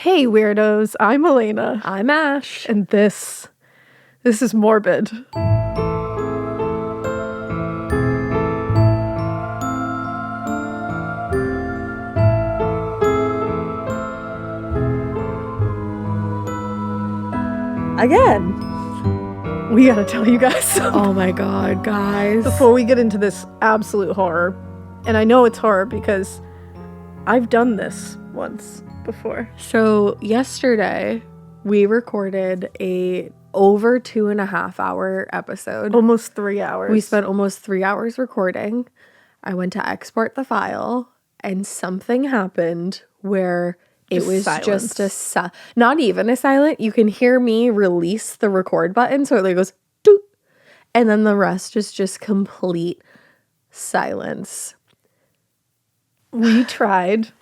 Hey weirdos, I'm Elena. I'm Ash. And this is morbid. Again. We gotta tell you guys something. Oh my god, guys. Before we get into this absolute horror, and I know it's horror because I've done this once before. So yesterday we recorded a over 2.5 hour episode. Almost 3 hours. We spent almost 3 hours recording. I went to export the file and something happened where it was silence. just not even a silent. You can hear me release the record button, so it like goes doop, and then the rest is just complete silence. We tried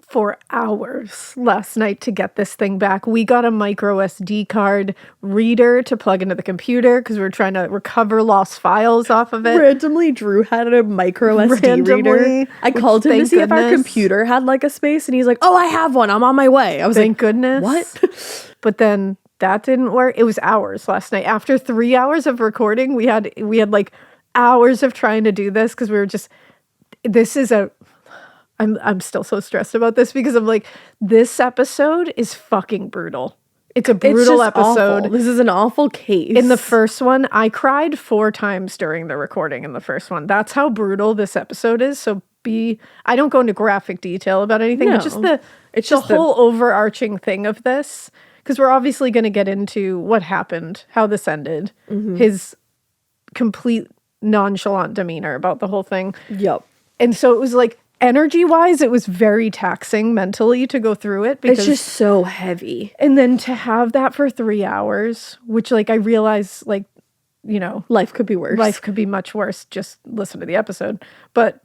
for hours last night to get this thing back. We got a micro SD card reader to plug into the computer because we were trying to recover lost files off of it. Randomly, Drew had a micro SD reader. I called him to see if our computer had like a space, and he's like, "Oh, I have one. I'm on my way." I was Thank like, goodness. "What?" But then that didn't work. It was hours last night. After 3 hours of recording, we had like hours of trying to do this because we were just. This is a. I'm still so stressed about this because I'm like, this episode is fucking brutal. It's a brutal episode. Awful. This is an awful case. In the first one, I cried 4 times during the recording in the first one. That's how brutal this episode is. So I don't go into graphic detail about anything, but just the whole overarching thing of this, because we're obviously going to get into what happened, how this ended, his complete nonchalant demeanor about the whole thing. Yep. And so it was like, energy-wise, it was very taxing mentally to go through it. Because it's just so heavy. And then to have that for 3 hours, which like I realize like, you know. Life could be worse. Life could be much worse. Just listen to the episode. But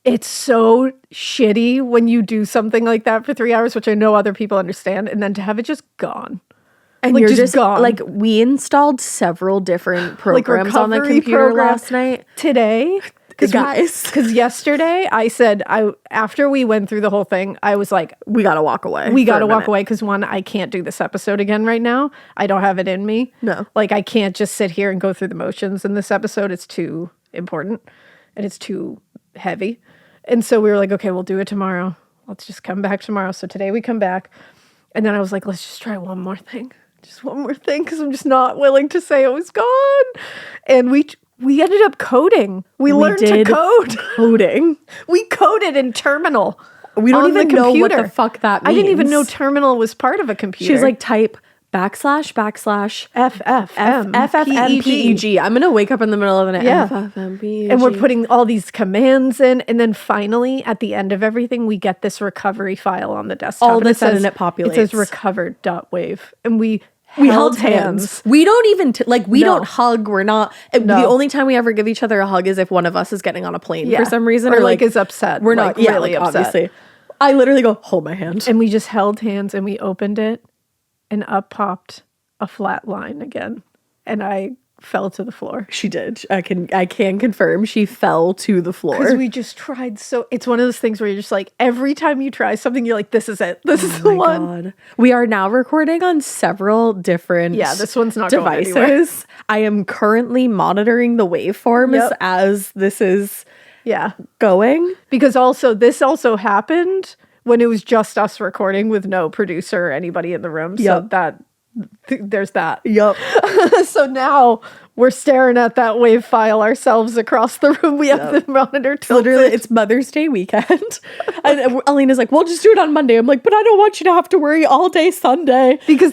it's so shitty when you do something like that for 3 hours, which I know other people understand, and then to have it just gone. And like, you're just gone. Like, we installed several different programs on the computer last night. Today. Because yesterday I said, after we went through the whole thing, I was like, we gotta walk away. We gotta walk away because one, I can't do this episode again right now. I don't have it in me. No. Like, I can't just sit here and go through the motions in this episode. It's too important and it's too heavy. And so we were like, okay, we'll do it tomorrow. Let's just come back tomorrow. So today we come back. And then I was like, let's just try one more thing. Just one more thing, because I'm just not willing to say it was gone. And we ended up coding. We learned to code. Coding. We coded in Terminal. We don't even know what the fuck that means. I didn't even know Terminal was part of a computer. She was like, type / FFmpeg. I'm gonna wake up in the middle of the night. Yeah. FFmpeg. And we're putting all these commands in, and then finally, at the end of everything, we get this recovery file on the desktop. All of a sudden, it populates. It says recovered.wave, and we held hands. We don't even don't hug. We're not. The only time we ever give each other a hug is if one of us is getting on a plane for some reason, or like is upset. We're not really upset. Obviously, I literally go, hold my hand, and we just held hands, and we opened it, and up popped a flat line again, and I fell to the floor. She did. I can confirm she fell to the floor. Because we just tried so... It's one of those things where you're just like, every time you try something, you're like, this is it. This is the one. God. We are now recording on several different this one's not devices. Going anywhere. I am currently monitoring the waveforms as this is going. Because this also happened when it was just us recording with no producer or anybody in the room. So there's that. Yep. So now we're staring at that wave file ourselves across the room. We have the monitor tilted. Literally, it's Mother's Day weekend. And Alina's like, we'll just do it on Monday. I'm like, but I don't want you to have to worry all day Sunday. Because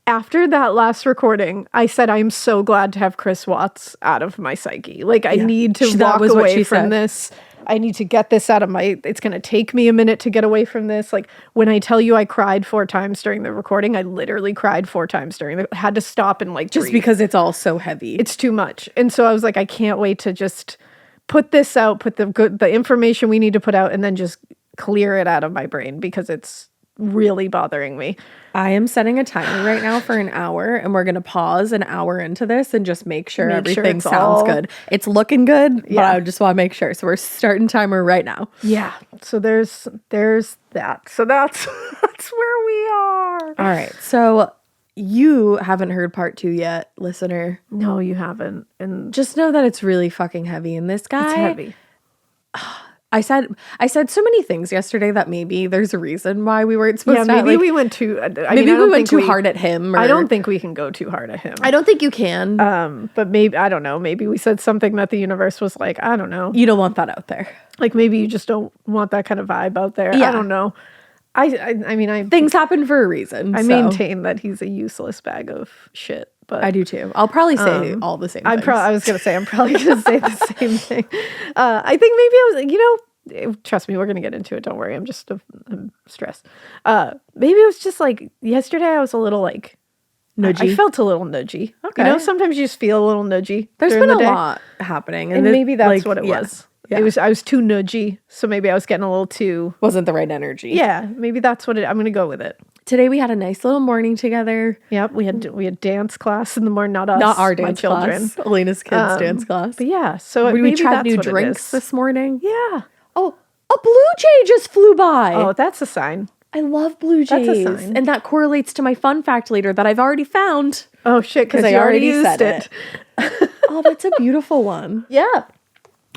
after that last recording, I said, I'm so glad to have Chris Watts out of my psyche. Like, I need to walk away from this. I need to get this out of it's going to take me a minute to get away from this. Like, when I tell you I cried 4 times during the recording, I literally cried 4 times had to stop and like just breathe. Because it's all so heavy. It's too much. And so I was like, I can't wait to just put this out, put the information we need to put out, and then just clear it out of my brain because it's really bothering me. I am setting a timer right now for an hour, and we're going to pause an hour into this and just make sure everything it's sounds all- good. It's looking good, but Yeah. I just want to make sure. So we're starting timer right now. Yeah. So there's that. So that's where we are. All right. So you haven't heard part 2 yet, listener. No, you haven't. And Just know that it's really fucking heavy. And this guy, it's heavy. I said so many things yesterday that maybe there's a reason why we weren't supposed Yeah, to. maybe Like, we went too. maybe we went too hard at him. Or, I don't think we can go too hard at him. I don't think you can. But maybe I don't know. Maybe we said something that the universe was like, I don't know. You don't want that out there. Like maybe you just don't want that kind of vibe out there. Yeah. I don't know. I mean, Things happen for a reason. I so. maintain that he's a useless bag of shit. But I do too. I'll probably say all the same things. I was gonna say I'm probably gonna say the same thing. I think maybe I was, trust me, we're gonna get into it. Don't worry. I'm stressed. Maybe it was just like yesterday. I was a little like Nudgy. I felt a little nudgy. Okay. Sometimes you just feel a little nudgy. There's during been the a day. lot happening. And maybe that's what it yeah. was. Yeah. I was too nudgy, so maybe I was getting a little too. Wasn't the right energy. Yeah, maybe that's what I'm gonna go with it. Today we had a nice little morning together. Yep, we had dance class in the morning. Not us, Not our my dance children. class. Elena's kids' dance class. But yeah, so we maybe tried that's new what it drinks is. this morning. Yeah. Oh, a blue jay just flew by. Oh, that's a sign. I love blue That's jays. a sign. And that correlates to my fun fact later that I've already found. Oh shit, because I you already already used said it. Oh, that's a beautiful one. Yeah.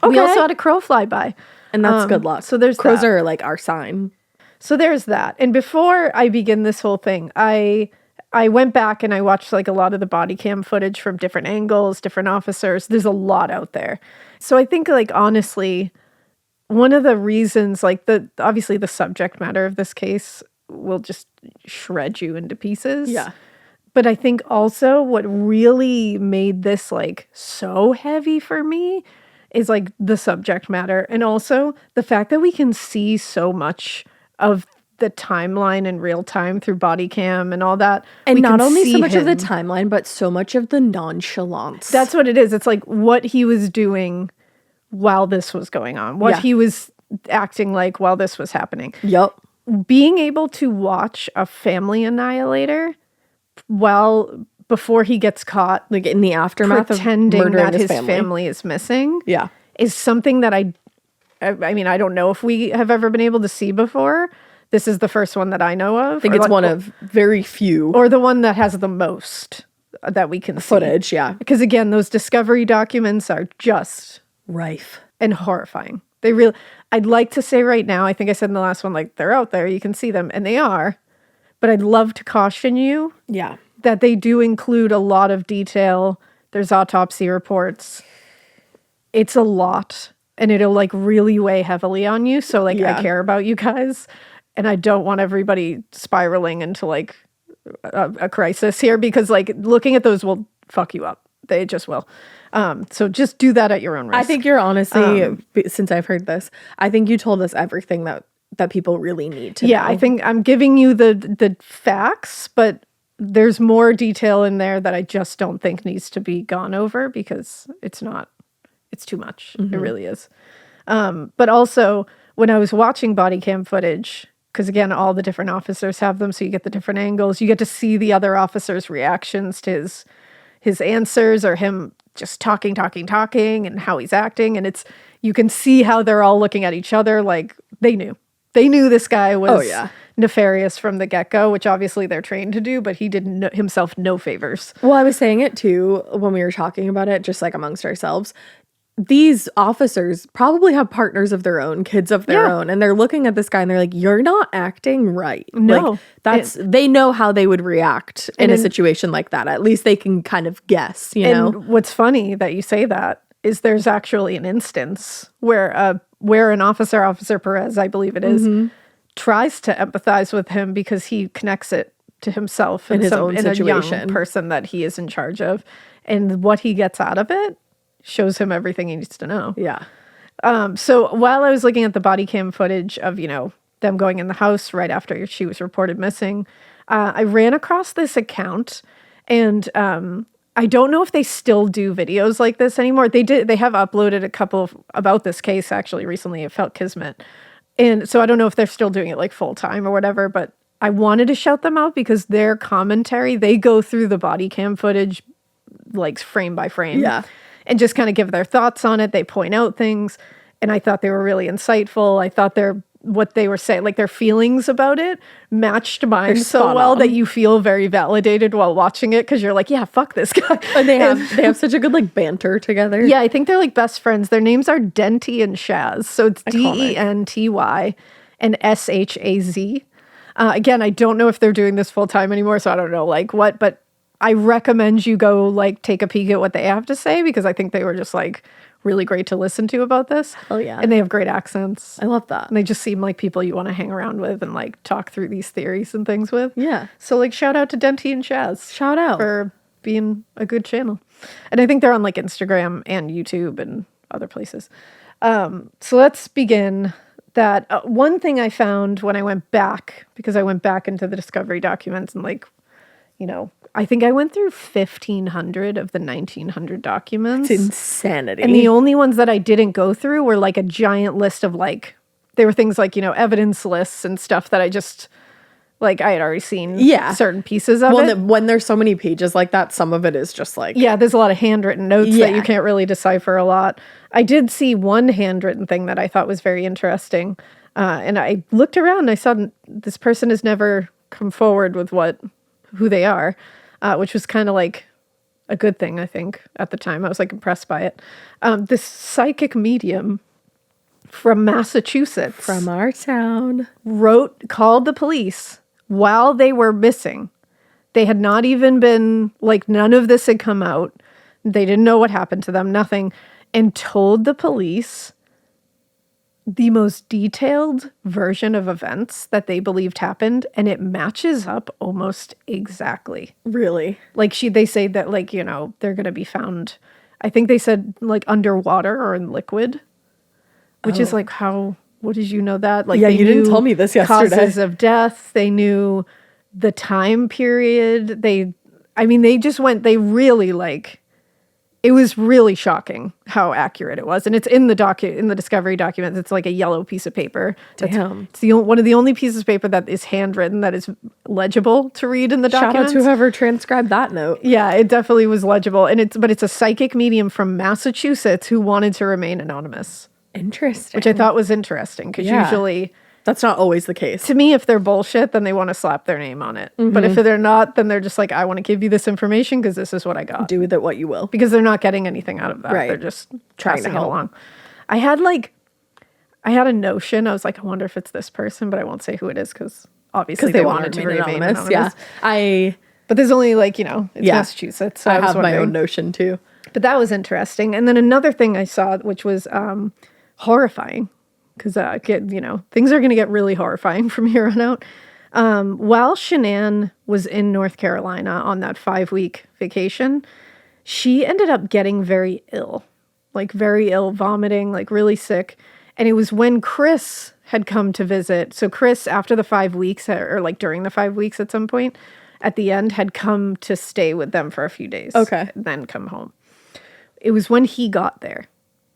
Okay. We also had a crow fly by. And that's good luck. So there's crows that. are like our sign. So there's that. And before I begin this whole thing, I went back and I watched like a lot of the body cam footage from different angles, different officers. There's a lot out there. So I think like honestly, one of the reasons like obviously the subject matter of this case will just shred you into pieces. Yeah. But I think also what really made this like so heavy for me is like the subject matter, and also the fact that we can see so much of the timeline in real time through body cam and all that. And We not can only see so much of the him. timeline, but so much of the nonchalance. That's what it is. It's like what he was doing while this was going on, what Yeah. he was acting like while this was happening. Yup. Being able to watch a family annihilator before he gets caught, Like in the aftermath pretending of murdering that his family is missing, Yeah. is something that I mean, I don't know if we have ever been able to see before. This is the first one that I know of. I think it's one of very few or the one that has the most that we can see. footage. Yeah. Because again, those discovery documents are just Rife. and horrifying. They really, I'd like to say right now, I think I said in the last one, like they're out there, you can see them, and they are. But I'd love to caution you Yeah. that they do include a lot of detail. There's autopsy reports. It's a lot, and it'll like really weigh heavily on you. So like Yeah. I care about you guys, and I don't want everybody spiraling into like a crisis here, because like looking at those will fuck you up. They just will. So just do that at your own risk. I think you're honestly, since I've heard this, I think you told us everything that people really need to know. I think I'm giving you the facts, but there's more detail in there that I just don't think needs to be gone over, because it's too much. It really is. But also when I was watching body cam footage, because again, all the different officers have them, so you get the different angles. You get to see the other officers' reactions to his answers, or him just talking, and how he's acting. And you can see how they're all looking at each other like they knew. They knew this guy was nefarious from the get-go, which obviously they're trained to do, but he did himself no favors. Well, I was saying it too when we were talking about it, just like amongst ourselves. These officers probably have partners of their own, kids of their own, and they're looking at this guy and they're like, "You're not acting right." No. Like, they know how they would react in a situation like that. At least they can kind of guess, you know. And what's funny that you say that is there's actually an instance where an Officer Perez, I believe it is, tries to empathize with him because he connects it to himself In his own in a young situation. person that he is in charge of, and what he gets out of it shows him everything he needs to know. Yeah. So while I was looking at the body cam footage of, them going in the house right after she was reported missing, I ran across this account, and I don't know if they still do videos like this anymore. They have uploaded a couple about this case actually recently. It felt kismet. And so I don't know if they're still doing it like full time or whatever, but I wanted to shout them out because their commentary, they go through the body cam footage like frame by frame. Yeah. And just kind of give their thoughts on it. They point out things. And I thought they were really insightful. I thought what they were saying, like their feelings about it, matched mine so well that you feel very validated while watching it because you're like, yeah, fuck this guy. And they have such a good like banter together. Yeah, I think they're like best friends. Their names are Denty and Shaz. So it's Denty and Shaz. Again, I don't know if they're doing this full time anymore, so I don't know like what, but I recommend you go like take a peek at what they have to say because I think they were just like really great to listen to about this. Oh yeah. And they have great accents. I love that. And they just seem like people you want to hang around with and like talk through these theories and things with. Yeah. So like shout out to Denty and Shaz. Shout out for being a good channel. And I think they're on like Instagram and YouTube and other places. So let's begin that. One thing I found when I went back, because I went back into the discovery documents and like, I think I went through 1,500 of the 1,900 documents. It's insanity. And the only ones that I didn't go through were like a giant list of like, there were things like, evidence lists and stuff that I just, like I had already seen certain pieces of it. When there's so many pages like that, some of it is just like... Yeah, there's a lot of handwritten notes that you can't really decipher a lot. I did see one handwritten thing that I thought was very interesting. And I looked around and I saw this person has never come forward with who they are. Which was kind of like a good thing, I think, at the time. I was like impressed by it. This psychic medium from Massachusetts. From our town. Called the police while they were missing. They had not even been, like, none of this had come out. They didn't know what happened to them, nothing. And told the police the most detailed version of events that they believed happened, and it matches up almost exactly. Really? Like they say that like, they're going to be found, I think they said like underwater or in liquid, which is like what did you know that? Like, yeah, you didn't tell me this yesterday. Causes of death. They knew the time period. They really like, it was really shocking how accurate it was. And it's in the discovery documents. It's like a yellow piece of paper. Damn. It's one of the only pieces of paper that is handwritten that is legible to read in the documents. Shout out to whoever transcribed that note. Yeah, it definitely was legible. But it's a psychic medium from Massachusetts who wanted to remain anonymous. Interesting. Which I thought was interesting because usually... That's not always the case. To me, if they're bullshit, then they want to slap their name on it. Mm-hmm. But if they're not, then they're just like, I want to give you this information because this is what I got. Do with it what you will. Because they're not getting anything out of that. Right. They're just trying to help along. I had a notion. I was like, I wonder if it's this person, but I won't say who it is because obviously they wanted to remain anonymous. Yeah. But there's only like, it's Massachusetts. So I have my own notion too. But that was interesting. And then another thing I saw, which was horrifying. Because, things are going to get really horrifying from here on out. While Shanann was in North Carolina on that 5-week vacation, she ended up getting very ill, vomiting, like really sick. And it was when Chris had come to visit. So Chris, after the 5 weeks, or like during the 5 weeks at some point, at the end, had come to stay with them for a few days. Okay. And then come home. It was when he got there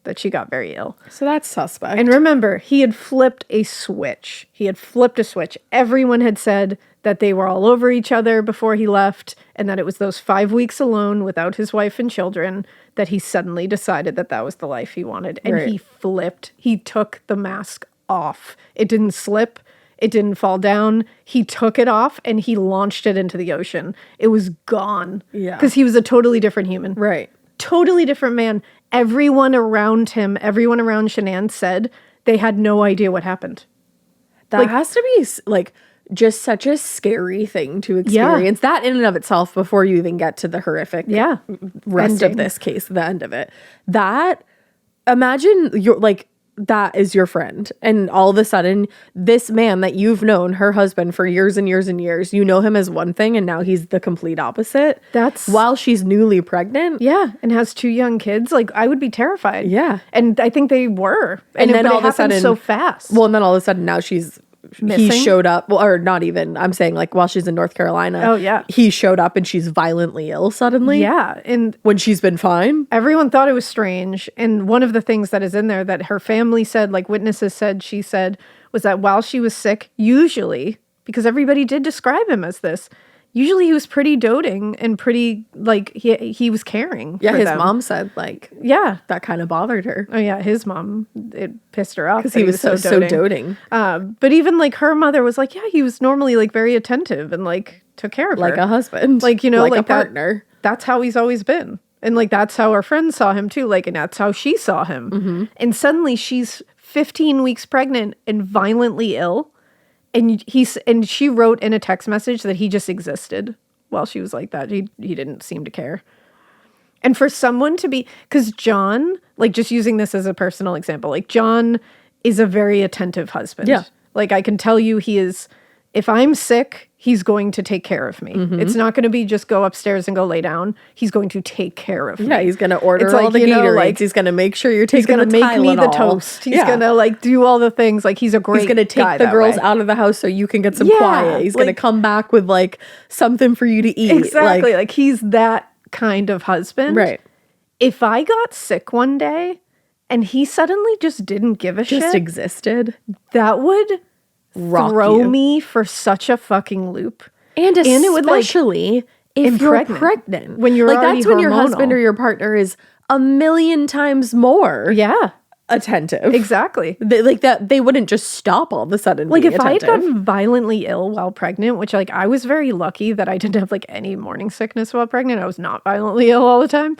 that she got very ill. So that's suspect. And remember, he had flipped a switch. Everyone had said that they were all over each other before he left, and that it was those 5 weeks alone without his wife and children that he suddenly decided that was the life he wanted. And he flipped. He took the mask off. It didn't slip. It didn't fall down. He took it off and he launched it into the ocean. It was gone. Yeah. Because he was a totally different human. Right. Totally different man. Everyone around Shanann said they had no idea what happened. That has to be like just such a scary thing to experience. Yeah. That in and of itself, before you even get to the horrific rest of this case, the end of it. That, imagine you're like, that is your friend. And all of a sudden, this man that you've known, her husband, for years and years and years, you know him as one thing, and now he's the complete opposite. That's... While she's newly pregnant. Yeah, and has 2 young kids. Like, I would be terrified. Yeah. And I think they were. And then all of a sudden... so fast. Well, and then all of a sudden, now she's... Missing? He showed up, well, or not even, I'm saying like while she's in North Carolina. Oh, yeah. He showed up and she's violently ill suddenly. Yeah. And when she's been fine. Everyone thought it was strange. And one of the things that is in there that her family said, like witnesses said, she said, was that while she was sick, usually, because everybody did describe him as this. Usually he was pretty doting and pretty, like, he was caring. Yeah, for his them. mom said, like, yeah, that kind of bothered her. Oh, yeah, his mom, it pissed her off. Because he was so doting. But even, like, her mother was like, yeah, he was normally, like, very attentive and, like, took care of her. Like a husband. Like, you know, like a that, partner. That's how he's always been. And, like, that's how our friends saw him, too. Like, and that's how she saw him. Mm-hmm. And suddenly she's 15 weeks pregnant and violently ill. And she wrote in a text message that he just existed while she was like that. He didn't seem to care. And for someone to be, because John, like, just using this as a personal example, like, John is a very attentive husband. Yeah. Like, I can tell you he is, if I'm sick, he's going to take care of me. Mm-hmm. It's not going to be just go upstairs and go lay down. He's going to take care of me. Yeah, he's going to order all the Gatorades. Like, he's going to make sure you're taking the Tylenol. He's going to make me the toast. He's going to, like, do all the things. Like, he's a great guy. He's going to take the girls out of the house so you can get some quiet. He's going to come back with, like, something for you to eat. Exactly. Like, he's that kind of husband. Right. If I got sick one day and he suddenly just didn't give a shit. Just existed. That would throw me for such a fucking loop. And especially if you're pregnant. When you're like, that's when your husband or your partner is a million times more attentive. Exactly. They wouldn't just stop all of a sudden. Like, if I had gotten violently ill while pregnant, which, like, I was very lucky that I didn't have, like, any morning sickness while pregnant. I was not violently ill all the time.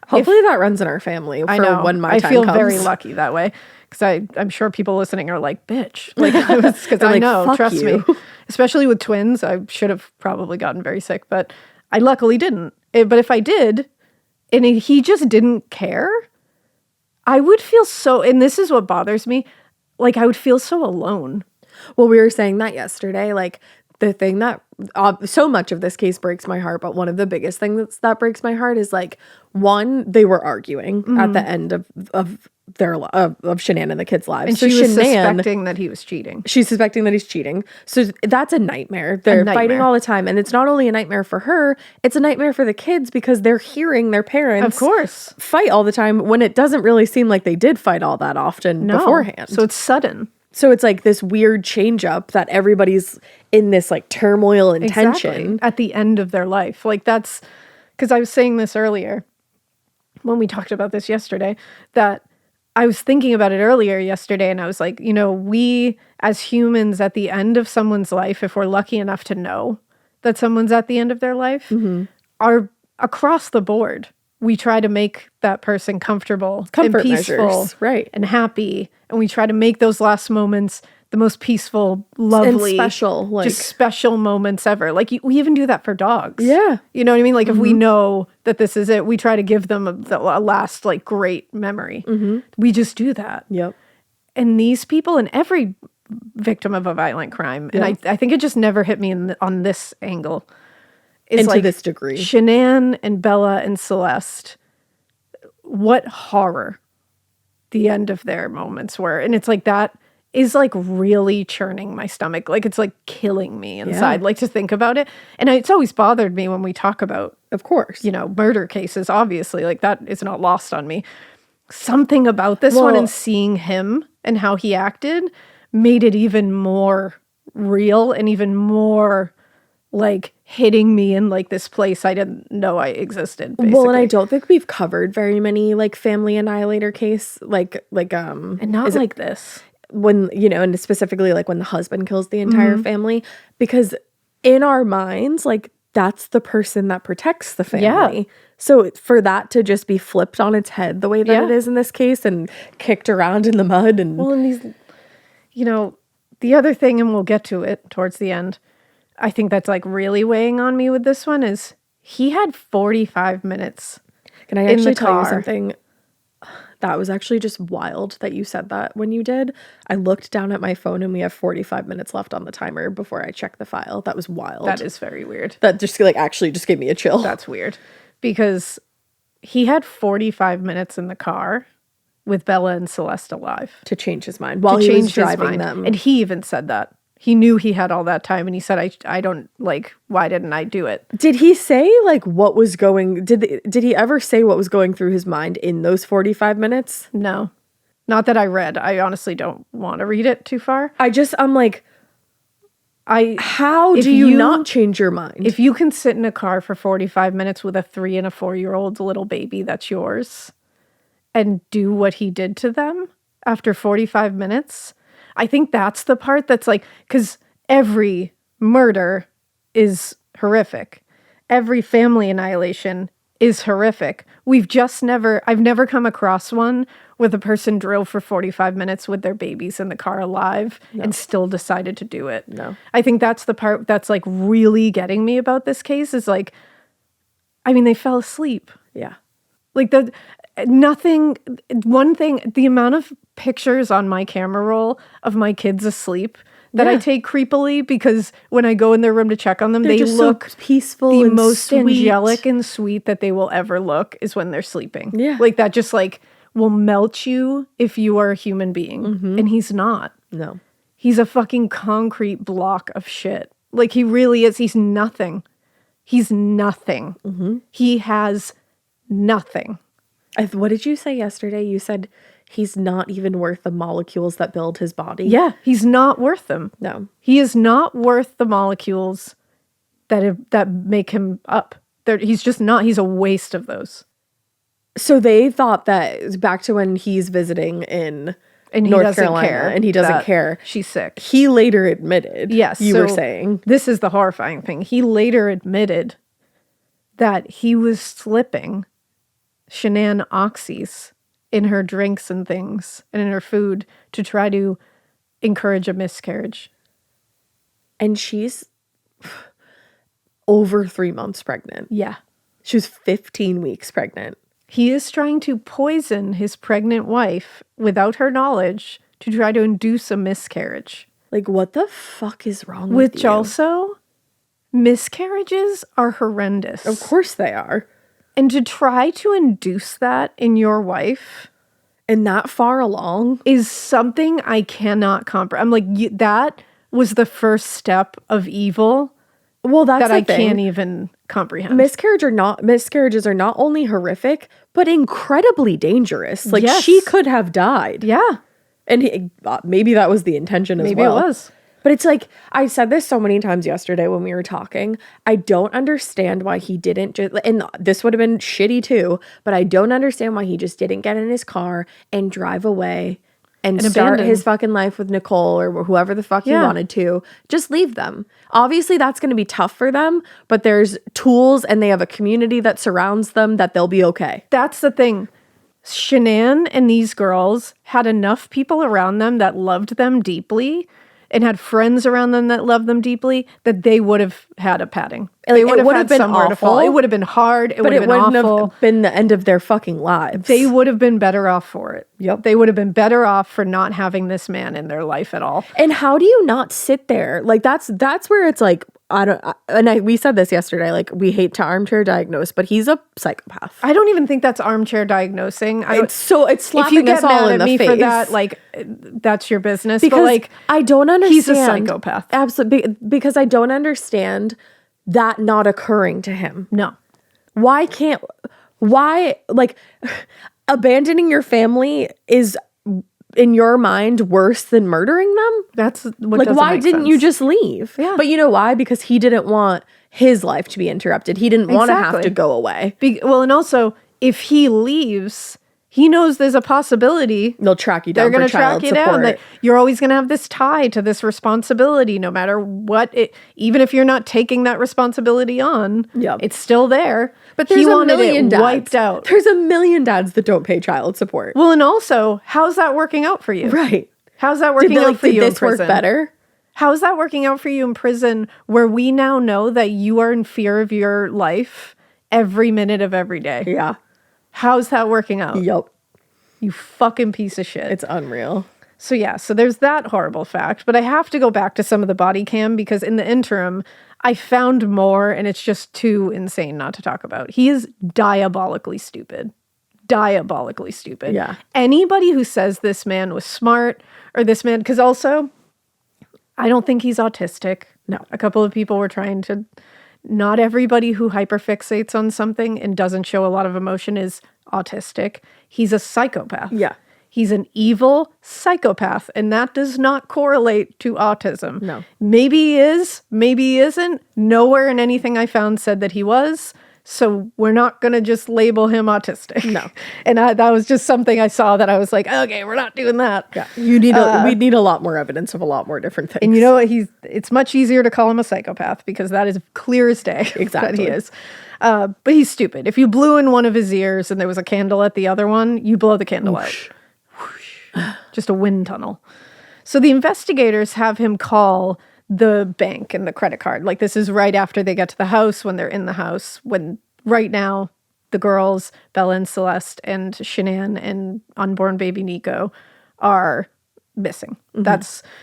Hopefully that runs in our family for when my time comes. I feel very lucky that way. Because I'm sure people listening are like, bitch. Like, because I know, trust me. Especially with twins, I should have probably gotten very sick, but I luckily didn't. But if I did, and he just didn't care, I would feel so, and this is what bothers me, like, I would feel so alone. Well, we were saying that yesterday, like, the thing that, so much of this case breaks my heart, but one of the biggest things that breaks my heart is, like, one, they were arguing at the end of Shanann and the kids' lives. And so she was suspecting that he was cheating. She's suspecting that he's cheating. So that's a nightmare. They're fighting all the time. And it's not only a nightmare for her, it's a nightmare for the kids because they're hearing their parents fight all the time when it doesn't really seem like they did fight all that often beforehand. So it's sudden. So it's like this weird change up that everybody's in this, like, turmoil and tension. At the end of their life. Like, that's, because I was saying this earlier when we talked about this yesterday, that I was thinking about it earlier yesterday, and I was like, you know, we as humans at the end of someone's life, if we're lucky enough to know that someone's at the end of their life, are across the board. We try to make that person comfortable and peaceful and happy. And we try to make those last moments the most peaceful, lovely, and special, like, just special moments ever. Like, we even do that for dogs. Yeah. You know what I mean? Like, if we know that this is it, we try to give them a last, like, great memory. We just do that. Yep. And these people, and every victim of a violent crime, and I think it just never hit me on this angle, is to this degree. Shanann and Bella and Celeste, what horror the end of their moments were. And it's like, that is, like, really churning my stomach. Like, it's, like, killing me inside, like, to think about it. And it's always bothered me when we talk about, of course, you know, murder cases, obviously. Like, that is not lost on me. Something about this one and seeing him and how he acted made it even more real and even more, like, hitting me in, like, this place I didn't know I existed, basically. Well, and I don't think we've covered very many, like, family annihilator case, like and not like this. When, you know, and specifically, like, when the husband kills the entire family, because in our minds, like, that's the person that protects the family. Yeah. So for that to just be flipped on its head the way that it is in this case and kicked around in the mud and... Well, and these, you know, the other thing, and we'll get to it towards the end, I think that's, like, really weighing on me with this one is he had 45 minutes. Can I actually tell you something? That was actually just wild that you said that when you did. I looked down at my phone and we have 45 minutes left on the timer before I checked the file. That was wild. That is very weird. That just, like, actually just gave me a chill. That's weird. Because he had 45 minutes in the car with Bella and Celeste alive. To change his mind while he was driving them. And he even said that. He knew he had all that time, and he said, I don't, like, why didn't I do it? Did he say, like, what was going, did he ever say what was going through his mind in those 45 minutes? No. Not that I read. I honestly don't want to read it too far. I'm like, How do you not change your mind? If you can sit in a car for 45 minutes with a 3 and a 4-year-old little baby that's yours and do what he did to them after 45 minutes, I think that's the part that's like, because every murder is horrific. Every family annihilation is horrific. I've never come across one where the person drove for 45 minutes with their babies in the car alive and still decided to do it. No. I think that's the part that's like really getting me about this case is like, I mean, they fell asleep. Yeah. Like the amount of pictures on my camera roll of my kids asleep that I take creepily, because when I go in their room to check on them, they look so peaceful. The and most sweet. angelic and sweet that they will ever look is when they're sleeping. Yeah. Like that just like will melt you if you are a human being. And he's not. No. He's a fucking concrete block of shit. Like he really is. He's nothing. He's nothing. He has nothing. What did you say yesterday? You said he's not even worth the molecules that build his body. Yeah, he's not worth them. No. He is not worth the molecules that make him up. He's just not. He's a waste of those. So they thought that back to when he's visiting in North Carolina and he doesn't care. She's sick. He later admitted. Yes. You were saying. This is the horrifying thing. He later admitted that he was slipping Shanann oxys in her drinks and things and in her food to try to encourage a miscarriage. And she's over 3 months pregnant. Yeah. She was 15 weeks pregnant. He is trying to poison his pregnant wife without her knowledge to try to induce a miscarriage. Like, what the fuck is wrong with you? Which also, miscarriages are horrendous. Of course they are. And to try to induce that in your wife and that far along is something I cannot comprehend. I'm like, that was the first step of evil. Well, that's that the I thing. Can't even comprehend. Miscarriages are not only horrific, but incredibly dangerous. Like, yes. She could have died. Yeah. And maybe that was the intention as well. Maybe it was. But it's like, I said this so many times yesterday when we were talking, I don't understand why he didn't just, and this would have been shitty too, but I don't understand why he just didn't get in his car and drive away and start his fucking life with Nicole or whoever the fuck he wanted to. Just leave them. Obviously, that's going to be tough for them, but there's tools and they have a community that surrounds them that they'll be okay. That's the thing. Shanann and these girls had enough people around them that loved them deeply and had friends around them that loved them deeply, that they would have had a padding. They would have had been somewhere to fall. It would have been hard. It would have been awful. But it wouldn't have been the end of their fucking lives. They would have been better off for it. Yep. They would have been better off for not having this man in their life at all. And how do you not sit there? Like, that's where it's like, we said this yesterday, like, we hate to armchair diagnose, but he's a psychopath. I don't even think that's armchair diagnosing. It's slapping if you get us all mad in at the me face for that, like, that's your business. Because but like, I don't understand. He's a psychopath. Absolutely. Because I don't understand that not occurring to him. No. Why, like, abandoning your family is, in your mind, worse than murdering them? That's what like, why didn't you just leave? Yeah. But you know why? Because he didn't want his life to be interrupted. He didn't want to have to go away. And also, if he leaves, he knows there's a possibility they'll track you down. They're going to track you down. That you're always going to have this tie to this responsibility, no matter what. Even if you're not taking that responsibility on, it's still there. But there's a million dads wiped out. There's a million dads that don't pay child support. Well, and also, how's that working out for you? Right. How's that working out for you in prison? Did this work better? How's that working out for you in prison, where we now know that you are in fear of your life every minute of every day? Yeah. How's that working out? Yep. You fucking piece of shit. It's unreal. So yeah, so there's that horrible fact, but I have to go back to some of the body cam because in the interim, I found more and it's just too insane not to talk about. He is diabolically stupid. Diabolically stupid. Yeah. Anybody who says this man was smart or this man, because also, I don't think he's autistic. No. A couple of people were trying to, not everybody who hyperfixates on something and doesn't show a lot of emotion is autistic. He's a psychopath. Yeah. He's an evil psychopath, and that does not correlate to autism. No. Maybe he is, maybe he isn't. Nowhere in anything I found said that he was. So we're not going to just label him autistic. No. And that was just something I saw that I was like, okay, we're not doing that. Yeah. We need a lot more evidence of a lot more different things. And you know what? It's much easier to call him a psychopath because that is clear as day. Exactly. That he is. But he's stupid. If you blew in one of his ears and there was a candle at the other one, you blow the candle out. Whoosh. Just a wind tunnel. So the investigators have him call the bank and the credit card. Like, this is right after they get to the house, when they're in the house, when right now the girls, Bella and Celeste and Shanann and unborn baby Nico, are missing.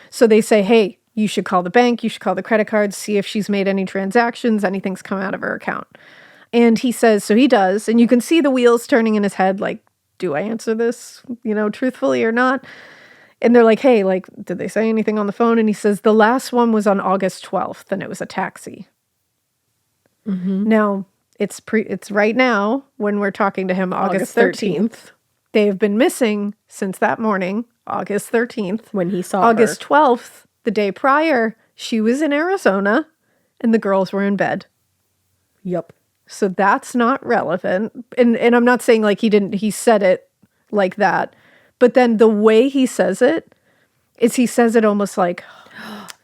So they say, hey, you should call the bank, you should call the credit card, see if she's made any transactions, anything's come out of her account. And he says, so he does, and you can see the wheels turning in his head, like, do I answer this, truthfully or not? And they're like, hey, like, did they say anything on the phone? And he says, the last one was on August 12th, and it was a taxi. Now, it's right now, when we're talking to him, August 13th. They have been missing since that morning, August 13th. When he saw August 12th, the day prior, she was in Arizona, and the girls were in bed. Yep. So that's not relevant. And I'm not saying like he said it like that. But then the way he says it is he says it almost like,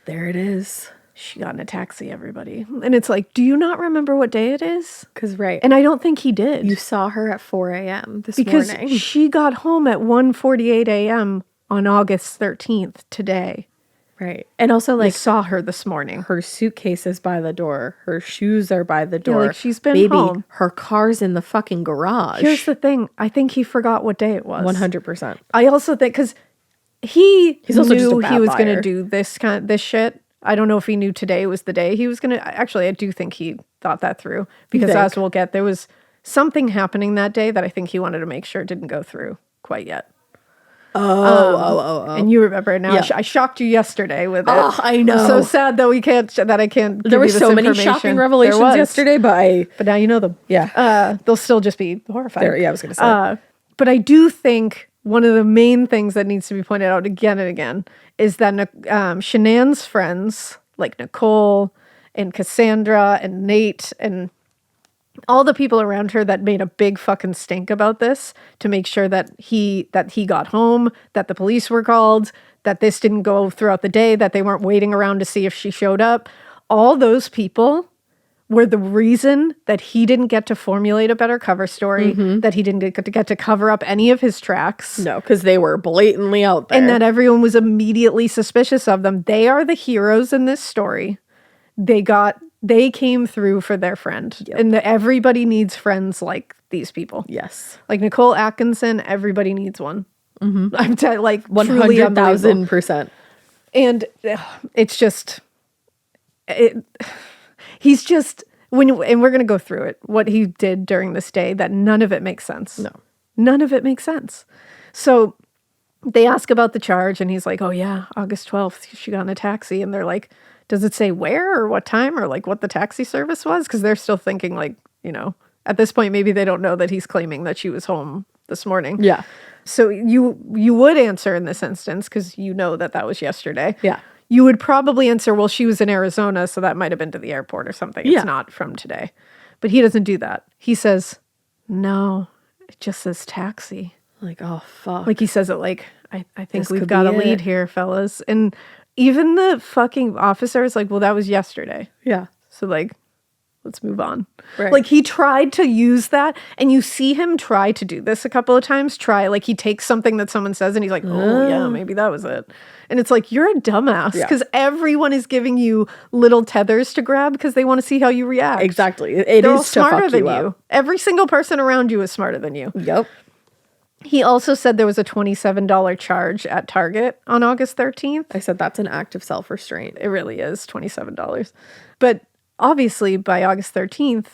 there it is. She got in a taxi, everybody. And it's like, do you not remember what day it is? Because, right. And I don't think he did. You saw her at 4 a.m. this because morning. Because she got home at 1:48 a.m. on August 13th today. Right. And also, like, I saw her this morning. Her suitcase is by the door. Her shoes are by the door. Yeah, like she's been home. Her car's in the fucking garage. Here's the thing. I think he forgot what day it was. 100%. I also think, because he's also knew just a bad he was liar. going to do this shit. I don't know if he knew today was the day he was going to. Actually, I do think he thought that through. Because as we'll get, there was something happening that day that I think he wanted to make sure didn't go through quite yet. Oh. And you remember it now. Yeah. I shocked you yesterday with it. Oh, I know. I'm so sad that I can't. There were so many shocking revelations yesterday, but now you know them. Yeah. They'll still just be horrifying. I was going to say. But I do think one of the main things that needs to be pointed out again and again is that Shanann's friends, like Nicole and Cassandra and Nate and all the people around her that made a big fucking stink about this to make sure that he got home, that the police were called, that this didn't go throughout the day, that they weren't waiting around to see if she showed up. All those people were the reason that he didn't get to formulate a better cover story, that he didn't get to cover up any of his tracks. No, because they were blatantly out there. And that everyone was immediately suspicious of them. They are the heroes in this story. They came through for their friend. Yep. And everybody needs friends like these people. Yes. Like Nicole Atkinson, everybody needs one. I'm like 100,000%. And it's just, he's just, and we're going to go through it, what he did during this day, that none of it makes sense. No. None of it makes sense. So they ask about the charge and he's like, oh yeah, August 12th, she got in a taxi. And they're like, does it say where or what time or like what the taxi service was? Because they're still thinking like, at this point, maybe they don't know that he's claiming that she was home this morning. Yeah. So you would answer in this instance, because you know that was yesterday. Yeah. You would probably answer, well, she was in Arizona, so that might have been to the airport or something. Yeah. It's not from today. But he doesn't do that. He says, no, it just says taxi. Like, oh, fuck. Like he says it like, I think This we've got a lead it. here, fellas. And even the fucking officer is like, well, that was yesterday. Yeah. So like, let's move on. Right. Like he tried to use that, and you see him try to do this a couple of times. Like he takes something that someone says and he's like, oh yeah, maybe that was it. And it's like, you're a dumbass, because everyone is giving you little tethers to grab because they want to see how you react. Exactly. They're all smarter than you. Every single person around you is smarter than you. Yep. He also said there was a $27 charge at Target on August 13th. I said that's an act of self-restraint. It really is $27. But obviously, by August 13th,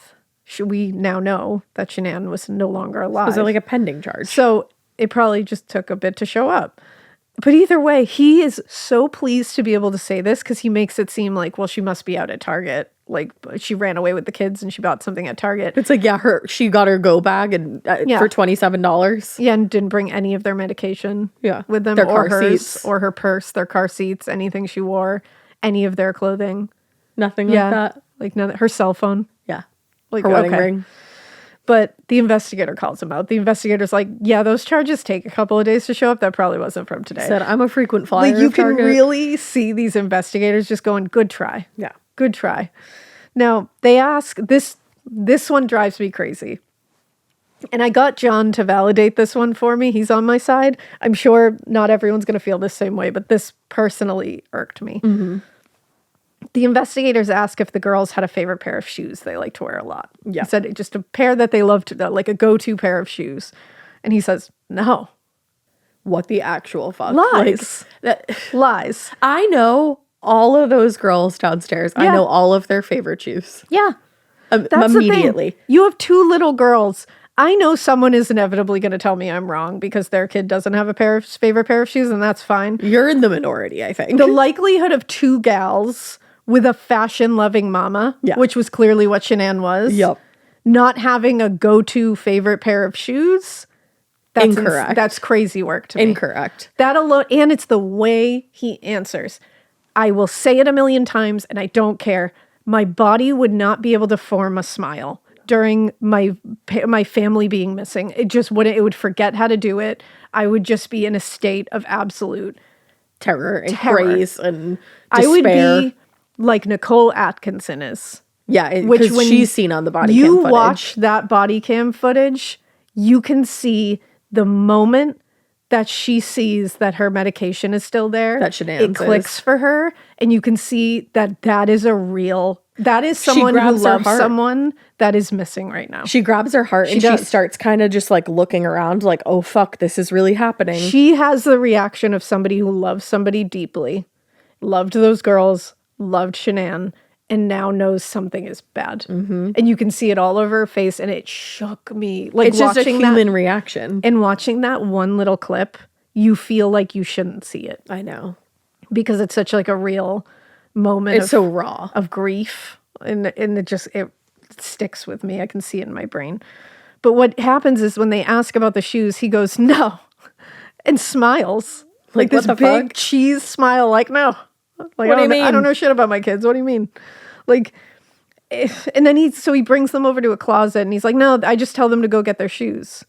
we now know that Shanann was no longer alive. Was it like a pending charge? So it probably just took a bit to show up. But either way, he is so pleased to be able to say this because he makes it seem like, well, she must be out at Target. Like, she ran away with the kids and she bought something at Target. It's like, she got her go bag and for $27. Yeah, and didn't bring any of their medication with them. Their or car hers, seats. or her purse, their car seats, anything she wore, any of their clothing. Nothing like that. Like, none, her cell phone. Yeah. Like, Her wedding ring. But the investigator calls him out. The investigator's like, yeah, those charges take a couple of days to show up. That probably wasn't from today. Said, I'm a frequent flyer. Like, you can really see these investigators just going, good try. Yeah. Good try. Now, they ask, this one drives me crazy. And I got John to validate this one for me. He's on my side. I'm sure not everyone's going to feel the same way, but this personally irked me. Mm-hmm. The investigators ask if the girls had a favorite pair of shoes they like to wear a lot. Yeah. He said just a pair that they loved, like a go-to pair of shoes. And he says, no. What the actual fuck? Lies. Like, Lies. I know all of those girls downstairs. Yeah. I know all of their favorite shoes. Yeah. That's immediately. The thing. You have two little girls. I know someone is inevitably going to tell me I'm wrong because their kid doesn't have a favorite pair of shoes, and that's fine. You're in the minority, I think. The likelihood of two gals with a fashion-loving mama, which was clearly what Shanann was, not having a go-to favorite pair of shoes, that's incorrect. That's crazy work to me. Incorrect. That alone, and it's the way he answers. I will say it a million times, and I don't care. My body would not be able to form a smile during my family being missing. It just wouldn't. It would forget how to do it. I would just be in a state of absolute terror and craze and despair. I would be like Nicole Atkinson is. Yeah, which when she's seen on the body cam footage. You watch that body cam footage, you can see the moment that she sees that her medication is still there. That Shanann it clicks for her, and you can see that is a real. That is someone who loves someone that is missing right now. She grabs her heart and she starts kind of just like looking around like, oh, fuck, this is really happening. She has the reaction of somebody who loves somebody deeply, loved those girls, loved Shanann, and now knows something is bad. Mm-hmm. And you can see it all over her face, and it shook me. Like, it's just a human reaction. And watching that one little clip, you feel like you shouldn't see it. I know. Because it's such like a real moment. It's so raw. Of grief. And it sticks with me. I can see it in my brain. But what happens is when they ask about the shoes, he goes, no. And smiles. Like this big cheese smile, like, no. Like, what do you mean? I don't know shit about my kids. What do you mean? Like, and then he brings them over to a closet and he's like, no, I just tell them to go get their shoes.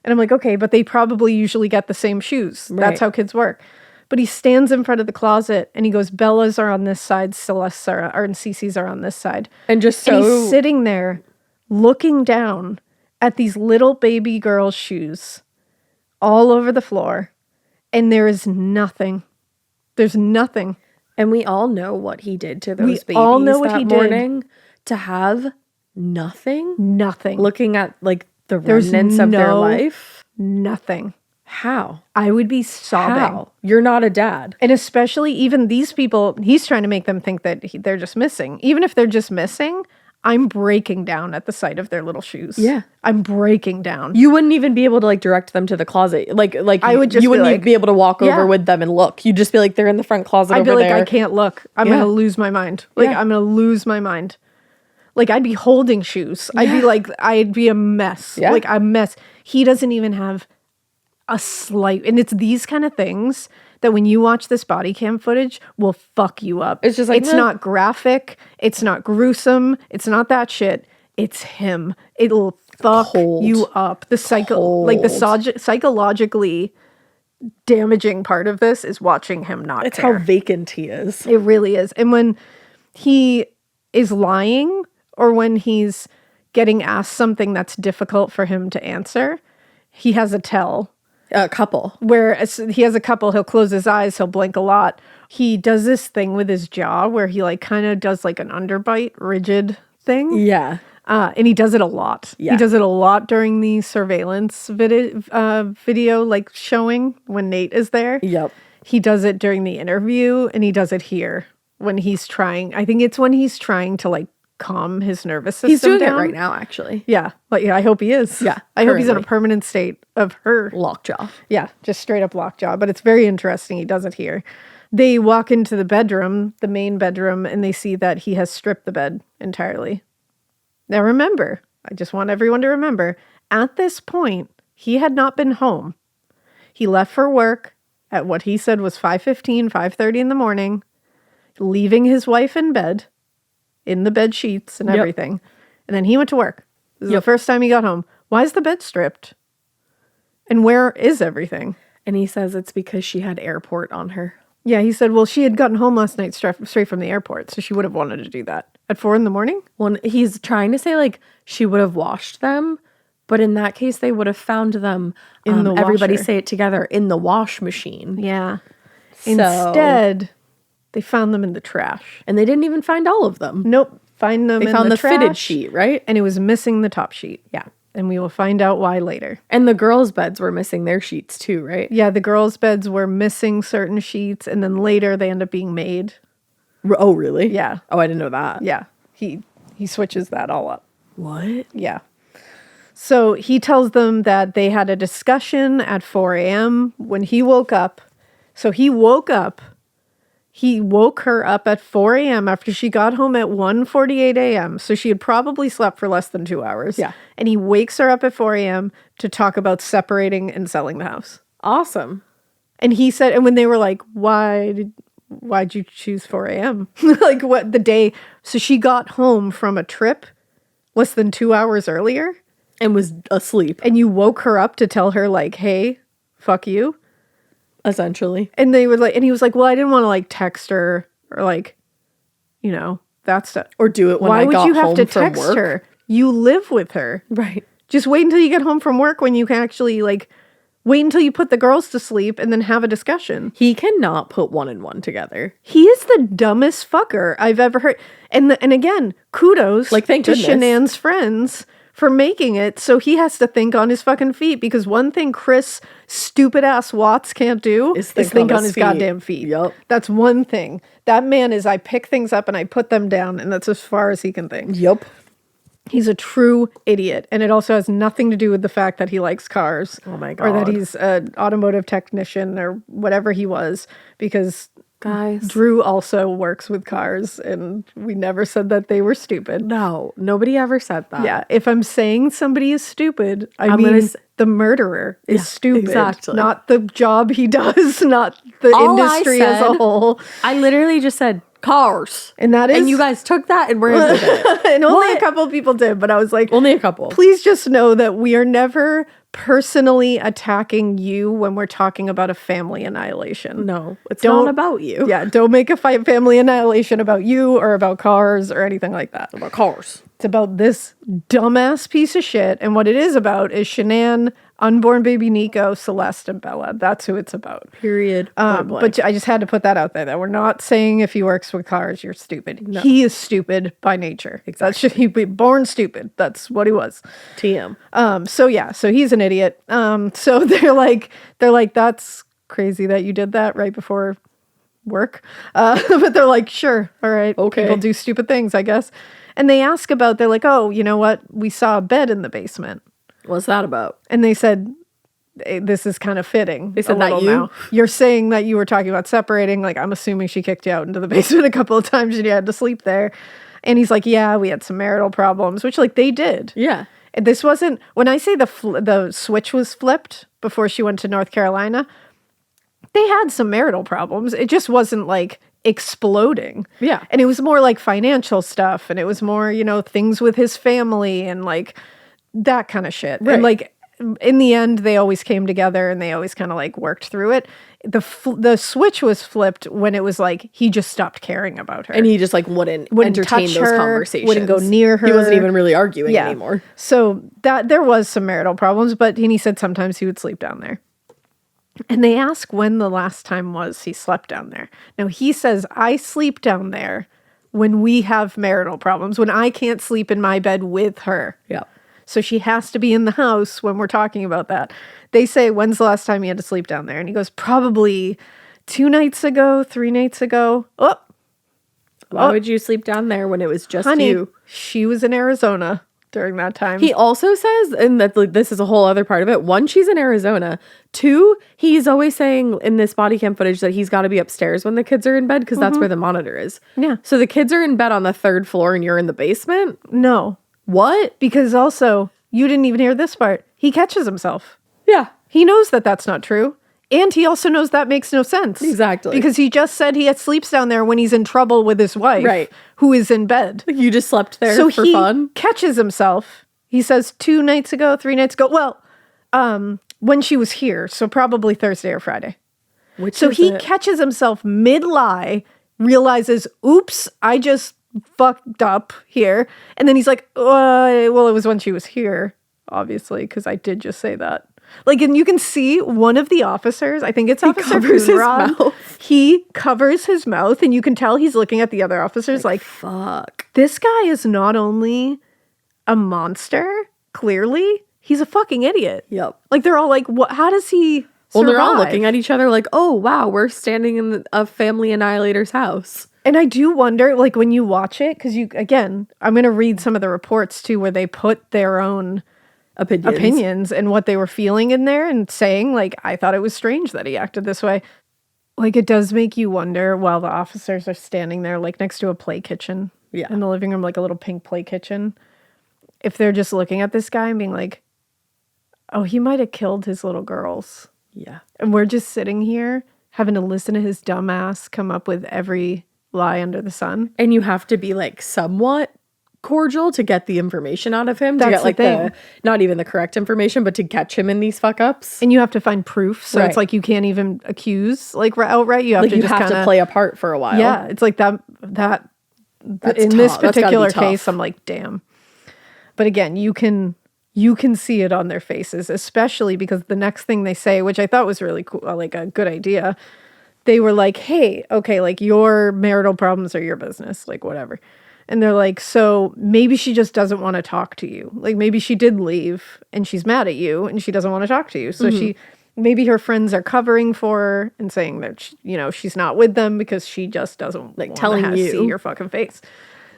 And I'm like, okay, but they probably usually get the same shoes. Right. That's how kids work. But he stands in front of the closet and he goes, Bella's are on this side, Celeste's and Cece's are on this side. And he's sitting there looking down at these little baby girls' shoes all over the floor. And there is nothing. There's nothing. And we all know what he did to those babies all know what that he morning did. To have nothing. Nothing. Looking at like the remnants of their life. Nothing. How? I would be sobbing. How? You're not a dad. And especially even these people, he's trying to make them think that they're just missing. Even if they're just missing, I'm breaking down at the sight of their little shoes. Yeah. I'm breaking down. You wouldn't even be able to like direct them to the closet. Like I would just you wouldn't be able to walk over with them and look. You'd just be like, they're in the front closet over there. I'd be like, I can't look. I'm going to lose my mind. Like, I'm going to lose my mind. Like, I'd be holding shoes. I'd be a mess. Yeah. Like, a mess. He doesn't even have a slight, and it's these kind of things that when you watch this body cam footage will fuck you up. It's just like, it's not graphic, it's not gruesome, it's not that shit. It's him. It'll fuck you up. The psychologically damaging part of this is watching him not It's care. how vacant he is. It really is. And when he is lying or when he's getting asked something that's difficult for him to answer, he has a tell. A couple. Where he has a couple, he'll close his eyes, he'll blink a lot. He does this thing with his jaw where he like kind of does like an underbite, rigid thing. Yeah. And he does it a lot. Yeah. He does it a lot during the surveillance video like showing when Nate is there. Yep. He does it during the interview and he does it here when he's trying. I think it's when he's trying to like calm his nervous system He's doing down. it right now, actually. Yeah. But yeah, I hope he is. Yeah, I hope he's in a currently. permanent state of her. Lockjaw. Yeah, just straight up lockjaw. But it's very interesting. He does it here. They walk into the bedroom, the main bedroom, and they see that he has stripped the bed entirely. Now remember, I just want everyone to remember, at this point, he had not been home. He left for work at what he said was 5:15, 5:30 in the morning, leaving his wife in bed, in the bed sheets and everything. And then he went to work. This is the first time he got home. Why is the bed stripped? And where is everything? And he says it's because she had airport on her. Yeah, he said, well, she had gotten home last night straight from the airport, so she would have wanted to do that. At 4 a.m? Well, he's trying to say, like, she would have washed them, but in that case, they would have found them, in the everybody washer. say it together, in the wash machine. Yeah. So- Instead, they found them in the trash. And they didn't even find all of them. Nope. Find them They in found the trash, fitted sheet, right? and it was missing the top sheet. Yeah. And we will find out why later. And the girls' beds were missing their sheets too, right? Yeah, the girls' beds were missing certain sheets, and then later they end up being made. Oh, really? Yeah. Oh, I didn't know that. Yeah. He switches that all up. What? Yeah. So he tells them that they had a discussion at 4 a.m. when he woke up. So he woke her up at 4 a.m. after she got home at 1:48 a.m. So she had probably slept for less than 2 hours. Yeah. And he wakes her up at 4 a.m. to talk about separating and selling the house. Awesome. And he said, and when they were like, why'd you choose 4 a.m.? Like what the day? So she got home from a trip less than 2 hours earlier. And was asleep, And you woke her up to tell her like, hey, fuck you. essentially. And they were like, and he was like, well, I didn't want to like text her or like, you know, that stuff. Or do it when Why I would got you have home to from text work. her? You live with her. Right. Just wait until you get home from work when you can actually like, wait until you put the girls to sleep and then have a discussion. He cannot put one and one together. He is the dumbest fucker I've ever heard. And again, kudos Like, thank to goodness. Shanann's friends for making it so he has to think on his fucking feet, because one thing Chris stupid ass Watts can't do is think on his feet. goddamn feet. Yup. That's one thing. That man is, I pick things up and I put them down, and that's as far as he can think. Yup. He's a true idiot. And it also has nothing to do with the fact that he likes cars. Oh my Or that God. he's an automotive technician or whatever he was, because Guys. Drew also works with cars, and we never said that they were stupid. No, nobody ever said that. Yeah, if I'm saying somebody is stupid, I I'm mean gonna the murderer is stupid. exactly. Not the job he does, not the All I industry as a said- whole. I literally just said cars. And that is... And you guys took that and ran with it. and only a What? couple of people did, but I was like... Only a couple. Please just know that we are never personally attacking you when we're talking about a family annihilation. No, it's Don't- not about you. Yeah, don't make a family annihilation about you or about cars or anything like that. About cars. It's about this dumbass piece of shit. And what it is about is Shanann, unborn baby Nico, Celeste, and Bella. That's who it's about. Period. But I just had to put that out there that we're not saying if he works with cars, you're stupid. He is stupid by nature. Exactly. He'd be born stupid. That's what he was. TM. So he's an idiot. So they're like, that's crazy that you did that right before work. But they're like, sure, all right, Okay. people do stupid things, I guess. And they ask about, they're like, oh, you know what? We saw a bed in the basement. What's that about? And they said, this is kind of fitting. They said a that little you? now. You're saying that you were talking about separating. Like, I'm assuming she kicked you out into the basement a couple of times and you had to sleep there. And he's like, yeah, we had some marital problems, which like they did. Yeah. And this wasn't, when I say the switch was flipped before she went to North Carolina, they had some marital problems. It just wasn't like exploding. Yeah. And it was more like financial stuff, and it was more, you know, things with his family and like that kind of shit. Right. And like in the end, they always came together and they always kind of like worked through it. The switch was flipped when it was like he just stopped caring about her. And he just like wouldn't entertain touch those her, conversations. wouldn't go near her. He wasn't even really arguing anymore. So that there was some marital problems, but he said sometimes he would sleep down there. And they ask when the last time was he slept down there. Now he says, I sleep down there when we have marital problems, when I can't sleep in my bed with her. Yeah. So she has to be in the house when we're talking about that. They say, when's the last time you had to sleep down there? And he goes, probably 2 nights ago, 3 nights ago. Oh, Why would you sleep down there when it was just honey, you? She was in Arizona during that time. He also says, and that like, this is a whole other part of it. One, she's in Arizona. Two, he's always saying in this body cam footage that he's got to be upstairs when the kids are in bed because that's where the monitor is. Yeah. So the kids are in bed on the 3rd floor and you're in the basement? No. What? Because also, you didn't even hear this part. He catches himself. Yeah. He knows that that's not true. And he also knows that makes no sense. Exactly. Because he just said he sleeps down there when he's in trouble with his wife. Right. Who is in bed. You just slept there So for he fun? catches himself. He says 3 nights ago. Well, when she was here. So probably Thursday or Friday. So he catches himself mid-lie, realizes, oops, I just fucked up here. And then he's like, well, it was when she was here, obviously, because I did just say that. Like, and you can see one of the officers, I think it's Officer Coonrod, he covers his mouth, and you can tell he's looking at the other officers like, fuck. This guy is not only a monster, clearly, he's a fucking idiot. Yep. Like, they're all like, what? How does he survive? Well, they're all looking at each other like, oh, wow, we're standing in a family annihilator's house. And I do wonder, like, when you watch it, because again, I'm going to read some of the reports, too, where they put their own opinions and what they were feeling in there and saying, like, I thought it was strange that he acted this way. Like, it does make you wonder while the officers are standing there, like, next to a play kitchen in the living room, like a little pink play kitchen, if they're just looking at this guy and being like, oh, he might have killed his little girls. Yeah. And we're just sitting here having to listen to his dumb ass come up with every lie under the sun. And you have to be, like, somewhat cordial to get the information out of him. That's to get, like, the not even the correct information, but to catch him in these fuck-ups. And you have to find proof. So it's like you can't even accuse, like, outright. You have like, to you just have to play a part for a while. Yeah. It's like that That's in tough. this That's gotta be particular tough. case, I'm like, damn. But again, you can see it on their faces, especially because the next thing they say, which I thought was really cool, like a good idea, they were like, hey, okay, like, your marital problems are your business, like, whatever. And they're like, so maybe she just doesn't want to talk to you. Like, maybe she did leave and she's mad at you and she doesn't want to talk to you. So maybe her friends are covering for her and saying that, she's not with them because she just doesn't like telling you see your fucking face.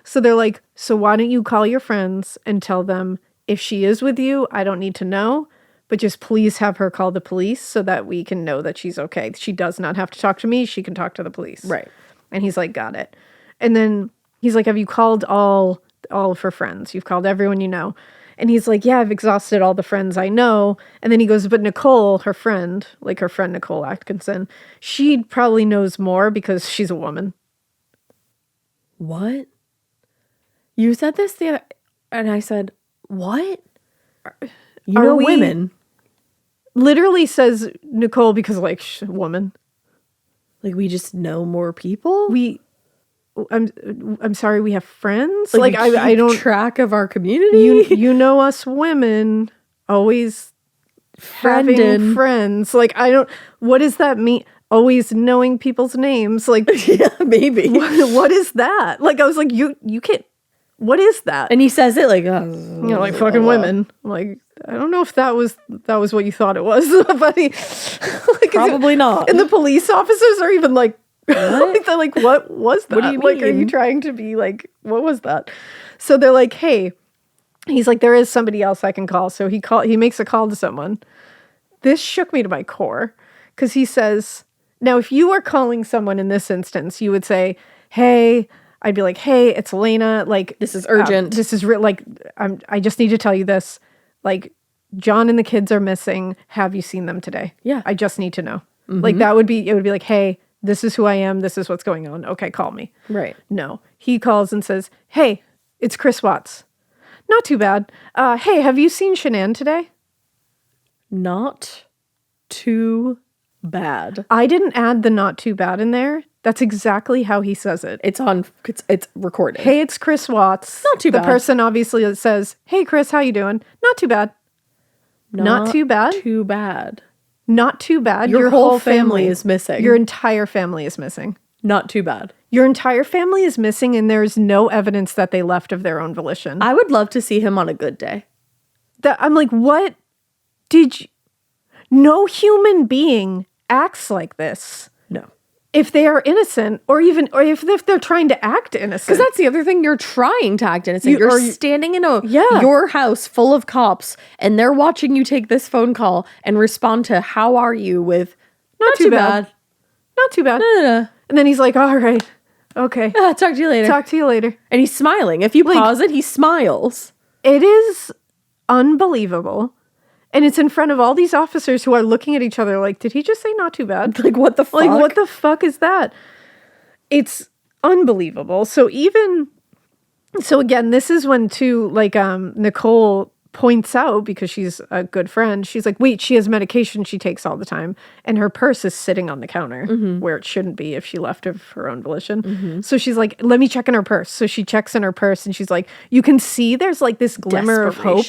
So they're like, so why don't you call your friends and tell them if she is with you, I don't need to know, but just please have her call the police so that we can know that she's okay. She does not have to talk to me. She can talk to the police. Right. And he's like, got it. And then he's like, have you called all of her friends? You've called everyone you know. And he's like, yeah, I've exhausted all the friends I know. And then he goes, but Nicole, her friend Nicole Atkinson, she probably knows more because she's a woman. What? You said this the other, and I said, what? You know women. Literally says Nicole because, like, woman. Like, we just know more people? I'm sorry, we have friends? Like I don't track of our community? You know us women always having friends. Like, what does that mean? Always knowing people's names. Like, yeah, maybe. What is that? Like, I was like, you can't, what is that? And he says it like, like fucking women. I'm like, I don't know if that was what you thought it was, but like, probably not. And the police officers are even like, like, they're like, what was that? What do you like, mean? are you trying to be like, what was that? So they're like, hey, he's like, there is somebody else I can call. So he makes a call to someone. This shook me to my core because he says, now, if you were calling someone in this instance, you would say, hey, I'd be like, hey, it's Elena. Like, this is urgent. This is like, I just need to tell you this. Like, John and the kids are missing. Have you seen them today? Yeah. I just need to know. Like, it would be like, hey, this is who I am. This is what's going on. Okay, call me. Right. No. He calls and says, hey, it's Chris Watts. Not too bad. Hey, have you seen Shanann today? Not too bad. I didn't add the not too bad in there. That's exactly how he says it. It's recorded. Hey, it's Chris Watts. Not too bad. The person obviously that says, hey, Chris, how you doing? Not too bad. Not too bad. Too bad. Not too bad. Your whole family is missing. Your entire family is missing. Not too bad. Your entire family is missing, and there's no evidence that they left of their own volition. I would love to see him on a good day. I'm like, what did you... No human being acts like this. No. if they are innocent, or if they're trying to act innocent. Because that's the other thing. You're trying to act innocent. You're standing in your house full of cops, and they're watching you take this phone call and respond to "How are you?" with "Not too bad. Not too bad." No. And then he's like, "All right, okay. Talk to you later. Talk to you later." And he's smiling. If you pause it, he smiles. It is unbelievable. And it's in front of all these officers who are looking at each other like, did he just say not too bad? Like, what the fuck? Like, what the fuck is that? It's unbelievable. So again, this is when Nicole points out, because she's a good friend, she's like, wait, she has medication she takes all the time. And her purse is sitting on the counter where it shouldn't be if she left of her own volition. So she's like, let me check in her purse. So she checks in her purse and she's like, you can see there's like this glimmer of hope.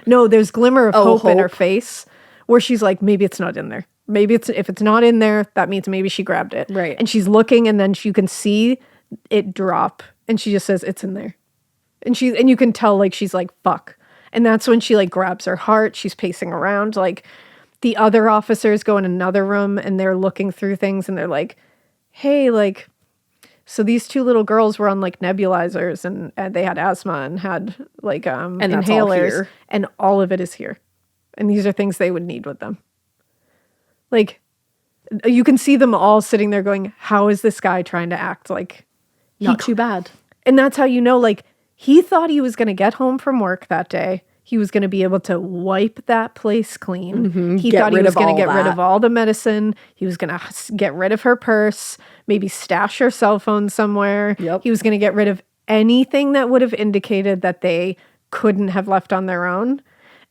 No, there's glimmer of hope in her face where she's like, maybe it's not in there. Maybe if it's not in there, that means maybe she grabbed it. Right. And she's looking, and then you can see it drop, and she just says, it's in there. And you can tell, like, she's like, fuck. And that's when she like grabs her heart. She's pacing around. Like, the other officers go in another room and they're looking through things and they're like, hey, like, so these two little girls were on like nebulizers and they had asthma and had like and inhalers, and all of it is here. And these are things they would need with them. Like, you can see them all sitting there going, how is this guy trying to act like not too bad? And that's how you know, like, he thought he was going to get home from work that day. He was going to be able to wipe that place clean. He thought he was going to get rid of all the medicine. He was going to get rid of her purse, maybe stash her cell phone somewhere. He was going to get rid of anything that would have indicated that they couldn't have left on their own.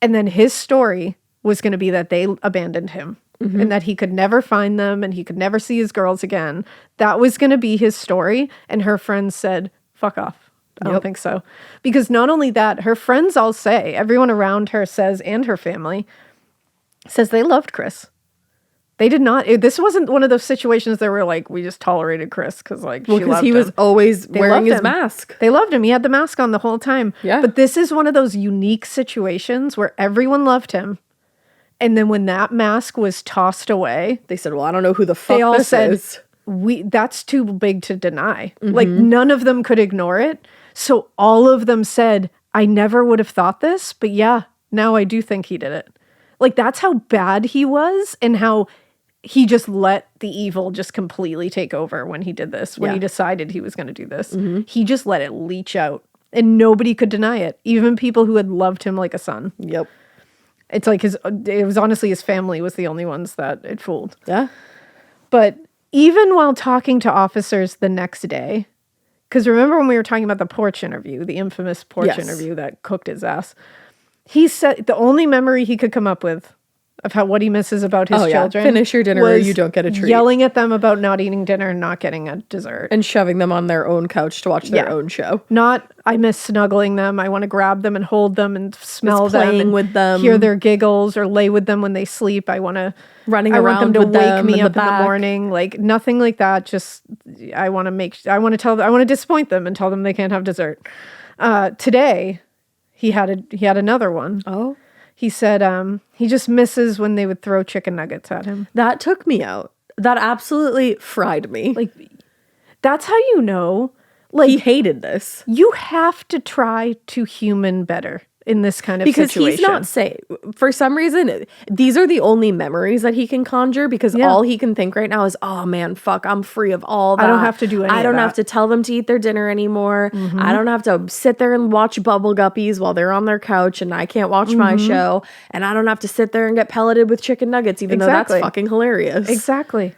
And then his story was going to be that they abandoned him and that he could never find them and he could never see his girls again. That was going to be his story. And her friends said, fuck off. I don't think so. Because not only that, her friends all say, everyone around her says, and her family says they loved Chris. They did not. This wasn't one of those situations that were like, we just tolerated Chris because like she loved him. Because he was always wearing his mask. They loved him. He had the mask on the whole time. Yeah. But this is one of those unique situations where everyone loved him. And then when that mask was tossed away, they said, well, I don't know who the fuck this is. That's too big to deny. Like, none of them could ignore it. So all of them said, I never would have thought this, but yeah, now I do think he did it. Like, that's how bad he was and how he just let the evil just completely take over when he did this, when he decided he was going to do this. He just let it leach out and nobody could deny it. Even people who had loved him like a son. Yep. It's like it was honestly his family was the only ones that it fooled. Yeah. But even while talking to officers the next day, because remember when we were talking about the porch interview, the infamous porch interview that cooked his ass, he said the only memory he could come up with of what he misses about his children. Finish your dinner or you don't get a treat. Yelling at them about not eating dinner and not getting a dessert. And shoving them on their own couch to watch their own show. Not, I miss snuggling them. I want to grab them and hold them and smell them. Playing with them. Hear their giggles or lay with them when they sleep. I want to... I want them to wake me up in the morning. Like, nothing like that. Just, I want to disappoint them and tell them they can't have dessert. Today, he had another one. Oh. He said he just misses when they would throw chicken nuggets at him. That took me out. That absolutely fried me. Like, that's how you know. Like, he hated this. You have to try to human better in this kind of situation. Because he's not safe. For some reason, these are the only memories that he can conjure because all he can think right now is, oh man, fuck, I'm free of all that. I don't have to do any of that. I don't have to tell them to eat their dinner anymore. I don't have to sit there and watch Bubble Guppies while they're on their couch and I can't watch my show. And I don't have to sit there and get pelleted with chicken nuggets even though that's fucking hilarious. Exactly.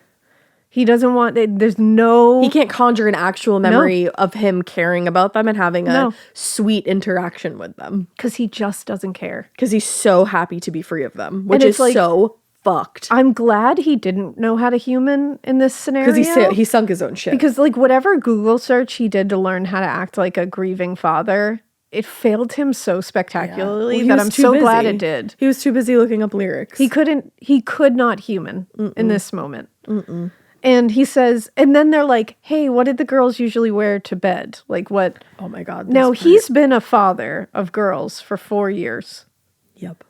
He doesn't want, there's no... He can't conjure an actual memory of him caring about them and having a sweet interaction with them. Because he just doesn't care. Because he's so happy to be free of them, which is like, so fucked. I'm glad he didn't know how to human in this scenario. Because he sunk his own shit. Because like whatever Google search he did to learn how to act like a grieving father, it failed him so spectacularly that I'm so glad it did. He was too busy looking up lyrics. He could not human in this moment. And he says, and then they're like, hey, what did the girls usually wear to bed? Like what? Oh my God. Now, he's been a father of girls for 4 years. Yep.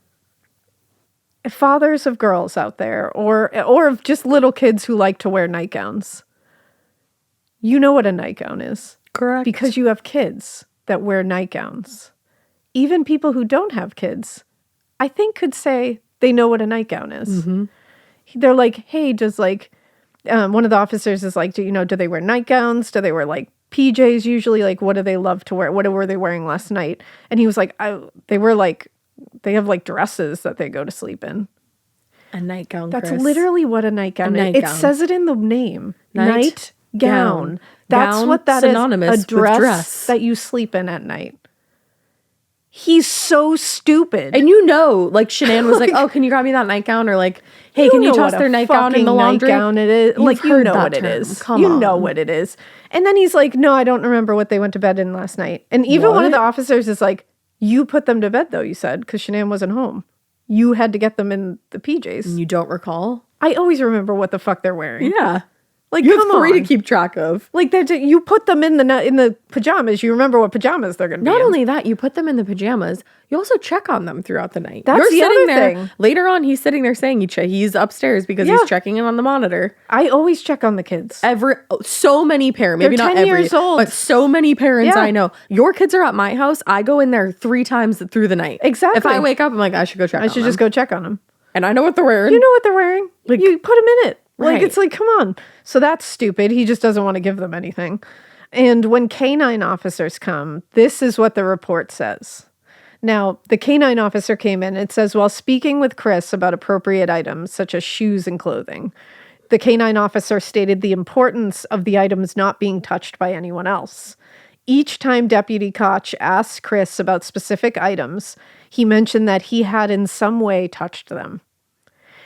Fathers of girls out there, or of just little kids who like to wear nightgowns. You know what a nightgown is. Correct. Because you have kids that wear nightgowns. Even people who don't have kids, I think, could say they know what a nightgown is. Mm-hmm. They're like, hey, does like, one of the officers is like, do they wear nightgowns? Do they wear like PJs usually? Like, what do they love to wear? What were they wearing last night? And he was like, they have like dresses that they go to sleep in. A nightgown, That's Chris. literally what a nightgown is. It says it in the name. Nightgown. That's what that synonymous is. A dress that you sleep in at night. He's so stupid. And like Shanann was like, oh, can you grab me that nightgown? Or like, hey, can you toss their nightgown in the laundry? Nightgown it is. Like, you know what it is. You know what it is. And then he's like, no, I don't remember what they went to bed in last night. And even one of the officers is like, you put them to bed though, you said, because Shanann wasn't home. You had to get them in the PJs. And you don't recall? I always remember what the fuck they're wearing. Yeah. Like, you have three to keep track of. Like, you put them in the pajamas. You remember what pajamas they're going to be in. Not only that, you put them in the pajamas. You also check on them throughout the night. That's the other thing. Later on, he's sitting there saying he's upstairs because he's checking in on the monitor. I always check on the kids. So many parents, maybe not every, years old. But so many parents I know. Your kids are at my house. I go in there 3 times through the night. Exactly. If I wake up, I'm like, I should go check on them. I should just go check on them. And I know what they're wearing. You know what they're wearing. Like, you put them in it. Like, right. It's like, come on. So that's stupid. He just doesn't want to give them anything. And when K-9 officers come, this is what the report says. Now, the K-9 officer came in. It says, while speaking with Chris about appropriate items, such as shoes and clothing, the K-9 officer stated the importance of the items not being touched by anyone else. Each time Deputy Koch asked Chris about specific items, he mentioned that he had in some way touched them.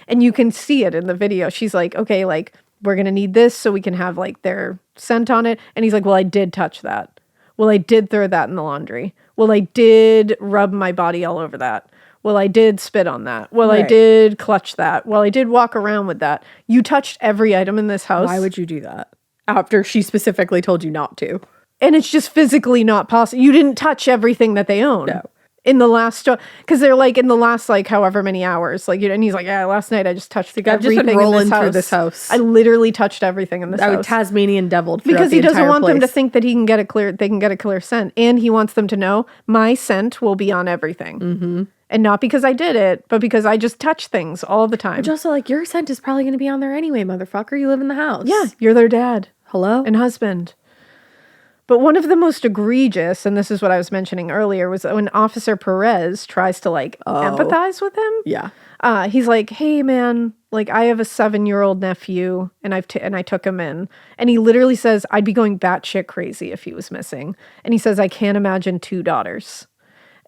And you can see it in the video. She's like, okay, like, we're going to need this so we can have, like, their scent on it. And he's like, well, I did touch that. Well, I did throw that in the laundry. Well, I did rub my body all over that. Well, I did spit on that. Well, I did clutch that. Well, I did walk around with that. You touched every item in this house. Why would you do that? After she specifically told you not to. And it's just physically not possible. You didn't touch everything that they own. No. In the last, because they're like in the last like however many hours, like, and he's like, yeah, last night I just touched I've just been rolling through this house. I literally touched everything in this house. I would Tasmanian deviled because he doesn't want place. them to think that they can get a clear scent, and he wants them to know my scent will be on everything, and not because I did it, but because I just touch things all the time. Which also, like, your scent is probably going to be on there anyway, motherfucker. You live in the house. Yeah, you're their dad. Hello, and husband. But one of the most egregious, and this is what I was mentioning earlier, was when Officer Perez tries to, like, empathize with him. Yeah. He's like, hey, man, like, I have a 7-year-old nephew, and I took him in. And he literally says, I'd be going batshit crazy if he was missing. And he says, I can't imagine 2 daughters.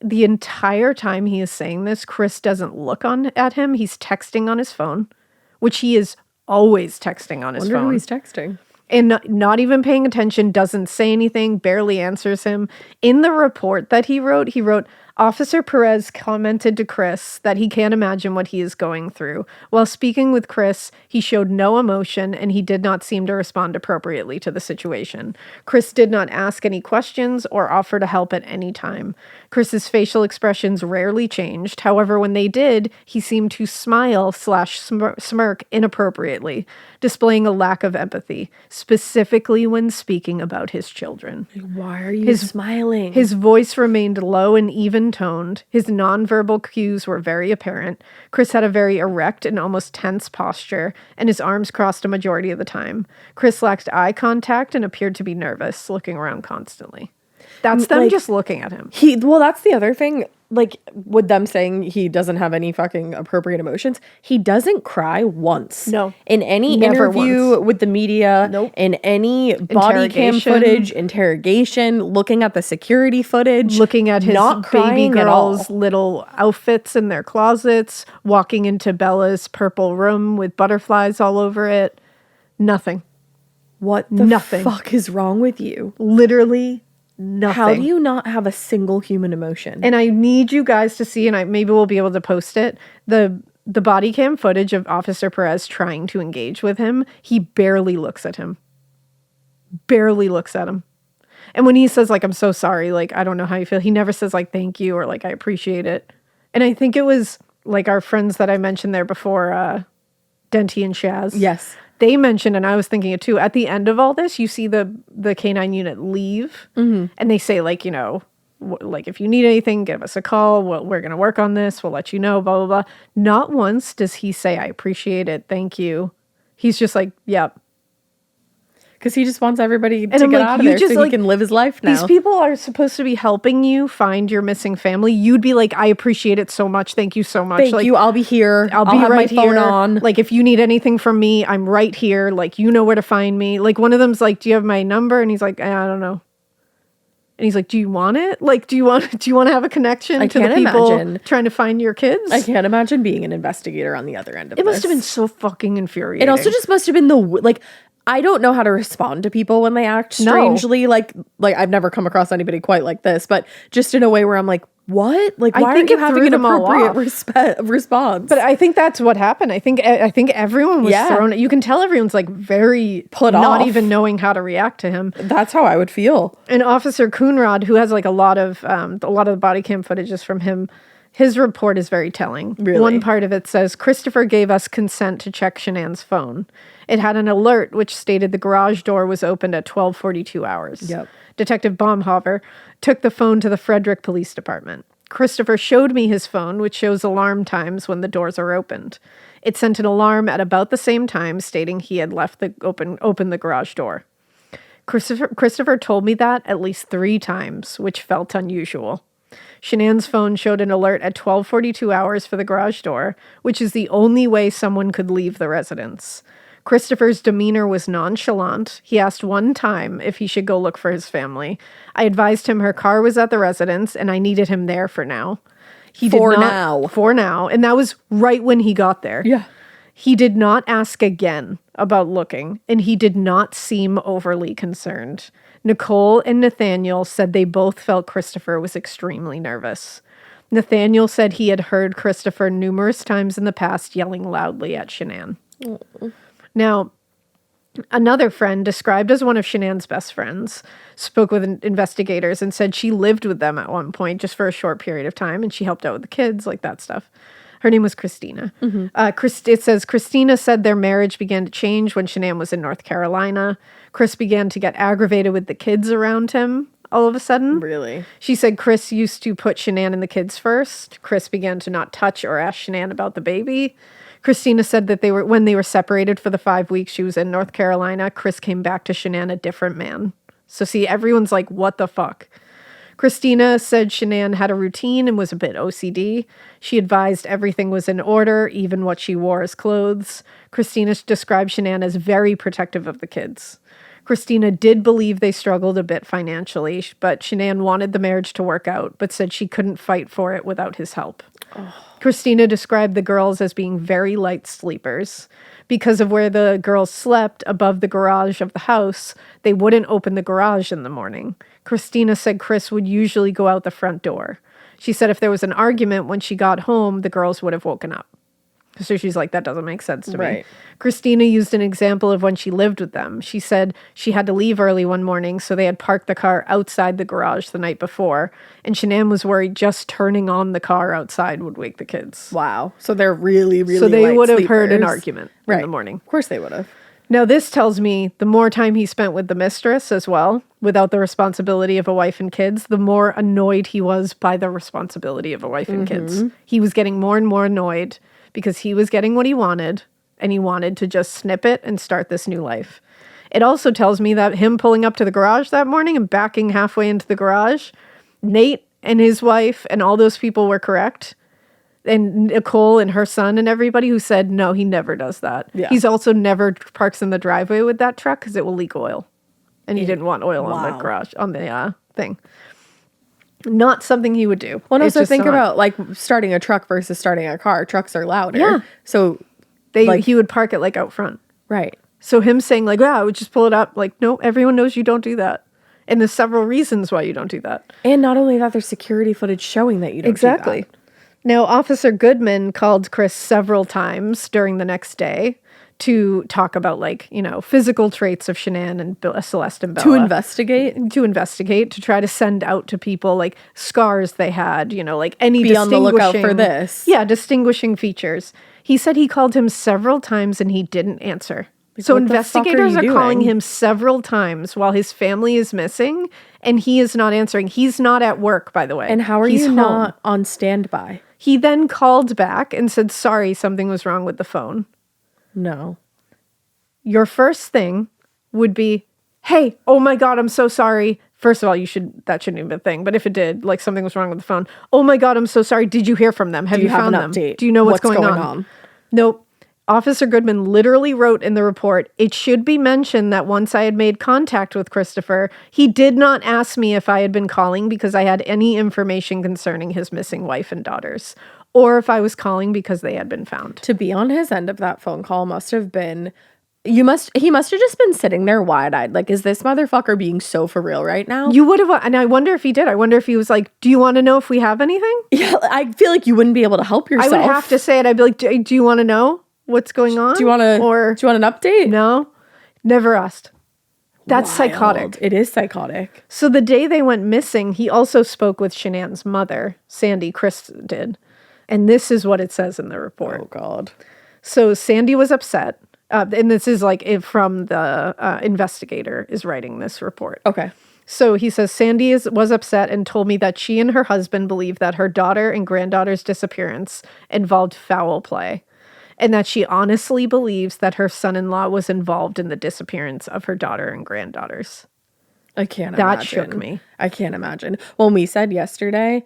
The entire time he is saying this, Chris doesn't look at him. He's texting on his phone, which he is always texting on his phone. I wonder who he's texting. And not even paying attention, doesn't say anything, barely answers him. In the report that he wrote, Officer Perez commented to Chris that he can't imagine what he is going through. While speaking with Chris, he showed no emotion and he did not seem to respond appropriately to the situation. Chris did not ask any questions or offer to help at any time. Chris's facial expressions rarely changed. However, when they did, he seemed to smile/smirk inappropriately, displaying a lack of empathy, specifically when speaking about his children. Why are you smiling? His voice remained low and even-toned. His nonverbal cues were very apparent. Chris had a very erect and almost tense posture, and his arms crossed a majority of the time. Chris lacked eye contact and appeared to be nervous, looking around constantly. That's them, like, just looking at him. Well, that's the other thing. Like, with them saying he doesn't have any fucking appropriate emotions, he doesn't cry once. No. In any interview once. with the media, Nope. In any body cam footage, interrogation, looking at the security footage, looking at his not baby girls' at all. little outfits in their closets, walking into Bella's purple room with butterflies all over it. Nothing. What the fuck is wrong with you? Literally nothing. How do you not have a single human emotion? And I need you guys to see, and maybe we'll be able to post it, the body cam footage of Officer Perez trying to engage with him. He barely looks at him. Barely looks at him. And when he says, like, I'm so sorry, like, I don't know how you feel, he never says, like, thank you or, like, I appreciate it. And I think it was, like, our friends that I mentioned there before, Denty and Shaz. Yes. they mentioned, and I was thinking it too, at the end of all this, you see the canine unit leave, and they say, like, you know, like, if you need anything, give us a call. We're going to work on this. We'll let you know, blah, blah, blah. Not once does he say, I appreciate it. Thank you. He's just like, yep. Because he just wants everybody to get out of there so he can live his life now. These people are supposed to be helping you find your missing family. You'd be like, I appreciate it so much. Thank you so much. Thank you. I'll be here. I'll be have right my phone here. on. Like, if you need anything from me, I'm right here. Like, you know where to find me. Like, one of them's like, do you have my number? And he's like, I don't know. And he's like, do you want it? Like, do you want to have a connection to the people trying to find your kids? I can't imagine being an investigator on the other end of it. It must have been so fucking infuriating. It also just must have been like, I don't know how to respond to people when they act strangely. No. Like I've never come across anybody quite like this, but just in a way where I'm like, what? Like, why aren't you having an appropriate response? But I think that's what happened. I think everyone was thrown. You can tell everyone's like very put off, not even knowing how to react to him. That's how I would feel. And Officer Coonrod, who has like a lot of the body cam footages from him, his report is very telling. Really? One part of it says, Christopher gave us consent to check Shanann's phone. It had an alert which stated the garage door was opened at 12:42 hours. Yep. Detective Baumhofer took the phone to the Frederick Police Department. Christopher showed me his phone, which shows alarm times when the doors are opened. It sent an alarm at about the same time, stating he had left opened the garage door. Christopher told me that at least 3 times, which felt unusual. Shanann's phone showed an alert at 12:42 hours for the garage door, which is the only way someone could leave the residence. Christopher's demeanor was nonchalant. He asked one time if he should go look for his family. I advised him her car was at the residence and I needed him there for now. For now. And that was right when he got there. Yeah. He did not ask again about looking, and he did not seem overly concerned. Nicole and Nathaniel said they both felt Christopher was extremely nervous. Nathaniel said he had heard Christopher numerous times in the past yelling loudly at Shanann. Oh. Now, another friend, described as one of Shanann's best friends, spoke with investigators and said she lived with them at one point just for a short period of time, and she helped out with the kids, like that stuff. Her name was Christina. Mm-hmm. It says, Christina said their marriage began to change when Shanann was in North Carolina. Chris began to get aggravated with the kids around him all of a sudden. Really? She said Chris used to put Shanann and the kids first. Chris began to not touch or ask Shanann about the baby. Christina said that when they were separated for the 5 weeks she was in North Carolina, Chris came back to Shanann a different man. So see, everyone's like, what the fuck? Christina said Shanann had a routine and was a bit OCD. She advised everything was in order, even what she wore as clothes. Christina described Shanann as very protective of the kids. Christina did believe they struggled a bit financially, but Shanann wanted the marriage to work out, but said she couldn't fight for it without his help. Oh. Christina described the girls as being very light sleepers. Because of where the girls slept above the garage of the house, they wouldn't open the garage in the morning. Christina said Chris would usually go out the front door. She said if there was an argument when she got home, the girls would have woken up. So she's like, that doesn't make sense to me. Christina used an example of when she lived with them. She said she had to leave early one morning, so they had parked the car outside the garage the night before. And Shanann was worried just turning on the car outside would wake the kids. Wow. So they're really, really So they would have sleepers. heard an argument in the morning. Of course they would have. Now this tells me the more time he spent with the mistress as well, without the responsibility of a wife and kids, the more annoyed he was by the responsibility of a wife and kids. He was getting more and more annoyed because he was getting what he wanted, and he wanted to just snip it and start this new life. It also tells me that him pulling up to the garage that morning and backing halfway into the garage, Nate and his wife and all those people were correct. And Nicole and her son and everybody who said, no, he never does that. Yeah. He's also never parks in the driveway with that truck because it will leak oil. And he didn't want oil on the garage, on the thing. Not something he would do. Well, also think about like starting a truck versus starting a car. Trucks are louder. Yeah. So he would park it like out front. Right. So him saying like, I would just pull it up. Like, no, everyone knows you don't do that. And there's several reasons why you don't do that. And not only that, there's security footage showing that you don't do that. Now, Officer Goodman called Chris several times during the next day to talk about, like, you know, physical traits of Shanann and Celeste and Bella. To investigate, to try to send out to people, like, scars they had, you know, like any be on the lookout for this. Yeah, distinguishing features. He said he called him several times and he didn't answer. So investigators are calling him several times while his family is missing, and he is not answering. He's not at work, by the way. And how are you not on standby? He then called back and said, sorry, something was wrong with the phone. No. Your first thing would be, hey, oh my God, I'm so sorry. First of all, that shouldn't even be a thing. But if it did, like something was wrong with the phone. Oh my God, I'm so sorry. Did you hear from them? Have you found them? Update? Do you know what's going on? Nope. Officer Goodman literally wrote in the report, it should be mentioned that once I had made contact with Christopher, he did not ask me if I had been calling because I had any information concerning his missing wife and daughters, or if I was calling because they had been found. To be on his end of that phone call must have been, he must have just been sitting there wide-eyed. Like, is this motherfucker being so for real right now? You would have, and I wonder if he did. I wonder if he was like, do you want to know if we have anything? Yeah, I feel like you wouldn't be able to help yourself. I would have to say it. I'd be like, do you want to know what's going on? Do you want an update? No, never asked. That's Wild. psychotic. It is psychotic. So the day they went missing, he also spoke with Shanann's mother, Sandy. Chris did. And this is what it says in the report. Oh, God. So Sandy was upset. And this is like from the investigator is writing this report. Okay. So he says, Sandy was upset and told me that she and her husband believed that her daughter and granddaughter's disappearance involved foul play, and that she honestly believes that her son-in-law was involved in the disappearance of her daughter and granddaughters. I can't imagine. That shook me. I can't imagine. When we said yesterday,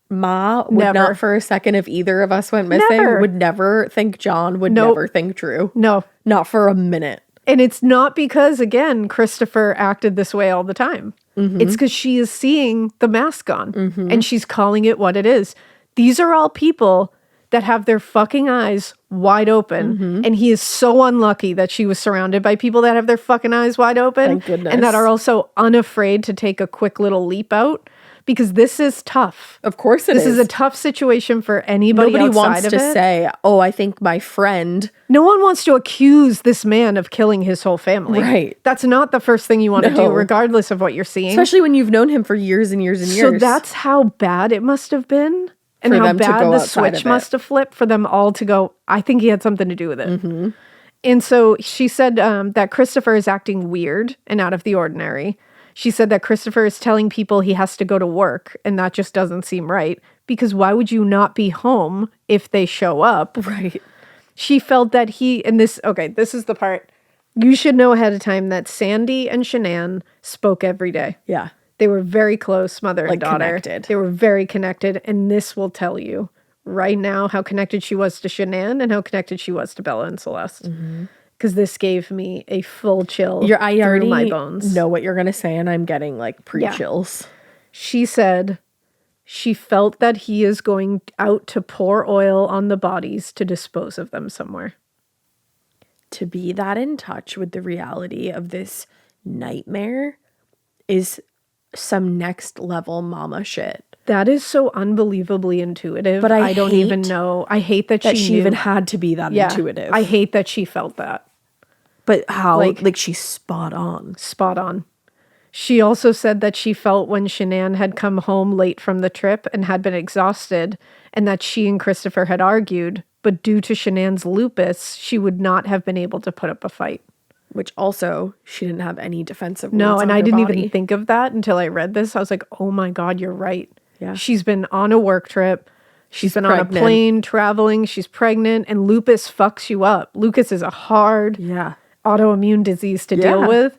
Ma would not for a second, if either of us went missing, would never think John, would never think Drew. No. Not for a minute. And it's not because, again, Christopher acted this way all the time. Mm-hmm. It's because she is seeing the mask on, and she's calling it what it is. These are all people that have their fucking eyes wide open, and he is so unlucky that she was surrounded by people that have their fucking eyes wide open. Thank goodness. And that are also unafraid to take a quick little leap out. Because this is tough. Of course it is. This is a tough situation for anybody outside of it. Nobody wants to say, oh, I think my friend... No one wants to accuse this man of killing his whole family. Right. That's not the first thing you want to do, regardless of what you're seeing. Especially when you've known him for years and years and years. So that's how bad it must have been. And how bad the switch must have flipped for them all to go, I think he had something to do with it. And so she said that Christopher is acting weird and out of the ordinary. She said that Christopher is telling people he has to go to work, and that just doesn't seem right, because why would you not be home if they show up? Right. She felt that this is the part. You should know ahead of time that Sandy and Shanann spoke every day. Yeah. They were very close, mother and daughter. Connected. They were very connected, and this will tell you right now how connected she was to Shanann and how connected she was to Bella and Celeste. Because this gave me a full chill through my bones. Know what you're going to say, and I'm getting like pre-chills. Yeah. She said she felt that he is going out to pour oil on the bodies to dispose of them somewhere. To be that in touch with the reality of this nightmare is some next level mama shit. That is so unbelievably intuitive. But I don't even know. I hate that she even had to be that intuitive. I hate that she felt that. But how? Like she's spot on. Spot on. She also said that she felt when Shanann had come home late from the trip and had been exhausted, and that she and Christopher had argued, but due to Shanann's lupus, she would not have been able to put up a fight. Which also, she didn't have any defensive wounds No, and on I her didn't body. even think of that until I read this. I was like, oh my God, you're right. Yeah. She's been on a work trip. She's been pregnant. on a plane traveling. She's pregnant, and lupus fucks you up. Lupus is a hard autoimmune disease to deal with,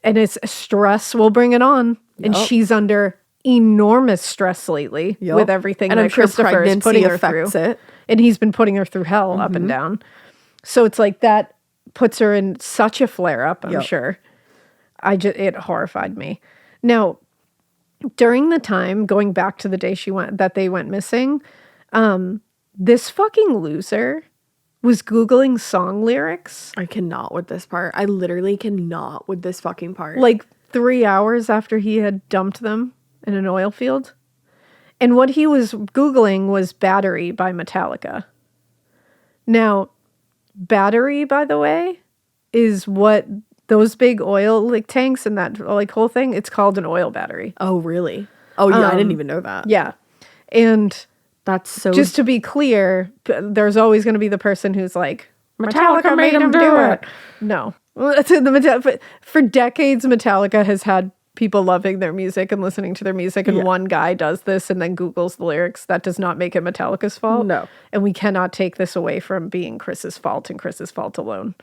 and it's stress will bring it on. And she's under enormous stress lately with everything and that I'm sure Christopher is putting her through. It. And he's been putting her through hell up and down. So it's like that puts her in such a flare up, I'm sure. It horrified me. Now, during the time, going back to the day they went missing, this fucking loser was Googling song lyrics. I cannot with this part. I literally cannot with this fucking part. Like 3 hours after he had dumped them in an oil field. And what he was Googling was Battery by Metallica. Now, Battery, by the way, is what those big oil tanks and that whole thing, it's called an oil battery. Oh, really? Oh, yeah, I didn't even know that. Yeah. And that's so... Just to be clear, there's always going to be the person who's like, Metallica made him do it. No. For decades, Metallica has had people loving their music and listening to their music, and one guy does this and then Googles the lyrics. That does not make it Metallica's fault. No. And we cannot take this away from being Chris's fault and Chris's fault alone.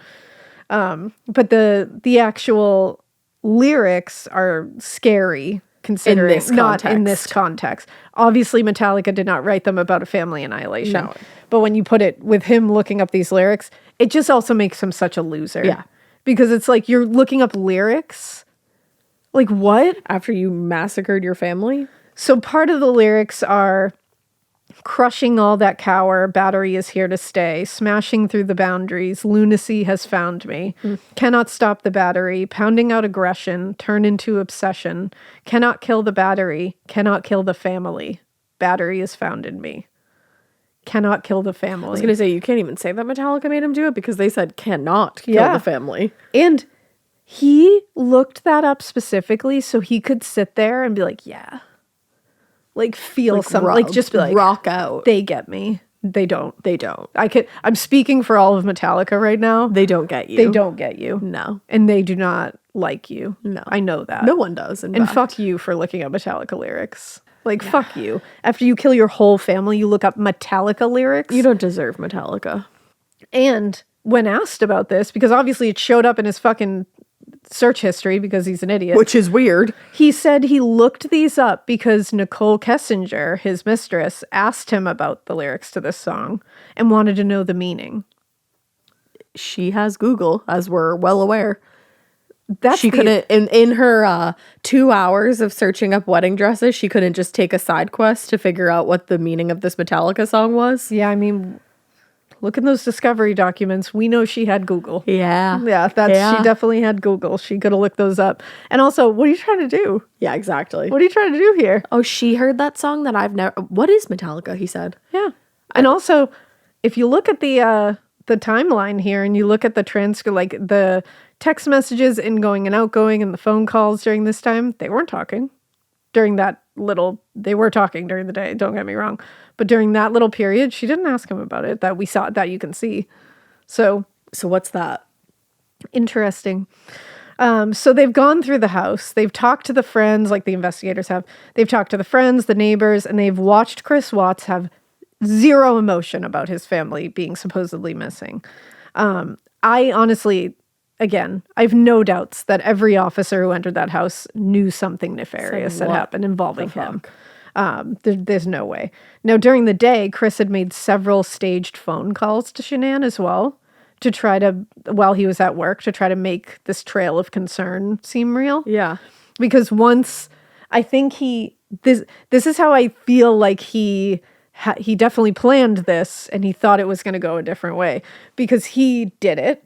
But the actual lyrics are scary, considering not in this context. Obviously, Metallica did not write them about a family annihilation. No. But when you put it with him looking up these lyrics, it just also makes him such a loser. Yeah. Because it's like you're looking up lyrics. Like what? After you massacred your family? So part of the lyrics are crushing all that cower, battery is here to stay, smashing through the boundaries, lunacy has found me, cannot stop the battery, pounding out aggression, turn into obsession, cannot kill the battery, cannot kill the family, battery is found in me. Cannot kill the family. I was going to say, you can't even say that Metallica made him do it because they said cannot kill the family. And he looked that up specifically so he could sit there and be like, yeah. Like feel something. Like just be like, rock out. They get me. They don't. They don't. I'm speaking for all of Metallica right now. They don't get you. They don't get you. No. And they do not like you. No. I know that. No one does. And fuck you for looking up Metallica lyrics. Like, fuck you. After you kill your whole family, you look up Metallica lyrics. You don't deserve Metallica. And when asked about this, because obviously it showed up in his fucking search history because he's an idiot. Which is weird. He said he looked these up because Nicole Kessinger, his mistress, asked him about the lyrics to this song and wanted to know the meaning. She has Google, as we're well aware. That's she couldn't in her 2 hours of searching up wedding dresses, she couldn't just take a side quest to figure out what the meaning of this Metallica song was. Yeah, I mean, look in those discovery documents. We know she had Google. Yeah. She definitely had Google. She could have looked those up. And also, what are you trying to do? Yeah, exactly. What are you trying to do here? Oh, she heard that song that I've never. What is Metallica? He said. Yeah. And also, if you look at the timeline here and you look at the transcript, like the text messages ingoing and outgoing and the phone calls during this time, they weren't talking during that little, they were talking during the day, don't get me wrong. But during that little period, she didn't ask him about it that we saw, that you can see. So what's that? Interesting. So they've gone through the house. They've talked to the friends, like the investigators have. They've talked to the friends, the neighbors, and they've watched Chris Watts have zero emotion about his family being supposedly missing. I honestly, again, I have no doubts that every officer who entered that house knew something nefarious had happened involving him. There's no way. Now, during the day, Chris had made several staged phone calls to Shanann as well to try to, while he was at work, to try to make this trail of concern seem real. Yeah. Because once, I think this is how I feel like he definitely planned this and he thought it was going to go a different way because he did it.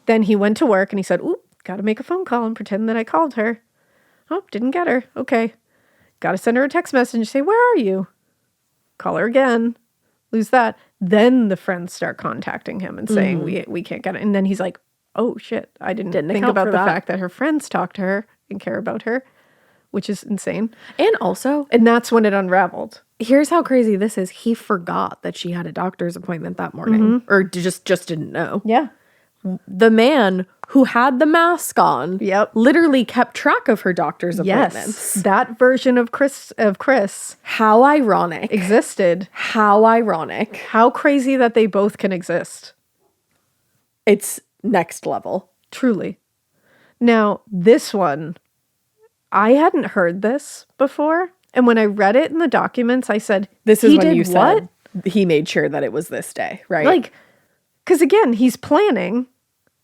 Then he went to work and he said, "Ooh, got to make a phone call and pretend that I called her. Oh, didn't get her. Okay. Got to send her a text message and say, 'Where are you?' Call her again. Lose that." Then the friends start contacting him and saying, we can't get it. And then he's like, "Oh shit, I didn't think about the fact that her friends talk to her and care about her," which is insane. And that's when it unraveled. Here's how crazy this is. He forgot that she had a doctor's appointment that morning or just didn't know. Yeah. The man who had the mask on literally kept track of her doctor's appointments. Yes, that version of Chris. How ironic. Existed. How ironic. How crazy that they both can exist. It's next level. Truly. Now, this one, I hadn't heard this before. And when I read it in the documents, I said, "This is when you said he made sure that it was this day, right?" Like, because again, he's planning.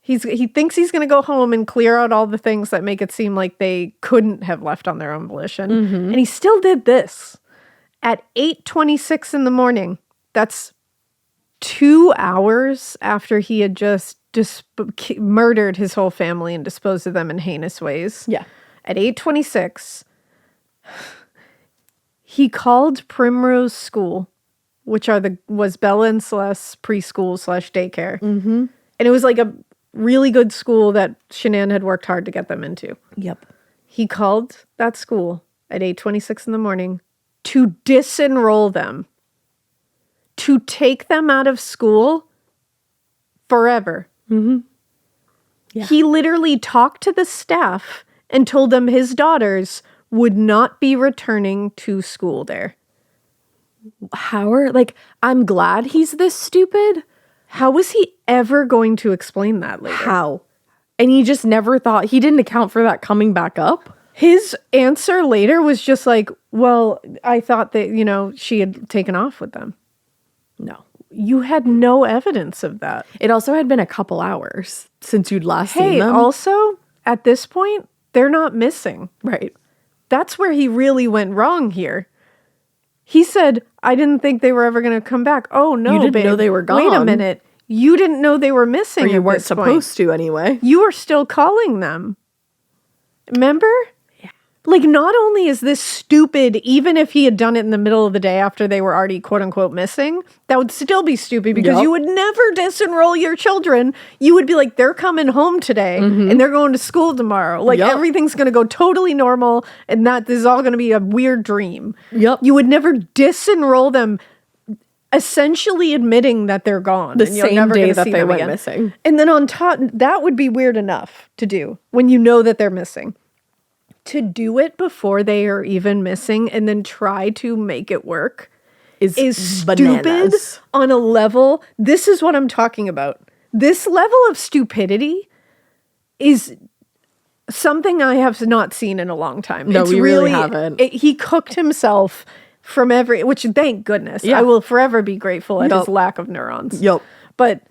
He thinks he's going to go home and clear out all the things that make it seem like they couldn't have left on their own volition. And he still did this at 8:26 in the morning. That's 2 hours after he had just murdered his whole family and disposed of them in heinous ways. Yeah. At 8:26, he called Primrose School, which was Bella and Celeste's preschool / daycare. And it was like a really good school that Shanann had worked hard to get them into. Yep. He called that school at 8:26 in the morning to disenroll them, to take them out of school forever. Mm-hmm. Yeah. He literally talked to the staff and told them his daughters would not be returning to school there. I'm glad he's this stupid. How was he ever going to explain that later? How? And he just never thought, he didn't account for that coming back up? His answer later was just like, well, I thought that, she had taken off with them. No. You had no evidence of that. It also had been a couple hours since you'd last seen them. Also, at this point, they're not missing. Right. That's where he really went wrong here. He said, I didn't think they were ever going to come back. Oh, no, you didn't know they were gone. Wait a minute. You didn't know they were missing. Or you weren't supposed to anyway. You were still calling them. Remember? Yeah. Like, not only is this stupid, even if he had done it in the middle of the day after they were already quote unquote missing, that would still be stupid because you would never disenroll your children. You would be like, they're coming home today and they're going to school tomorrow. Like everything's going to go totally normal and that this is all going to be a weird dream. Yep. You would never disenroll them, essentially admitting that they're gone. The same day that they went missing. And then on top, that would be weird enough to do when you know that they're missing. To do it before they are even missing and then try to make it work is stupid on a level. This is what I'm talking about. This level of stupidity is something I have not seen in a long time. No, we really haven't. He cooked himself from which thank goodness. Yeah. I will forever be grateful at his lack of neurons. Yep. But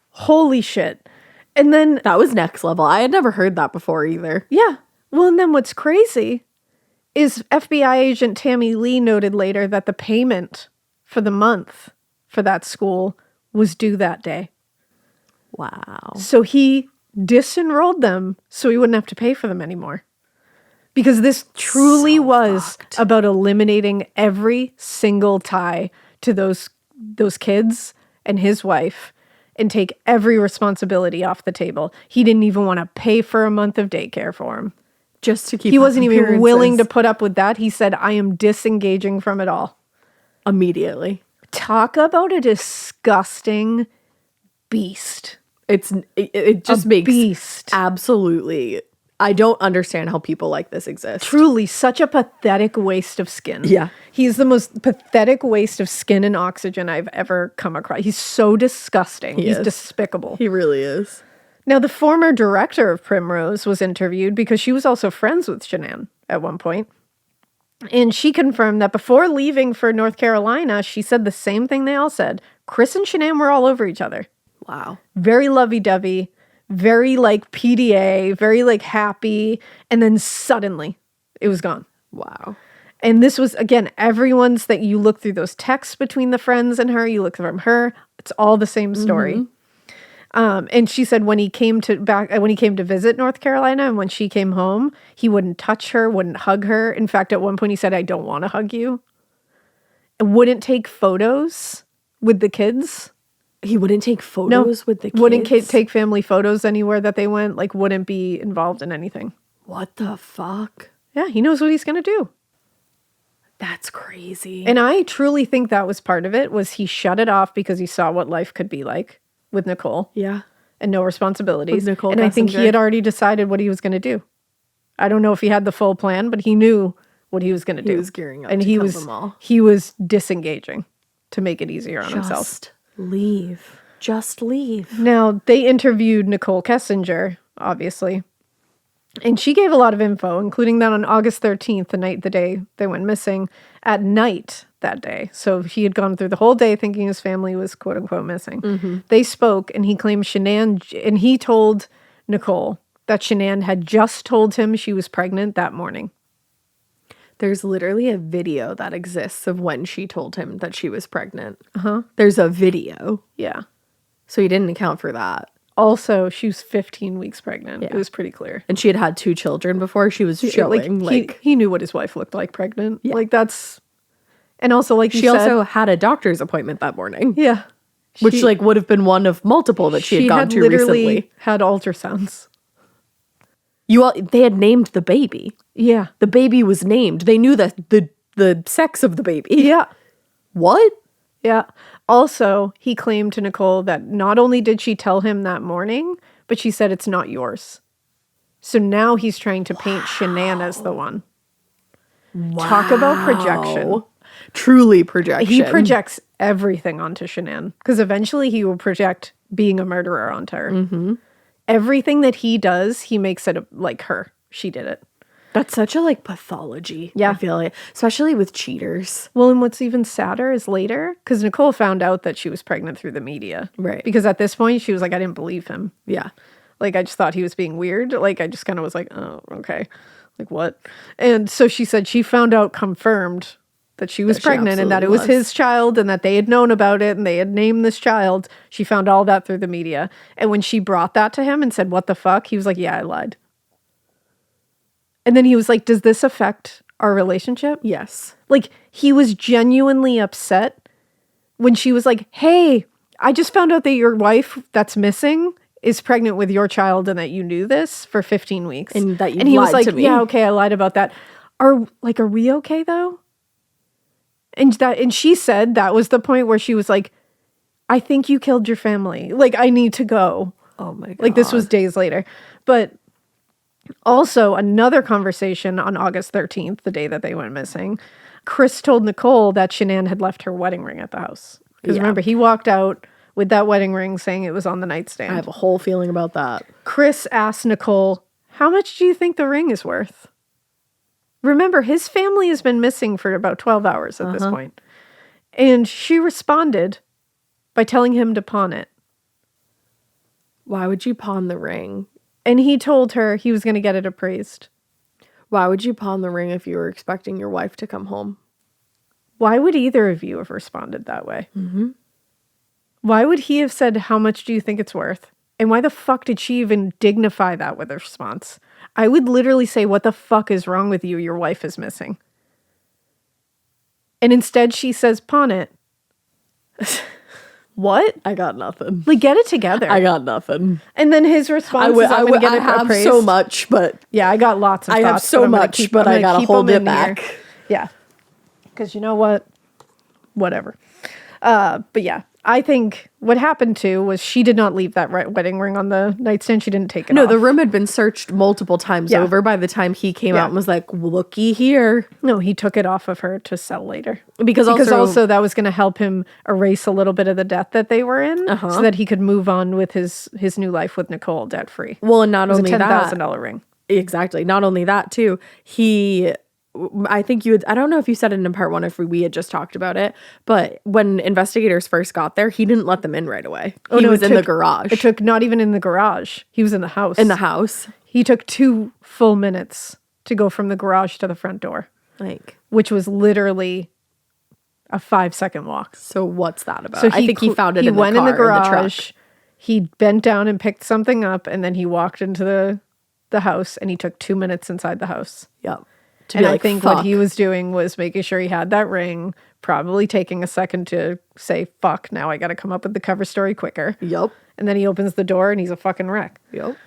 holy shit. And then that was next level. I had never heard that before either. Yeah. Well, and then what's crazy is FBI agent Tammy Lee noted later that the payment for the month for that school was due that day. Wow. So he disenrolled them so he wouldn't have to pay for them anymore. Because this truly was about eliminating every single tie to those kids and his wife and take every responsibility off the table. He didn't even want to pay for a month of daycare for him. Just to keep He wasn't even willing to put up with that. He said, I am disengaging from it all. Immediately. Talk about a disgusting beast. It just makes beast. Absolutely. I don't understand how people like this exist. Truly, such a pathetic waste of skin. Yeah. He's the most pathetic waste of skin and oxygen I've ever come across. He's so disgusting. He's despicable. He really is. Now, the former director of Primrose was interviewed because she was also friends with Shanann at one point. And she confirmed that before leaving for North Carolina, she said the same thing they all said. Chris and Shanann were all over each other. Wow. Very lovey-dovey, very like PDA, very like happy. And then suddenly it was gone. Wow. And this was, again, everyone's that you look through those texts between the friends and her, you look from her, it's all the same story. Mm-hmm. And she said when he came to visit North Carolina and when she came home, he wouldn't touch her, wouldn't hug her. In fact, at one point he said, I don't want to hug you. And wouldn't take photos with the kids. He wouldn't take photos with the kids? Wouldn't take family photos anywhere that they went, like wouldn't be involved in anything. What the fuck? Yeah, he knows what he's going to do. That's crazy. And I truly think that was part of it, was he shut it off because he saw what life could be like with Nicole. Yeah. And no responsibilities. With Nicole and I think he had already decided what he was going to do. I don't know if he had the full plan, but he knew what he was going to do. He was gearing up and to he kill was them all. He was disengaging to make it easier on himself. Leave. Just leave. Now, they interviewed Nicole Kessinger, obviously. And she gave a lot of info, including that on August 13th, the day they went missing, at night that day. So he had gone through the whole day thinking his family was quote unquote missing. Mm-hmm. They spoke and he claimed Shanann, and he told Nicole that Shanann had just told him she was pregnant that morning. There's literally a video that exists of when she told him that she was pregnant. Uh-huh. There's a video. Yeah. So he didn't account for that. Also, she was 15 weeks pregnant. Yeah. It was pretty clear. And she had 2 children before. She was showing, he knew what his wife looked like pregnant. Yeah. Like, that's... And also, like she also had a doctor's appointment that morning. Yeah. Which, would have been one of multiple that she had gone to recently. Had ultrasounds. They had named the baby. Yeah. The baby was named. They knew the sex of the baby. Yeah. What? Yeah. Also, he claimed to Nicole that not only did she tell him that morning, but she said it's not yours. So now he's trying to paint Shanann as the one. Wow. Talk about projection. Truly projection. He projects everything onto Shanann because eventually he will project being a murderer onto her. Mm-hmm. Everything that he does, he makes it like her. She did it. That's such a like pathology. Yeah. I feel like, especially with cheaters. Well, and what's even sadder is later, because Nicole found out that she was pregnant through the media. Right. Because at this point, she was like, I didn't believe him. Yeah. Like, I just thought he was being weird. Like, I just kind of was like, oh, okay. Like, what? And so she said she found out confirmed that she was pregnant and that it was his child and that they had known about it and they had named this child. She found all that through the media. And when she brought that to him and said, what the fuck? He was like, yeah, I lied. And then he was like, does this affect our relationship? Yes. Like, he was genuinely upset when she was like, hey, I just found out that your wife that's missing is pregnant with your child and that you knew this for 15 weeks. And that you and he was lied like, to me. yeah, okay, I lied about that. Are we okay though? And she said that was the point where she was like, I think you killed your family. Like, I need to go. Oh my God. Like, this was days later. But also, another conversation on August 13th, the day that they went missing, Chris told Nicole that Shanann had left her wedding ring at the house. Because remember, he walked out with that wedding ring saying it was on the nightstand. I have a whole feeling about that. Chris asked Nicole, how much do you think the ring is worth? Remember, his family has been missing for about 12 hours at this point. And she responded by telling him to pawn it. Why would you pawn the ring? And he told her he was going to get it appraised. Why would you pawn the ring if you were expecting your wife to come home? Why would either of you have responded that way? Mm-hmm. Why would he have said, how much do you think it's worth? And why the fuck did she even dignify that with a response? I would literally say, what the fuck is wrong with you? Your wife is missing. And instead she says, pawn it. What? I got nothing. Like, get it together. I got nothing. And then his response is, I'm going to get it have appraised. so much, but... Yeah, I got lots of thoughts. I have so much, but I got to hold it back. Here. Yeah. Because you know what? Whatever. But yeah, I think what happened too was she did not leave that wedding ring on the nightstand. She didn't take it off. No, the room had been searched multiple times over by the time he came out and was like, looky here. No, he took it off of her to sell later. Because also that was going to help him erase a little bit of the debt that they were in so that he could move on with his new life with Nicole debt free. Well, and not only that. It was a $10,000 ring. Exactly. Not only that too, I think I don't know if you said it in part one, if we had just talked about it, but when investigators first got there, he didn't let them in right away. He was in the garage. It took not even in the garage. He was in the house. In the house. He took 2 full minutes to go from the garage to the front door. Which was literally a 5-second walk. So what's that about? So I think he found it in the car, he went in the garage, in the truck. He bent down and picked something up, and then he walked into the house, and he took 2 minutes inside the house. Yep. And I think what he was doing was making sure he had that ring, probably taking a second to say, fuck, now I got to come up with the cover story quicker. Yep. And then he opens the door and he's a fucking wreck. Yep.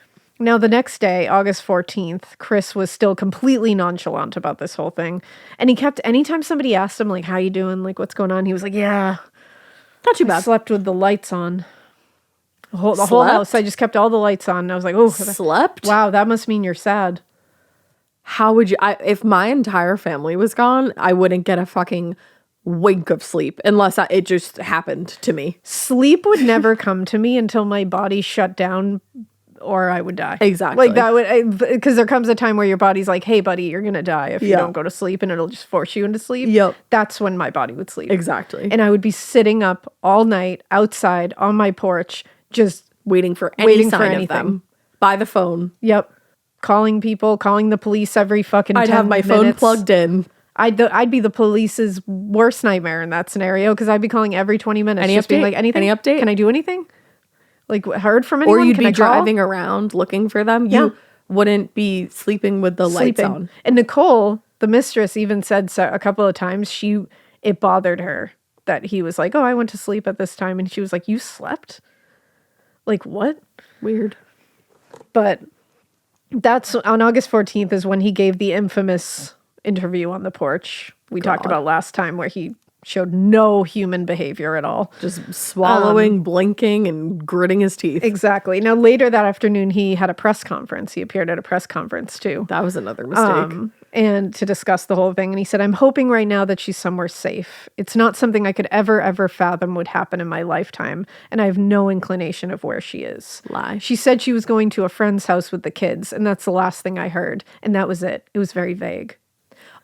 Now, the next day, August 14th, Chris was still completely nonchalant about this whole thing. And he kept, anytime somebody asked him, like, how you doing? Like, what's going on? He was like, yeah. Not too bad. I slept with the lights on. The whole house. I just kept all the lights on. And I was like, oh. Slept? Wow, that must mean you're sad. How would you... if my entire family was gone, I wouldn't get a fucking wink of sleep unless it just happened to me. Sleep would never come to me until my body shut down or I would die. Exactly. Like that would... Because there comes a time where your body's like, hey, buddy, you're going to die if you don't go to sleep, and it'll just force you into sleep. Yep. That's when my body would sleep. Exactly. And I would be sitting up all night outside on my porch just waiting for any sign of them. By the phone. Yep. Calling people, calling the police every fucking 10 minutes. I'd have my phone plugged in. I'd be the police's worst nightmare in that scenario because I'd be calling every 20 minutes. Any just update? Being like, anything? Any update? Can I do anything? Like, heard from anyone? Or you'd Can be I call? driving around looking for them. You wouldn't be sleeping with the lights on. And Nicole, the mistress, even said a couple of times it bothered her that he was like, oh, I went to sleep at this time. And she was like, you slept? Like, what? Weird. But... that's on August 14th is when he gave the infamous interview on the porch we talked about last time, where he showed no human behavior at all. Just swallowing, blinking, and gritting his teeth. Exactly. Now, later that afternoon, he had a press conference. He appeared at a press conference, too. That was another mistake. And to discuss the whole thing. And he said, I'm hoping right now that she's somewhere safe. It's not something I could ever fathom would happen in my lifetime. And I have no inclination of where she is. Lie. She said she was going to a friend's house with the kids. And that's the last thing I heard. And that was it. It was very vague.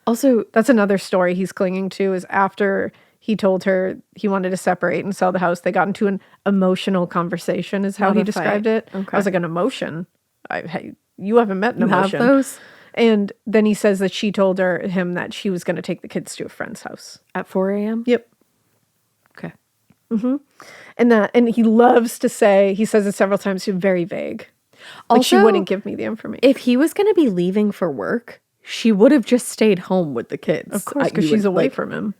Also, that's another story he's clinging to, is after he told her he wanted to separate and sell the house, they got into an emotional conversation, is how he described it. Okay. I was like, an emotion? You haven't met an emotion. Have those? And then he says that she told him that she was going to take the kids to a friend's house. At 4 a.m.? Yep. Okay. Mm-hmm. And he loves to say, he says it several times, very vague. Like, Also, she wouldn't give me the information. If he was going to be leaving for work, she would have just stayed home with the kids. Of course, because she's away from him.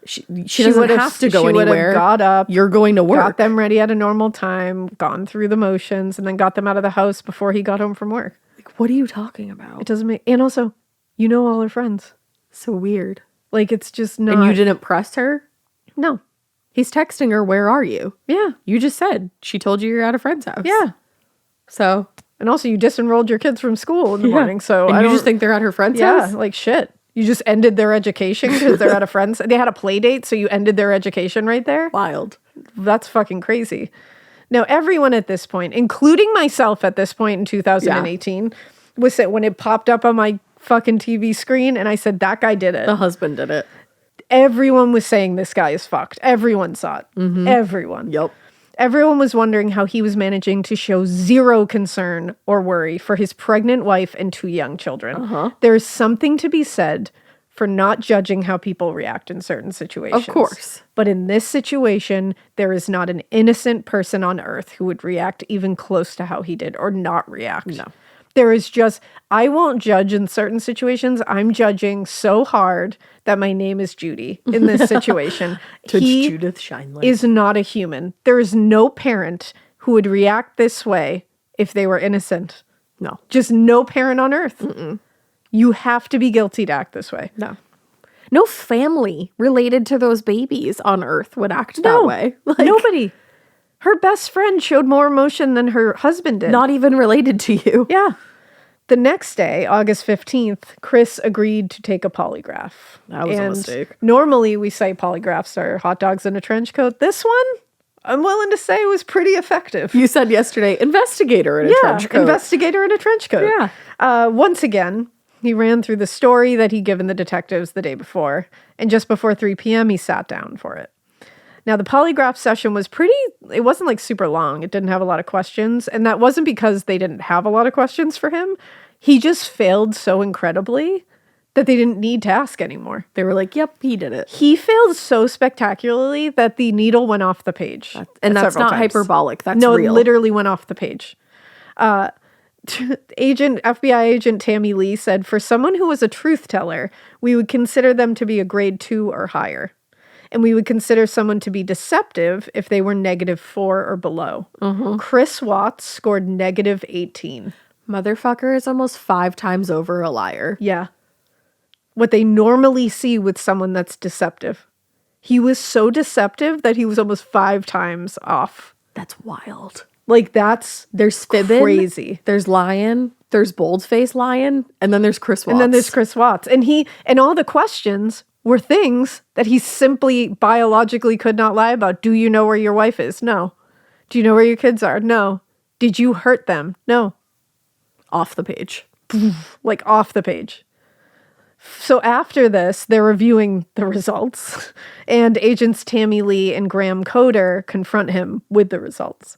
She doesn't have to go anywhere. She would have got up. You're going to work. Got them ready at a normal time, gone through the motions, and then got them out of the house before he got home from work. Like, what are you talking about? It doesn't make... And also, you know all her friends. So weird. Like, it's just not... And you didn't press her? No. He's texting her, where are you? Yeah. You just said. She told you you're at a friend's house. Yeah. So... And also, you disenrolled your kids from school in the morning, so and you just think they're at her friend's house? Yeah, like shit. You just ended their education because they're at a friend's... They had a play date, so you ended their education right there? Wild. That's fucking crazy. Now, everyone at this point, including myself at this point in 2018, was that when it popped up on my fucking TV screen, and I said, that guy did it. The husband did it. Everyone was saying this guy is fucked. Everyone saw it. Mm-hmm. Everyone. Yep. Everyone was wondering how he was managing to show zero concern or worry for his pregnant wife and 2 young children. Uh-huh. There is something to be said for not judging how people react in certain situations. Of course. But in this situation, there is not an innocent person on earth who would react even close to how he did, or not react. No. There is just, I won't judge in certain situations. I'm judging so hard that my name is Judy in this situation. He Judith Scheinler is not a human. There is no parent who would react this way if they were innocent. No. Just no parent on earth. Mm-mm. You have to be guilty to act this way. No. No family related to those babies on earth would act that way. Like, nobody. Her best friend showed more emotion than her husband did. Not even related to you. Yeah. The next day, August 15th, Chris agreed to take a polygraph. That was a mistake. Normally, we say polygraphs are hot dogs in a trench coat. This one, I'm willing to say, was pretty effective. You said yesterday, investigator in a trench coat. Investigator in a trench coat. Yeah. Once again, he ran through the story that he'd given the detectives the day before, and just before 3 p.m., he sat down for it. Now, the polygraph session was it wasn't like super long. It didn't have a lot of questions. And that wasn't because they didn't have a lot of questions for him. He just failed so incredibly that they didn't need to ask anymore. They were like, yep, he did it. He failed so spectacularly that the needle went off the page. And that's not hyperbolic. That's real. No, it literally went off the page. FBI agent Tammy Lee said, for someone who was a truth teller, we would consider them to be a grade 2 or higher. And we would consider someone to be deceptive if they were -4 or below. Mm-hmm. Chris Watts scored -18. Motherfucker is almost 5 times over a liar. Yeah. What they normally see with someone that's deceptive. He was so deceptive that he was almost 5 times off. That's wild. Like, there's fibbing, crazy. There's lying, there's bold-faced lying, and then there's Chris Watts. And then there's Chris Watts. And all the questions were things that he simply biologically could not lie about. Do you know where your wife is? No. Do you know where your kids are? No. Did you hurt them? No. Off the page. Like, off the page. So after this, they're reviewing the results, and agents Tammy Lee and Graham Coder confront him with the results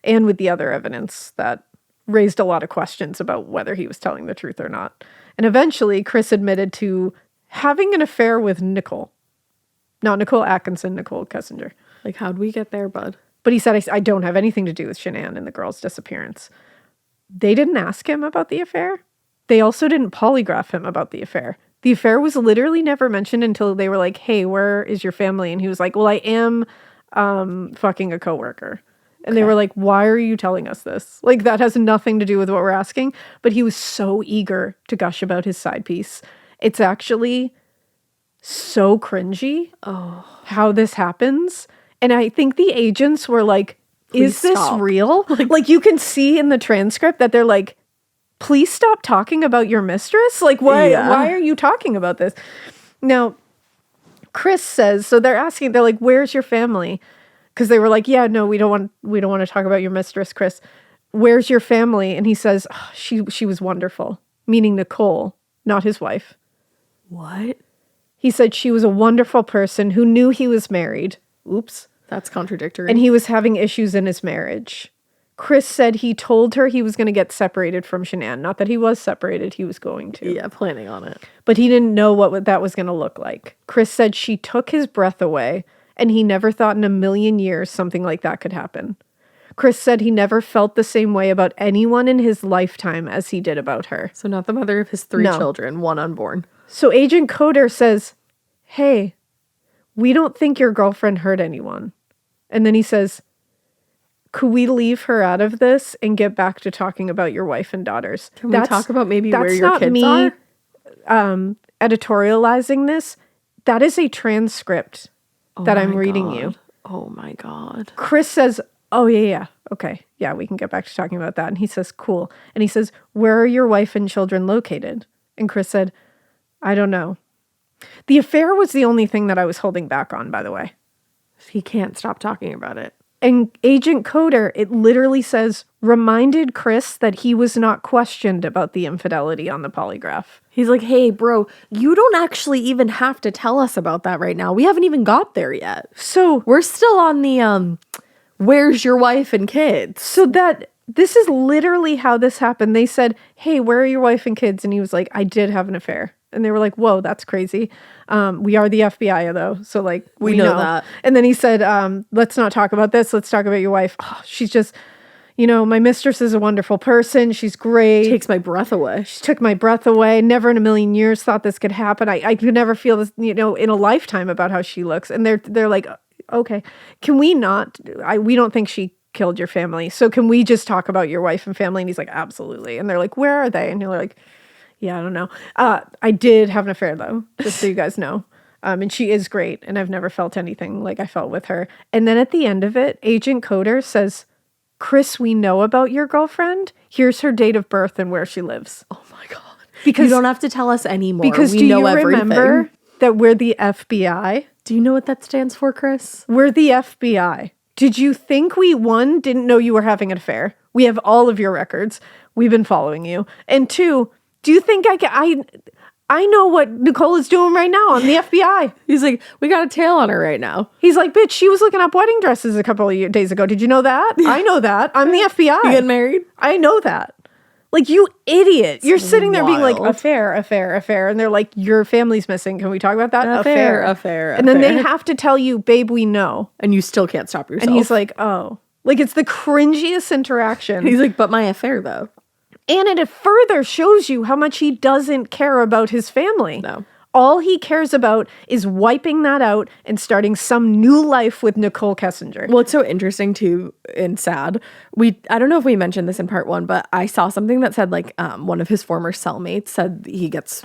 and with the other evidence that raised a lot of questions about whether he was telling the truth or not. And eventually, Chris admitted to having an affair with Nicole. Not Nicole Atkinson, Nicole Kessinger. Like, how'd we get there, bud? But he said, I don't have anything to do with Shanann and the girl's disappearance. They didn't ask him about the affair. They also didn't polygraph him about the affair. The affair was literally never mentioned until they were like, hey, where is your family? And he was like, well, I am fucking a coworker. And they were like, why are you telling us this? Like, that has nothing to do with what we're asking. But he was so eager to gush about his side piece. It's actually so cringy. Oh. How this happens. And I think the agents were like, Please is this stop. real? Like you can see in the transcript that they're like, please stop talking about your mistress. Like why are you talking about this? Now, Chris says, so they're like, where's your family? Because they were like, yeah, no, we don't want to talk about your mistress, Chris. Where's your family? And he says, oh, she was wonderful, meaning Nicole, not his wife. What? He said she was a wonderful person who knew he was married. Oops. That's contradictory. And he was having issues in his marriage. Chris said he told her he was going to get separated from Shanann. Not that he was separated, he was going to. Yeah, planning on it. But he didn't know what that was going to look like. Chris said she took his breath away, and he never thought in a million years something like that could happen. Chris said he never felt the same way about anyone in his lifetime as he did about her. So not the mother of his 3 children, 1 unborn. So Agent Coder says, hey, we don't think your girlfriend hurt anyone. And then he says, could we leave her out of this and get back to talking about your wife and daughters? Can we talk about maybe where your kids are? That's not me editorializing this. That is a transcript that I'm reading you. Oh my God. Chris says, oh, yeah. Okay. Yeah, we can get back to talking about that. And he says, cool. And he says, where are your wife and children located? And Chris said, I don't know. The affair was the only thing that I was holding back on, by the way. He can't stop talking about it. And Agent Coder, it literally says, reminded Chris that he was not questioned about the infidelity on the polygraph. He's like, hey, bro, you don't actually even have to tell us about that right now. We haven't even got there yet. So we're still on the, where's your wife and kids? So this is literally how this happened. They said, hey, where are your wife and kids? And he was like, I did have an affair. And they were like, whoa, that's crazy. We are the FBI, though. So, like, we know that. And then he said, let's not talk about this. Let's talk about your wife. Oh, she's just, my mistress is a wonderful person. She's great. Takes my breath away. She took my breath away. Never in a million years thought this could happen. I could never feel this, in a lifetime about how she looks. And they're like, okay, can we not? We don't think she killed your family. So can we just talk about your wife and family? And he's like, absolutely. And they're like, where are they? And you're like, yeah, I don't know. I did have an affair, though, just so you guys know. And she is great, and I've never felt anything like I felt with her. And then at the end of it, Agent Coder says, Chris, we know about your girlfriend. Here's her date of birth and where she lives. Oh, my God. Because you don't have to tell us anymore. Because we know everything. Remember that we're the FBI? Do you know what that stands for, Chris? We're the FBI. Did you think we, one, didn't know you were having an affair? We have all of your records. We've been following you. And 2, do you think I know what Nicole is doing right now? I'm the FBI. He's like, we got a tail on her right now. He's like, bitch, she was looking up wedding dresses a couple of days ago. Did you know that? I know that. I'm the FBI. You getting married? I know that. Like, you idiot. You're sitting there being like, affair. And they're like, your family's missing. Can we talk about that? Affair. And then they have to tell you, babe, we know. And you still can't stop yourself. And he's like, oh. Like, it's the cringiest interaction. He's like, but my affair, though. And it further shows you how much he doesn't care about his family. No. All he cares about is wiping that out and starting some new life with Nicole Kessinger. Well, it's so interesting too and sad. I don't know if we mentioned this in part 1, but I saw something that said like one of his former cellmates said he gets,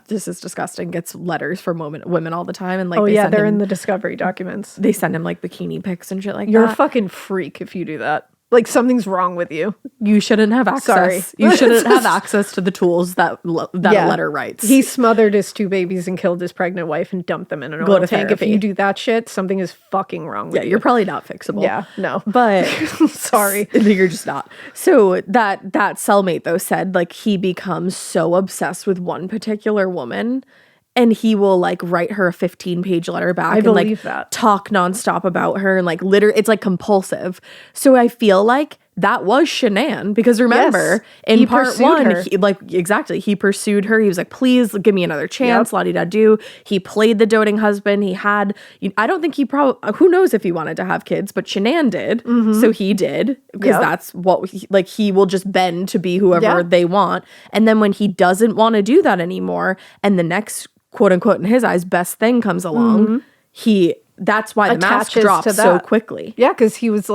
this is disgusting, gets letters from women all the time. And like, they're in the discovery documents. They send him like bikini pics and shit like that. You're a fucking freak if you do that. Like, something's wrong with you. You shouldn't have access. Sorry. You shouldn't have access to the tools that letter writes. He smothered his 2 babies and killed his pregnant wife and dumped them in an oil tank. If you do that shit, something is fucking wrong with you. Yeah, you're probably not fixable. Yeah, no. But sorry. You're just not. So that cellmate, though, said, like, he becomes so obsessed with one particular woman, and he will like write her a 15-page letter back and like talk nonstop about her and like it's like compulsive. So I feel like that was Shanann, because remember in part 1, he pursued her. He was like, please give me another chance, la-di-da-do. He played the doting husband. He had, I don't think he who knows if he wanted to have kids, but Shanann did. Mm-hmm. So he did, because that's what, he will just bend to be whoever they want. And then when he doesn't want to do that anymore, and the next quote unquote in his eyes best thing comes along, that's why the mask drops so quickly. Yeah, because he was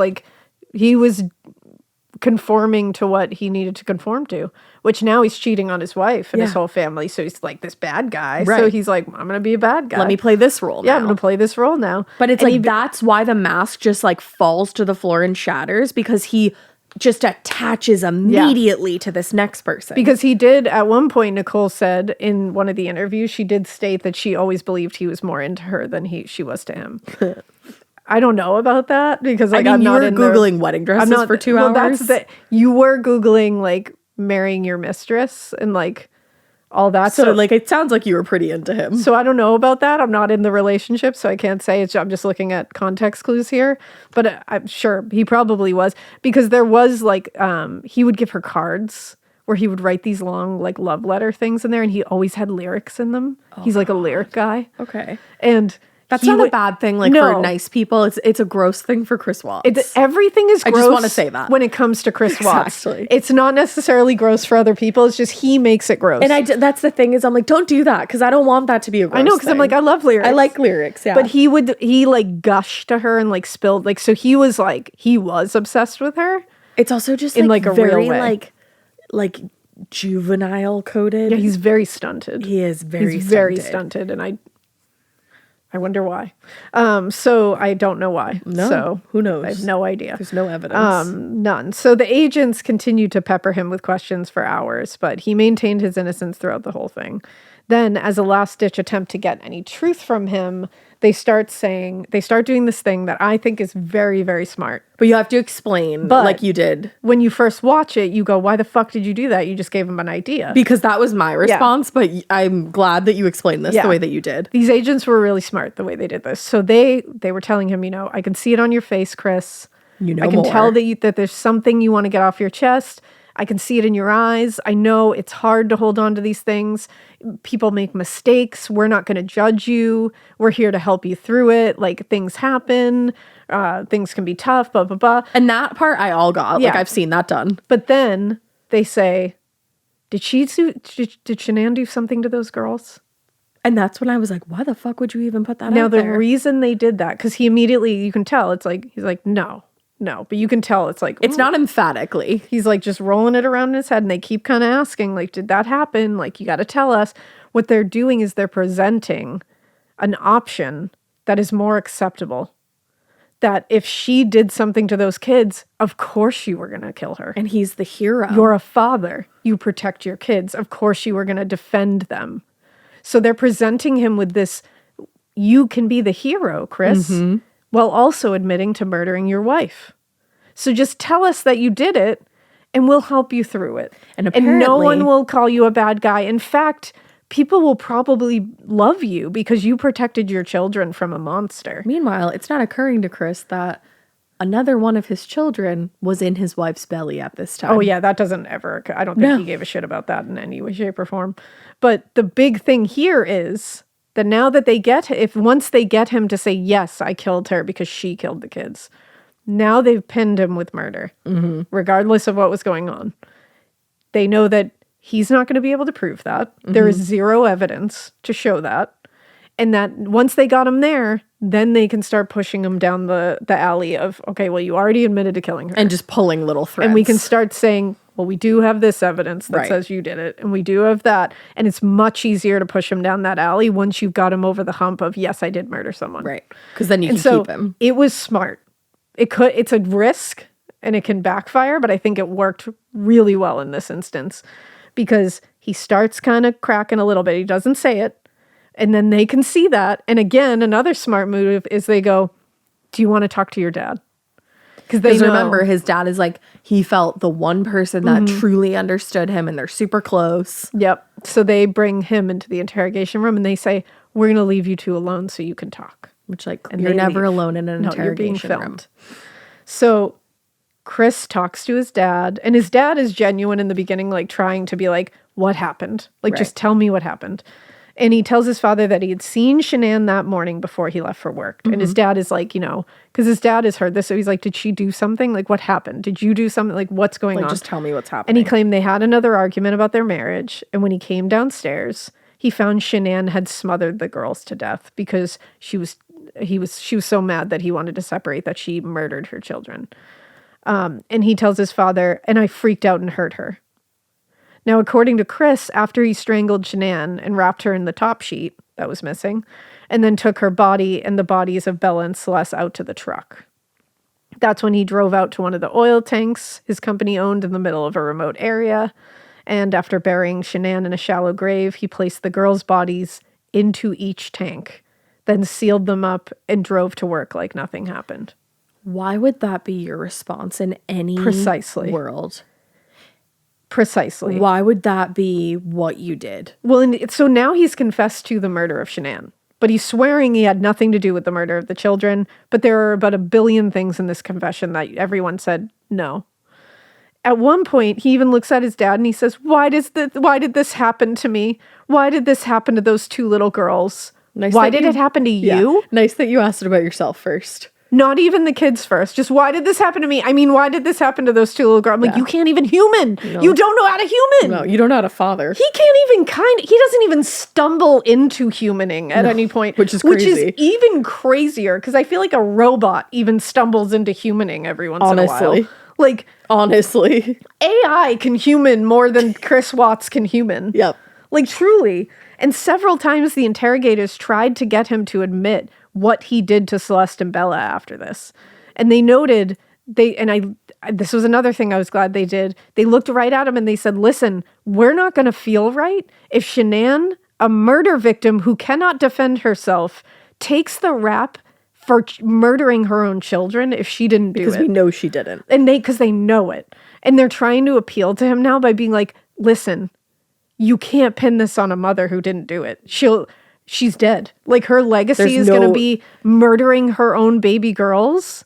conforming to what he needed to conform to, which now he's cheating on his wife and his whole family. So he's like this bad guy. Right. So he's like, I'm going to be a bad guy. Let me play this role now. Yeah, I'm going to play this role now. But it's like, that's why the mask just like falls to the floor and shatters, because he just attaches immediately to this next person. Because he did, at one point, Nicole said in one of the interviews, she did state that she always believed he was more into her than she was to him. I don't know about that because like I'm not Googling wedding dresses for 2 hours. You were Googling like marrying your mistress and like all that. So like it sounds like you were pretty into him. So I don't know about that. I'm not in the relationship, so I can't say. I'm just looking at context clues here. But I'm sure he probably was, because there was like he would give her cards where he would write these long like love letter things in there, and he always had lyrics in them. He's like a lyric guy. Okay. And that's not a bad thing, like for nice people. It's a gross thing for Chris Watts. Everything is gross. I just want to say that when it comes to Chris Watts. Exactly. It's not necessarily gross for other people. It's just he makes it gross. And that's the thing is I'm like, don't do that, because I don't want that to be a gross thing. I know, because I'm like, I love lyrics. I like lyrics, yeah. But he like gushed to her and like spilled like, so he was obsessed with her. It's also just in like a very real way. like juvenile coded. Yeah, he's very stunted. He is very stunted, and I wonder why. So I don't know why. No, so who knows? I have no idea. There's no evidence. None. So the agents continued to pepper him with questions for hours, but he maintained his innocence throughout the whole thing. Then, as a last-ditch attempt to get any truth from him, they start doing this thing that I think is very, very smart. But you have to explain, like you did. When you first watch it, you go, why the fuck did you do that? You just gave him an idea. Because that was my response, but I'm glad that you explained this the way that you did. These agents were really smart the way they did this. So they were telling him, I can see it on your face, Chris. I can tell that there's something you want to get off your chest. I can see it in your eyes. I know it's hard to hold on to these things. People make mistakes. We're not going to judge you. We're here to help you through it. Like, things happen. Things can be tough, blah, blah, blah. And that part I all got. Yeah. Like, I've seen that done. But then they say, did Shanann do something to those girls? And that's when I was like, why the fuck would you even put that out there? Now, the reason they did that, because he immediately, you can tell, it's like, he's like, no, but you can tell it's like, it's not emphatically. He's like just rolling it around in his head, and they keep kind of asking, like, did that happen? Like, you got to tell us. What they're doing is they're presenting an option that is more acceptable. That if she did something to those kids, of course you were going to kill her. And he's the hero. You're a father. You protect your kids. Of course you were going to defend them. So they're presenting him with this, you can be the hero, Chris, while also admitting to murdering your wife. So just tell us that you did it, and we'll help you through it. And no one will call you a bad guy. In fact, people will probably love you because you protected your children from a monster. Meanwhile, it's not occurring to Chris that another one of his children was in his wife's belly at this time. Oh, yeah, that doesn't ever occur. I don't think he gave a shit about that in any way, shape, or form. But the big thing here is that now that once they get him to say, yes, I killed her because she killed the kids, now they've pinned him with murder, regardless of what was going on. They know that he's not going to be able to prove that. There is zero evidence to show that. And that once they got him there, then they can start pushing him down the alley of, okay, well, you already admitted to killing her. And just pulling little threads. And we can start saying, well, we do have this evidence that says you did it. And we do have that. And it's much easier to push him down that alley once you've got him over the hump of, yes, I did murder someone. Right. Because then you can keep him. It was smart. It's a risk and it can backfire, but I think it worked really well in this instance because he starts kind of cracking a little bit. He doesn't say it. And then they can see that. And again, another smart move is they go, do you want to talk to your dad? Because remember, his dad is like, he felt the one person that truly understood him and they're super close. Yep. So they bring him into the interrogation room and they say, we're going to leave you two alone so you can talk. Which, like, and you're never alone in an interrogation room. So Chris talks to his dad, and his dad is genuine in the beginning, like trying to be like, what happened? Like, just tell me what happened. And he tells his father that he had seen Shanann that morning before he left for work. And his dad is like, because his dad has heard this. So he's like, did she do something? Like, what happened? Did you do something? Like, what's going on? Just tell me what's happening. And he claimed they had another argument about their marriage. And when he came downstairs, he found Shanann had smothered the girls to death because she was so mad that he wanted to separate that she murdered her children. And he tells his father, and I freaked out and hurt her. Now, according to Chris, after he strangled Shanann and wrapped her in the top sheet that was missing, and then took her body and the bodies of Bella and Celeste out to the truck. That's when he drove out to one of the oil tanks his company owned in the middle of a remote area. And after burying Shanann in a shallow grave, he placed the girls' bodies into each tank, then sealed them up and drove to work like nothing happened. Why would that be your response in any world? Precisely. Why would that be what you did? Well, and so now he's confessed to the murder of Shanann, but he's swearing he had nothing to do with the murder of the children. But there are about 1 billion things in this confession that everyone said no. At one point, he even looks at his dad and he says, why did this happen to me? Why did this happen to those 2 little girls? Why did it happen to you? Yeah. Nice that you asked about yourself first. Not even the kids first. Just why did this happen to me? I mean, why did this happen to those 2 little girls? I'm like, you can't even human. No. You don't know how to human. No, you don't know how to father. He can't even he doesn't even stumble into humaning at any point. Which is crazy. Which is even crazier because I feel like a robot even stumbles into humaning every once in a while. Like, honestly. AI can human more than Chris Watts can human. Yep. Like, truly. And several times the interrogators tried to get him to admit what he did to Celeste and Bella after this. And they noted, this was another thing I was glad they did. They looked right at him and they said, listen, we're not going to feel right if Shanann, a murder victim who cannot defend herself, takes the rap for murdering her own children if she didn't do it. Because we know she didn't. And because they know it. And they're trying to appeal to him now by being like, listen, you can't pin this on a mother who didn't do it. She's dead. Like, her legacy is going to be murdering her own baby girls.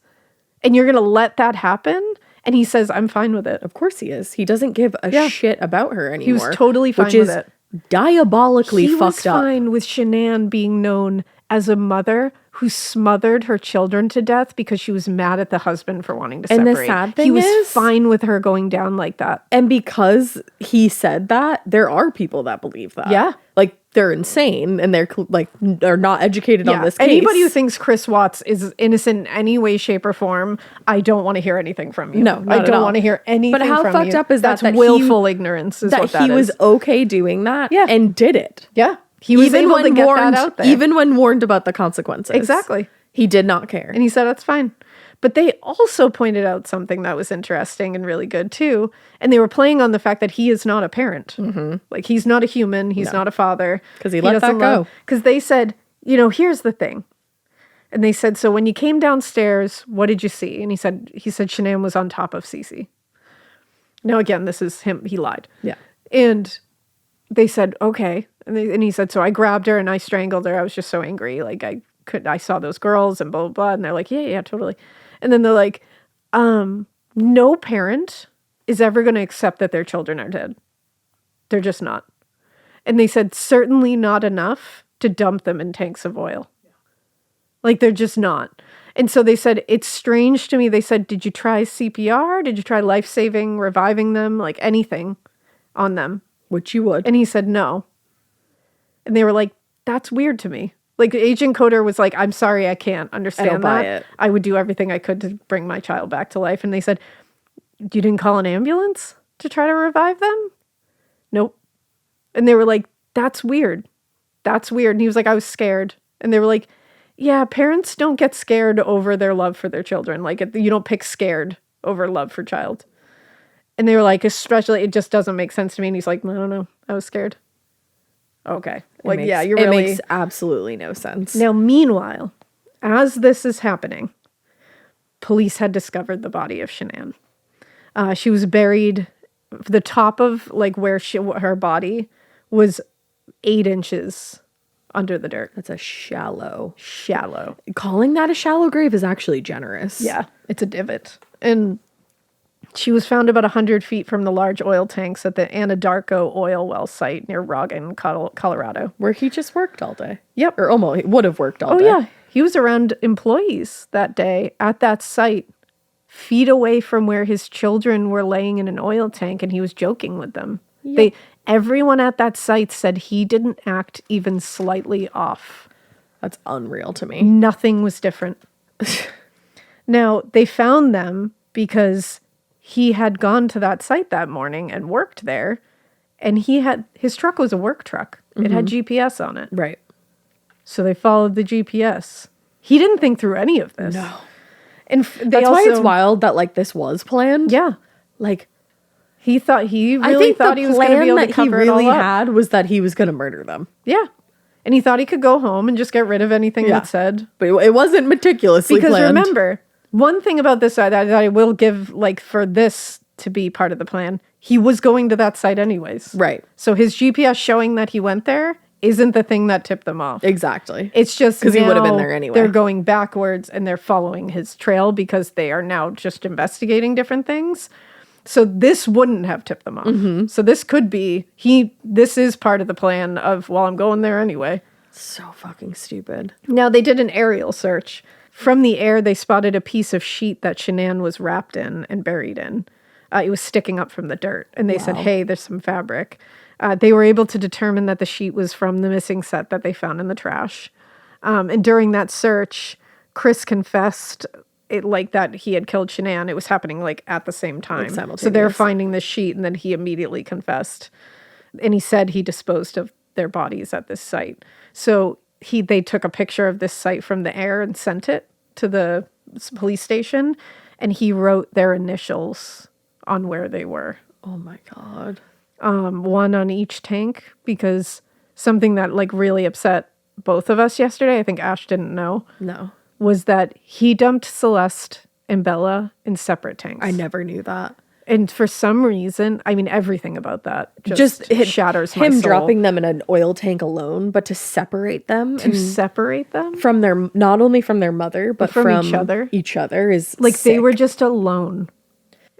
And you're going to let that happen? And he says, I'm fine with it. Of course he is. He doesn't give a shit about her anymore. He was totally fine with it. Diabolically fucked up. He was fine with Shanann being known as a mother who smothered her children to death because she was mad at the husband for wanting to separate. And the sad thing he was fine with her going down like that. And because he said that, there are people that believe that. Yeah. Like, they're insane and they're not educated on this case. Anybody who thinks Chris Watts is innocent in any way, shape, or form, I don't want to hear anything from you. No, I don't want to hear anything from you. But how fucked up is that? That's willful ignorance is what that is. He was okay doing that and did it. Yeah. He was able to get that out there. Even when warned about the consequences. Exactly. He did not care. And he said, that's fine. But they also pointed out something that was interesting and really good too. And they were playing on the fact that he is not a parent. Mm-hmm. Like, he's not a human. He's not a father. Because he let that go. Because they said, here's the thing. And they said, so when you came downstairs, what did you see? And he said Shanann was on top of Cece. Now, again, this is him. He lied. Yeah. And they said, okay. And he said, so I grabbed her and I strangled her. I was just so angry. Like, I saw those girls and blah, blah, blah. And they're like, yeah, totally. And then they're like, no parent is ever going to accept that their children are dead. They're just not. And they said, certainly not enough to dump them in tanks of oil. Yeah. Like, they're just not. And so they said, it's strange to me. They said, did you try CPR? Did you try life-saving, reviving them? Like, anything on them? Which you would. And he said, no. And they were like, that's weird to me. Like, Agent Coder was like, I'm sorry, I can't understand that. I would do everything I could to bring my child back to life. And they said, you didn't call an ambulance to try to revive them? Nope. And they were like, that's weird. That's weird. And he was like, I was scared. And they were like, yeah, parents don't get scared over their love for their children. Like, you don't pick scared over love for child. And they were like, especially, it just doesn't make sense to me. And he's like, no, I was scared. Okay. Like, it makes absolutely no sense. Now, meanwhile, as this is happening, police had discovered the body of Shanann. She was buried, the top of, like, where her body was 8 inches under the dirt. That's a shallow. Calling that a shallow grave is actually generous. Yeah, it's a divot. And she was found about 100 feet from the large oil tanks at the Anadarko oil well site near Roggen, Colorado. Where he just worked all day. Yep. Or almost, he would have worked all day. Oh, yeah. He was around employees that day at that site, feet away from where his children were laying in an oil tank, and he was joking with them. Yep. Everyone at that site said he didn't act even slightly off. That's unreal to me. Nothing was different. Now, they found them because he had gone to that site that morning and worked there, and his truck was a work truck. It had GPS on it. Right. So they followed the GPS. He didn't think through any of this. No. And That's why it's wild that like this was planned. Yeah. Like he thought he really thought he was going to be able to cover it all up. He really had was that he was going to murder them. Yeah. And he thought he could go home and just get rid of anything that said. But it wasn't meticulously planned. Because remember, one thing about this that I will give, like, for this to be part of the plan, he was going to that site anyways. Right. So his GPS showing that he went there isn't the thing that tipped them off. Exactly. It's just because he would have been there anyway. They're going backwards and they're following his trail because they are now just investigating different things. So this wouldn't have tipped them off. Mm-hmm. So this could be, this is part of the plan of, well, I'm going there anyway. So fucking stupid. Now, they did an aerial search. From the air, they spotted a piece of sheet that Shanann was wrapped in and buried in. It was sticking up from the dirt. And they said, hey, there's some fabric. They were able to determine that the sheet was from the missing set that they found in the trash. And during that search, Chris confessed that he had killed Shanann. It was happening like at the same time. Like so they're finding the sheet, and then he immediately confessed. And he said he disposed of their bodies at this site. So they took a picture of this site from the air and sent it to the police station, and he wrote their initials on where they were. Oh my God. One on each tank, because something that like really upset both of us yesterday, I think Ash didn't know. No. Was that he dumped Celeste and Bella in separate tanks. I never knew that. And for some reason, I mean, everything about that just shatters my soul. Him dropping them in an oil tank alone, but to separate them. From not only from their mother, but from each other is like sick. They were just alone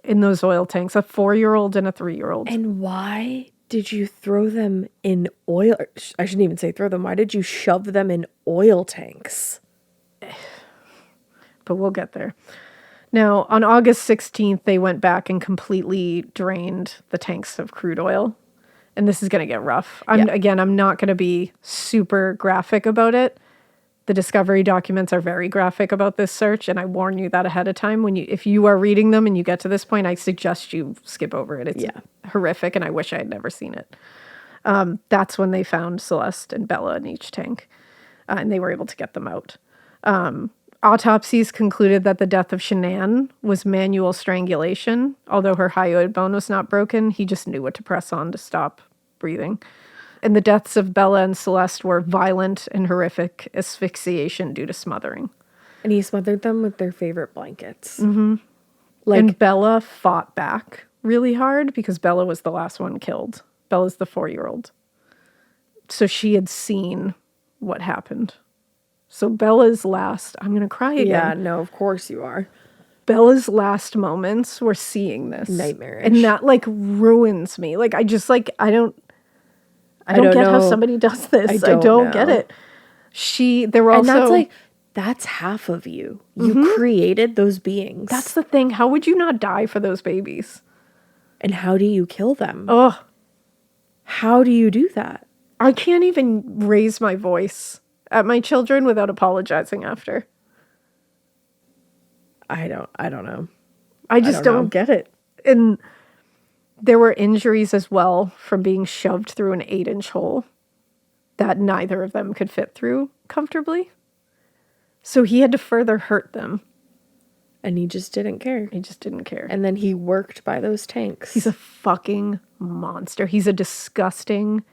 in those oil tanks, a 4-year-old and a 3-year-old. And why did you throw them in oil? I shouldn't even say throw them. Why did you shove them in oil tanks? But we'll get there. Now, on August 16th, they went back and completely drained the tanks of crude oil. And this is going to get rough. Again, I'm not going to be super graphic about it. The discovery documents are very graphic about this search, and I warn you that ahead of time. If you are reading them and you get to this point, I suggest you skip over it. It's horrific, and I wish I had never seen it. That's when they found Celeste and Bella in each tank, and they were able to get them out. Autopsies concluded that the death of Shanann was manual strangulation. Although her hyoid bone was not broken, he just knew what to press on to stop breathing. And the deaths of Bella and Celeste were violent and horrific asphyxiation due to smothering. And he smothered them with their favorite blankets. Mm-hmm. And Bella fought back really hard because Bella was the last one killed. Bella's the 4-year-old. So she had seen what happened. So Bella's last... I'm going to cry again. Yeah, no, of course you are. Bella's last moments were seeing this. Nightmarish. And that, ruins me. I just, I don't get how somebody does this. I don't get it. There were also... And that's half of you. You created those beings. That's the thing. How would you not die for those babies? And how do you kill them? Ugh. How do you do that? I can't even raise my voice at my children without apologizing after. I don't know. I just don't get it. And there were injuries as well from being shoved through an 8-inch hole that neither of them could fit through comfortably. So he had to further hurt them. And he just didn't care. And then he worked by those tanks. He's a fucking monster. He's a disgusting,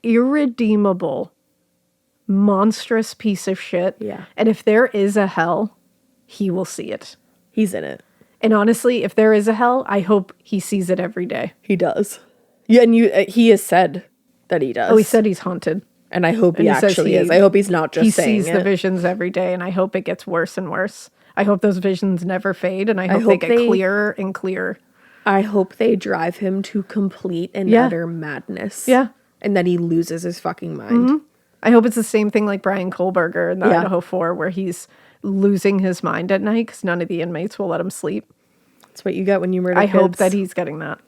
irredeemable, monstrous piece of shit. Yeah. And if there is a hell, he will see it. He's in it. And honestly, if there is a hell, I hope he sees it every day. He does. Yeah, and he has said that he does. Oh, he said he's haunted. And I hope he actually is. I hope he's not just saying it. He sees the visions every day, and I hope it gets worse and worse. I hope those visions never fade, and I hope they get clearer and clearer. I hope they drive him to complete and utter madness. Yeah. And that he loses his fucking mind. Mm-hmm. I hope it's the same thing like Brian Kohlberger in the Idaho 4, where he's losing his mind at night because none of the inmates will let him sleep. That's what you get when you murder kids. I hope that he's getting that.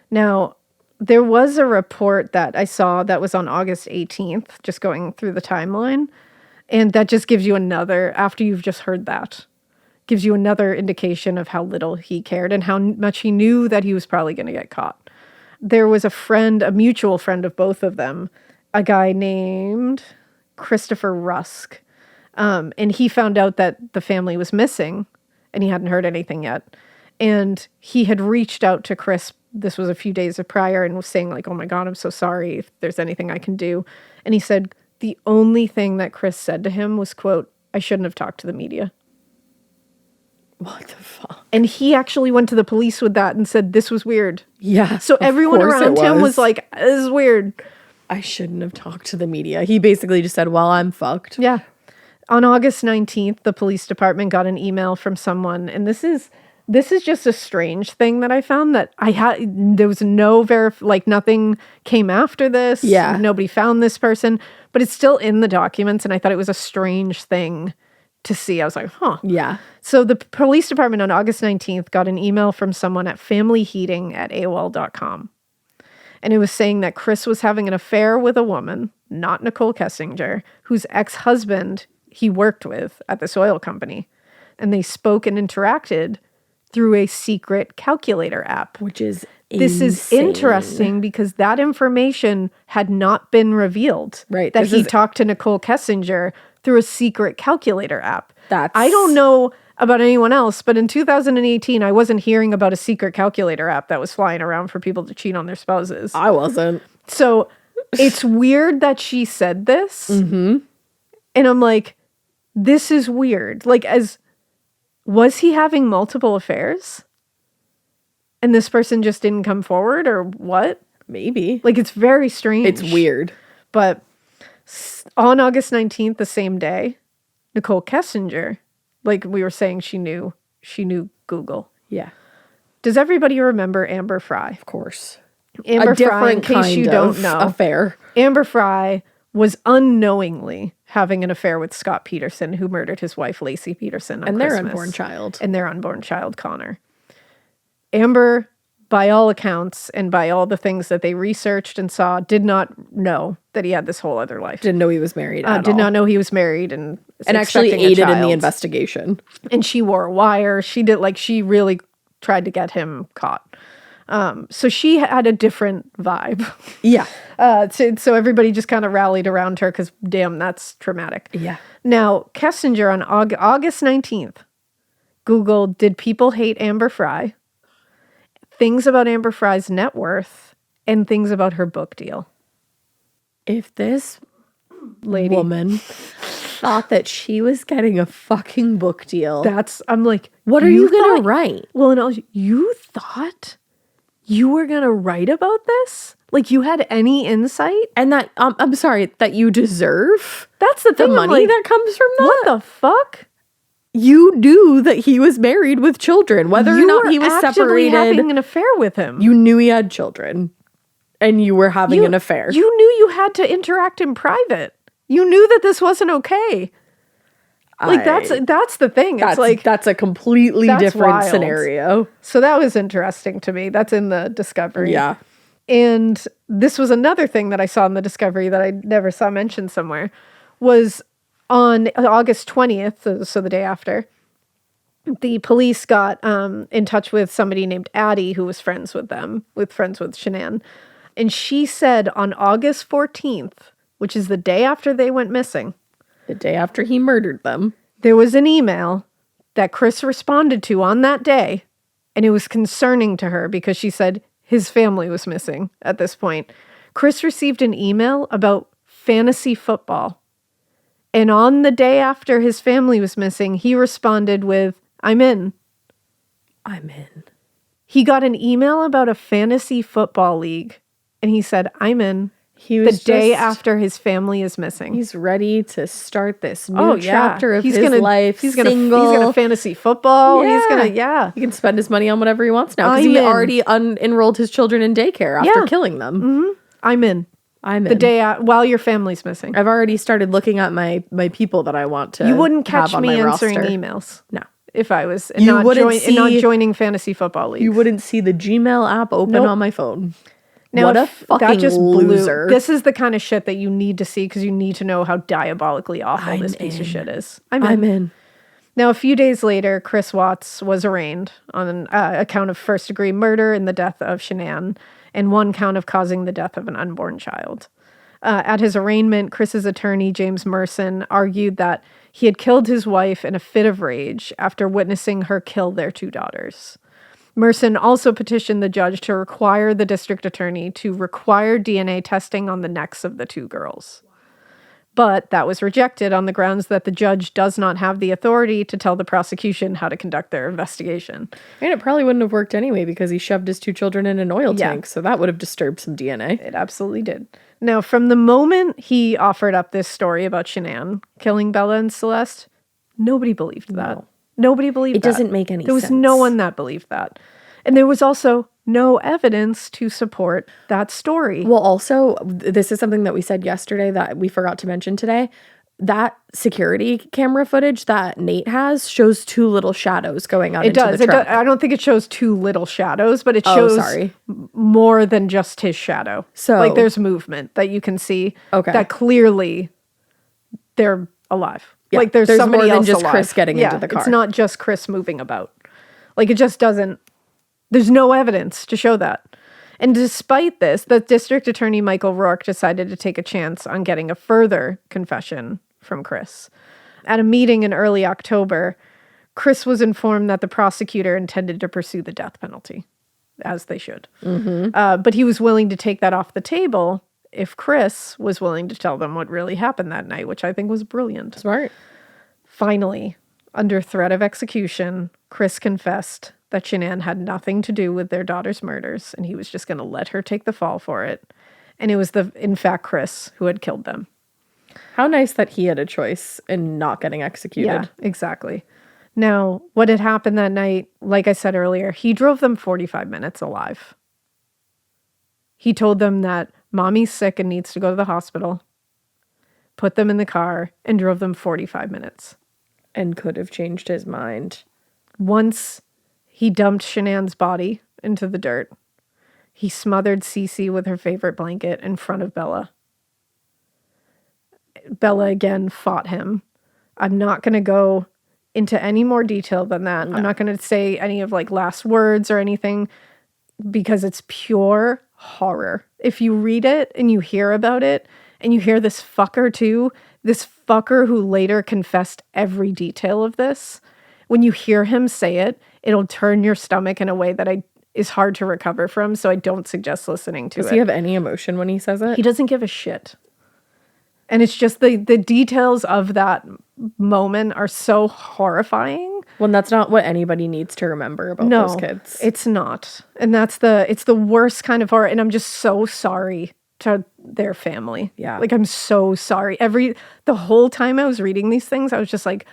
Now, there was a report that I saw that was on August 18th, just going through the timeline. And that just gives you after you've just heard that, gives you another indication of how little he cared and how much he knew that he was probably going to get caught. There was a mutual friend of both of them, a guy named Christopher Rusk. And he found out that the family was missing and he hadn't heard anything yet. And he had reached out to Chris. This was a few days prior and was saying like, oh my God, I'm so sorry if there's anything I can do. And he said the only thing that Chris said to him was, quote, I shouldn't have talked to the media. What the fuck? And he actually went to the police with that and said, this was weird. Yeah. So everyone around him was like, this is weird. I shouldn't have talked to the media. He basically just said, well, I'm fucked. Yeah. On August 19th, the police department got an email from someone. And this is just a strange thing that I found that there was no nothing came after this. Yeah. Nobody found this person, but it's still in the documents. And I thought it was a strange thing to see. I was like, huh. Yeah. So the police department on August 19th got an email from someone at familyheating@AOL.com. And it was saying that Chris was having an affair with a woman, not Nicole Kessinger, whose ex-husband he worked with at this oil company. And they spoke and interacted through a secret calculator app. Which is This is interesting because that information had not been revealed. Right. That he talked to Nicole Kessinger through a secret calculator app. I don't know about anyone else, but in 2018, I wasn't hearing about a secret calculator app that was flying around for people to cheat on their spouses. I wasn't. So it's weird that she said this. Mm-hmm. And I'm like, this is weird. Like, was he having multiple affairs? And this person just didn't come forward, or what? Maybe. Like, it's very strange. It's weird. But on August 19th, the same day, Nicole Kessinger, like we were saying, she knew Google. Yeah. Does everybody remember Amber Fry? Of course. Amber Fry, in case you don't know, affair. Amber Fry was unknowingly having an affair with Scott Peterson, who murdered his wife, Lacey Peterson, on Christmas. Their unborn child. And their unborn child, Connor. Amber, by all accounts and by all the things that they researched and saw, did not know that he had this whole other life. Didn't know he was married at all. Did not know he was married and actually aided in the investigation. And she wore a wire. She really tried to get him caught. So she had a different vibe. Yeah. So everybody just kind of rallied around her because, damn, that's traumatic. Yeah. Now, Kessinger on August 19th, Googled, did people hate Amber Fry? Things about Amber Fry's net worth and things about her book deal. If this woman thought that she was getting a fucking book deal, I'm like, what are you going to write? Well, no, you thought you were going to write about this? Like you had any insight? And that, I'm sorry, that you deserve? That's the thing. The money that comes from that? What the fuck? You knew that he was married with children, whether or not he was separated. Having an affair with him. You knew he had children, and you were having an affair. You knew you had to interact in private. You knew that this wasn't okay. Like that's the thing. It's like that's a completely different wild scenario. So that was interesting to me. That's in the Discovery. Yeah. And this was another thing that I saw in the Discovery that I never saw mentioned somewhere was on August 20th, so the day after, the police got in touch with somebody named Addie who was friends with Shanann. And she said on August 14th, which is the day after they went missing, the day after he murdered them, there was an email that Chris responded to on that day, and it was concerning to her because she said his family was missing at this point. Chris received an email about fantasy football. And on the day after his family was missing, he responded with, I'm in. I'm in. He got an email about a fantasy football league, and he said, I'm in. He was the day after his family is missing. He's ready to start this new chapter of his life. He's gonna fantasy football. Yeah. He's gonna, He can spend his money on whatever he wants now because he already enrolled his children in daycare after killing them. Mm-hmm. I'm in. The day while your family's missing. I've already started looking at my people that I want to. You wouldn't catch me answering roster. emails. No. If I was not joining fantasy football leagues. You wouldn't see the Gmail app open on my phone. Now, what a fucking loser. This is the kind of shit that you need to see because you need to know how diabolically awful this piece of shit is. I'm in. Now, a few days later, Chris Watts was arraigned on a count of first-degree murder in the death of Shanann and one count of causing the death of an unborn child. At his arraignment, Chris's attorney, James Merson, argued that he had killed his wife in a fit of rage after witnessing her kill their 2 daughters. Merson also petitioned the judge to require the district attorney to require DNA testing on the necks of the 2 girls. But that was rejected on the grounds that the judge does not have the authority to tell the prosecution how to conduct their investigation. And it probably wouldn't have worked anyway because he shoved his 2 children in an oil tank, so that would have disturbed some DNA. It absolutely did. Now, from the moment he offered up this story about Shanann killing Bella and Celeste, nobody believed that. No. Nobody believed that. It doesn't make any sense. There was no one that believed that. And there was also no evidence to support that story. Well, also, this is something that we said yesterday that we forgot to mention today. That security camera footage that Nate has shows 2 little shadows going out into the truck. I don't think it shows 2 little shadows, but it shows more than just his shadow. So, like, there's movement that you can see that clearly they're alive. Yeah, like, there's somebody more else than just alive. Chris getting into the car. It's not just Chris moving about. Like, it just doesn't. There's no evidence to show that. And despite this, the district attorney, Michael Rourke, decided to take a chance on getting a further confession from Chris. At a meeting in early October, Chris was informed that the prosecutor intended to pursue the death penalty, as they should. But he was willing to take that off the table if Chris was willing to tell them what really happened that night, which I think was brilliant. Smart. Finally, under threat of execution, Chris confessed that Shanann had nothing to do with their daughter's murders, and he was just going to let her take the fall for it. And it was, in fact, Chris who had killed them. How nice that he had a choice in not getting executed. Yeah, exactly. Now, what had happened that night, like I said earlier, he drove them 45 minutes alive. He told them that mommy's sick and needs to go to the hospital, put them in the car, and drove them 45 minutes. And could have changed his mind. Once he dumped Shanann's body into the dirt, he smothered Cece with her favorite blanket in front of Bella. Bella again fought him. I'm not going to go into any more detail than that. No. I'm not going to say any of like last words or anything because it's pure horror. If you read it and you hear about it and you hear this fucker too, this fucker who later confessed every detail of this, when you hear him say it, it'll turn your stomach in a way that is hard to recover from. So I don't suggest listening to it. Does he have any emotion when he says it? He doesn't give a shit. And it's just the details of that moment are so horrifying. Well, that's not what anybody needs to remember about those kids. It's not. And it's the worst kind of horror. And I'm just so sorry to their family. Yeah. Like, I'm so sorry. The whole time I was reading these things, I was just like,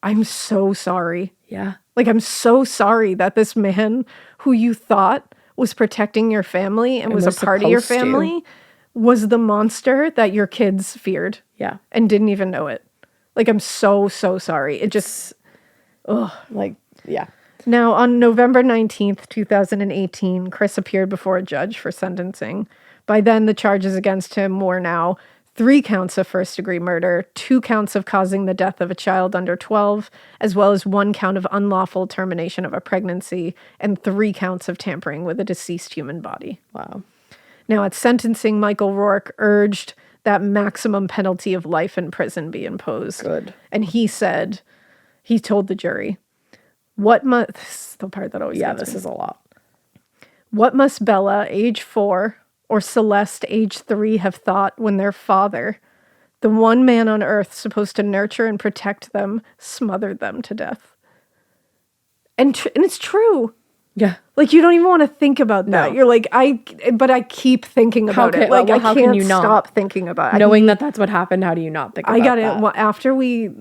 I'm so sorry. Yeah. Like, I'm so sorry that this man who you thought was protecting your family and was a part of your family was the monster that your kids feared. Yeah. And didn't even know it. Like, I'm so, so sorry. It just, yeah. Now, on November 19th, 2018, Chris appeared before a judge for sentencing. By then, the charges against him were now 3 counts of first-degree murder, 2 counts of causing the death of a child under 12, as well as 1 count of unlawful termination of a pregnancy, and 3 counts of tampering with a deceased human body. Wow. Now, at sentencing, Michael Rourke urged that maximum penalty of life in prison be imposed. Good. And he told the jury, this is the part that always gets me. This is a lot. What must Bella, age 4, or Celeste, age 3, have thought when their father, the one man on earth supposed to nurture and protect them, smothered them to death? And it's true. Yeah. Like, you don't even want to think about that. No. You're like, but I keep thinking about it. Like, how I can can't you not? Stop thinking about it. Knowing that that's what happened, how do you not think about that? Well, after we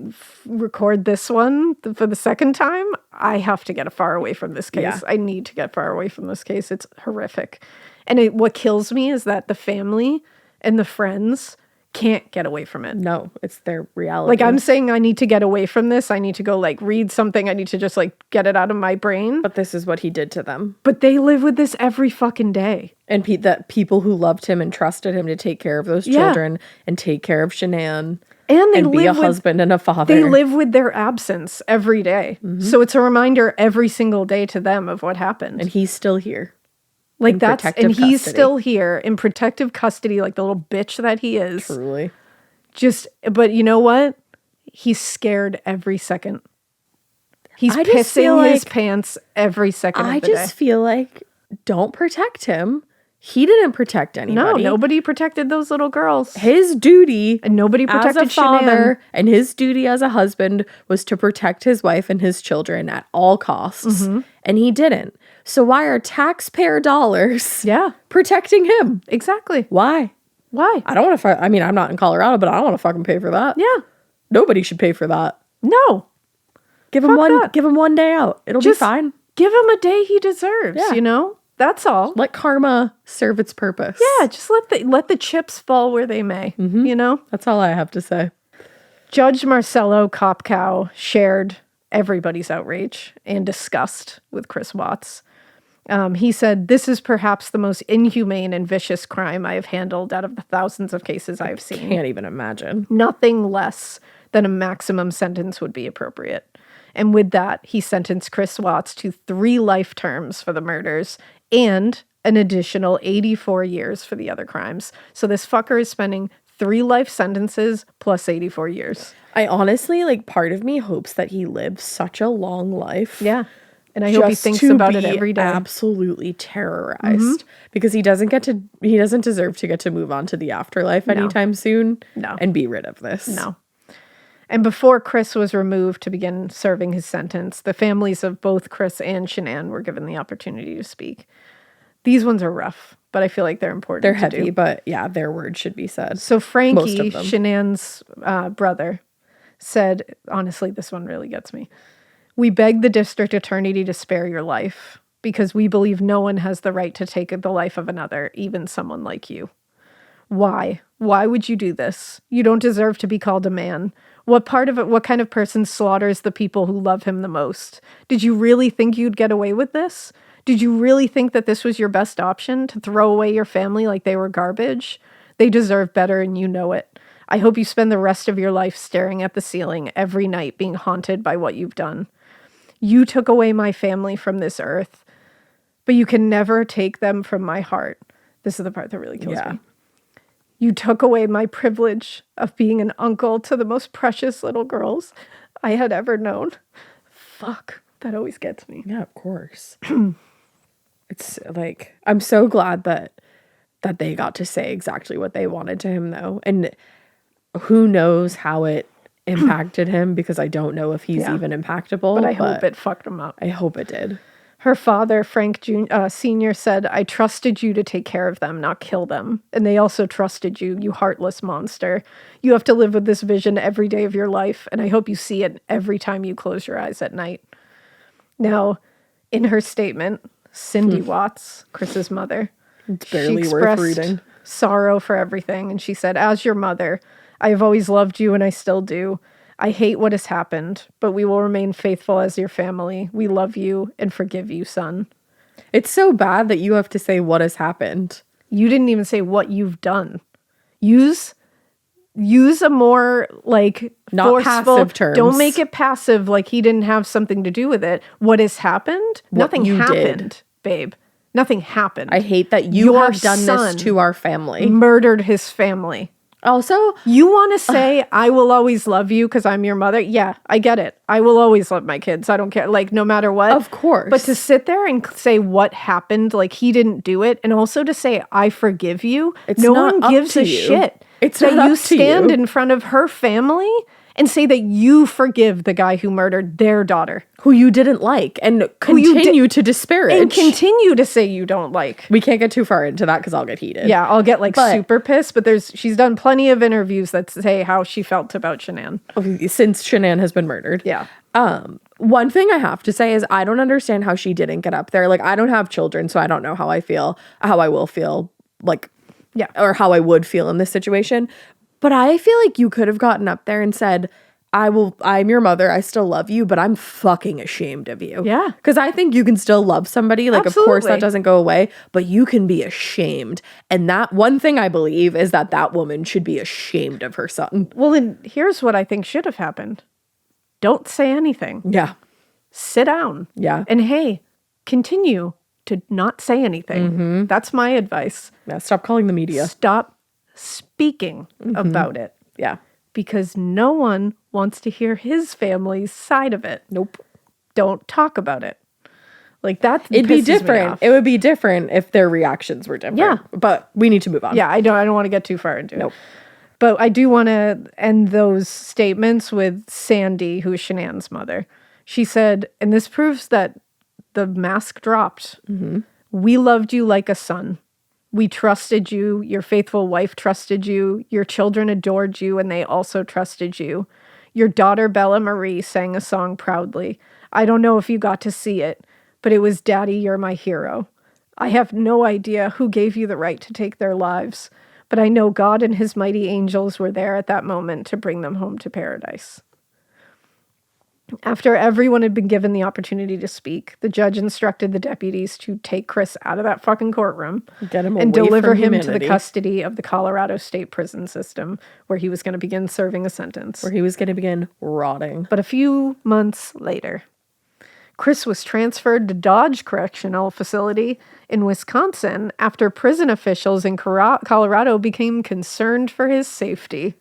record this one for the second time, I have to get far away from this case. Yeah. I need to get far away from this case. It's horrific. And what kills me is that the family and the friends can't get away from it. No, it's their reality. Like, I'm saying I need to get away from this. I need to go, like, read something. I need to just, like, get it out of my brain. But this is what he did to them. But they live with this every fucking day. And that people who loved him and trusted him to take care of those children and take care of Shanann. And they be a husband and a father. They live with their absence every day. So it's a reminder every single day to them of what happened. And he's still here. Like he's still here in protective custody, like the little bitch that he is. Truly. But you know what? He's scared every second. He's pissing his pants every second of the day. I just feel like, don't protect him. He didn't protect anybody. No, nobody protected those little girls. His duty, and nobody protected as a father, and his duty as a husband was to protect his wife and his children at all costs. And he didn't. So why are taxpayer dollars protecting him? Exactly. Why? I don't want to I mean, I'm not in Colorado, but I don't want to fucking pay for that. Yeah. Nobody should pay for that. No. Give him one day out. It'll be fine. Give him a day he deserves, you know? That's all. Let karma serve its purpose. Yeah, just let the chips fall where they may, you know? That's all I have to say. Judge Marcelo Kopkow shared everybody's outrage and disgust with Chris Watts. He said, "This is perhaps the most inhumane and vicious crime I have handled out of the thousands of cases I have seen. Can't even imagine. Nothing less than a maximum sentence would be appropriate." And with that, he sentenced Chris Watts to 3 life terms for the murders and an additional 84 years for the other crimes. So this fucker is spending 3 life sentences plus 84 years. I honestly, like, part of me hopes that he lives such a long life. Yeah. And I hope he thinks about it every day. Absolutely terrorized because he doesn't deserve to get to move on to the afterlife anytime soon. No. And be rid of this. No. And before Chris was removed to begin serving his sentence, the families of both Chris and Shanann were given the opportunity to speak. These ones are rough, but I feel like they're important. They're heavy, but yeah, their words should be said. So Frankie, Shanann's brother, said, honestly, this one really gets me. "We beg the district attorney to spare your life because we believe no one has the right to take the life of another, even someone like you. Why? Why would you do this? You don't deserve to be called a man. What kind of person slaughters the people who love him the most? Did you really think you'd get away with this? Did you really think that this was your best option, to throw away your family like they were garbage? They deserve better and you know it. I hope you spend the rest of your life staring at the ceiling every night being haunted by what you've done. You took away my family from this earth, but you can never take them from my heart." This is the part that really kills me. "You took away my privilege of being an uncle to the most precious little girls I had ever known." Fuck, that always gets me. Yeah, of course. It's like, I'm so glad that they got to say exactly what they wanted to him, though. And who knows how it impacted him, because I don't know if he's even impactable. But I hope it fucked him up. I hope it did. Her father, Frank Sr., said, "I trusted you to take care of them, not kill them. And they also trusted you, you heartless monster. You have to live with this vision every day of your life, and I hope you see it every time you close your eyes at night." Now, in her statement, Cindy Watts, Chris's mother, it's barely worth reading. Sorrow for everything, and she said, "As your mother, I have always loved you, and I still do. I hate what has happened, but we will remain faithful as your family. We love you and forgive you, son." It's so bad that you have to say what has happened. You didn't even say what you've done. Use a more, like, not forceful, passive terms. Don't make it passive, like he didn't have something to do with it. What has happened? Nothing happened, babe. Nothing happened. I hate that you have done this to our family. Murdered his family. Also, you want to say, "I will always love you because I'm your mother"? Yeah, I get it. I will always love my kids. I don't care. Like, no matter what. Of course. But to sit there and say what happened, like he didn't do it, and also to say, "I forgive you," no one gives a shit. It's that you stand in front of her family and say that you forgive the guy who murdered their daughter. Who you didn't like, and continue to disparage. And continue to say you don't like. We can't get too far into that because I'll get heated. Yeah, I'll get super pissed, but she's done plenty of interviews that say how she felt about Shanann. Since Shanann has been murdered. Yeah. One thing I have to say is I don't understand how she didn't get up there. Like, I don't have children, so I don't know how I will feel, like, or how I would feel in this situation. But I feel like you could have gotten up there and said, I'm your mother. I still love you, but I'm fucking ashamed of you. Yeah. Because I think you can still love somebody. Like, Absolutely. of course, that doesn't go away, but you can be ashamed. And that one thing I believe is that woman should be ashamed of her son. Well, and here's what I think should have happened. Don't say anything. Yeah. Sit down. Yeah. And hey, continue to not say anything. That's my advice. Yeah. Stop calling the media. Stop speaking about it. Yeah. Because no one wants to hear his family's side of it. Nope. Don't talk about it. Like that. It'd be different. It would be different if their reactions were different. Yeah. But we need to move on. Yeah, I don't want to get too far into Nope. it. But I do want to end those statements with Sandy, who is Shanann's mother. She said, and this proves that the mask dropped. We loved you like a son. We trusted you. Your faithful wife trusted you. Your children adored you, and they also trusted you. Your daughter, Bella Marie, sang a song proudly. I don't know if you got to see it, but it was Daddy, You're My Hero. I have no idea who gave you the right to take their lives, but I know God and his mighty angels were there at that moment to bring them home to paradise. After everyone had been given the opportunity to speak, the judge instructed the deputies to take Chris out of that fucking courtroom Get him and away deliver from him to the humanity. custody of the Colorado State Prison System, where he was going to begin serving a sentence. Where he was going to begin rotting. But a few months later, Chris was transferred to Dodge Correctional Facility in Wisconsin after prison officials in Colorado became concerned for his safety.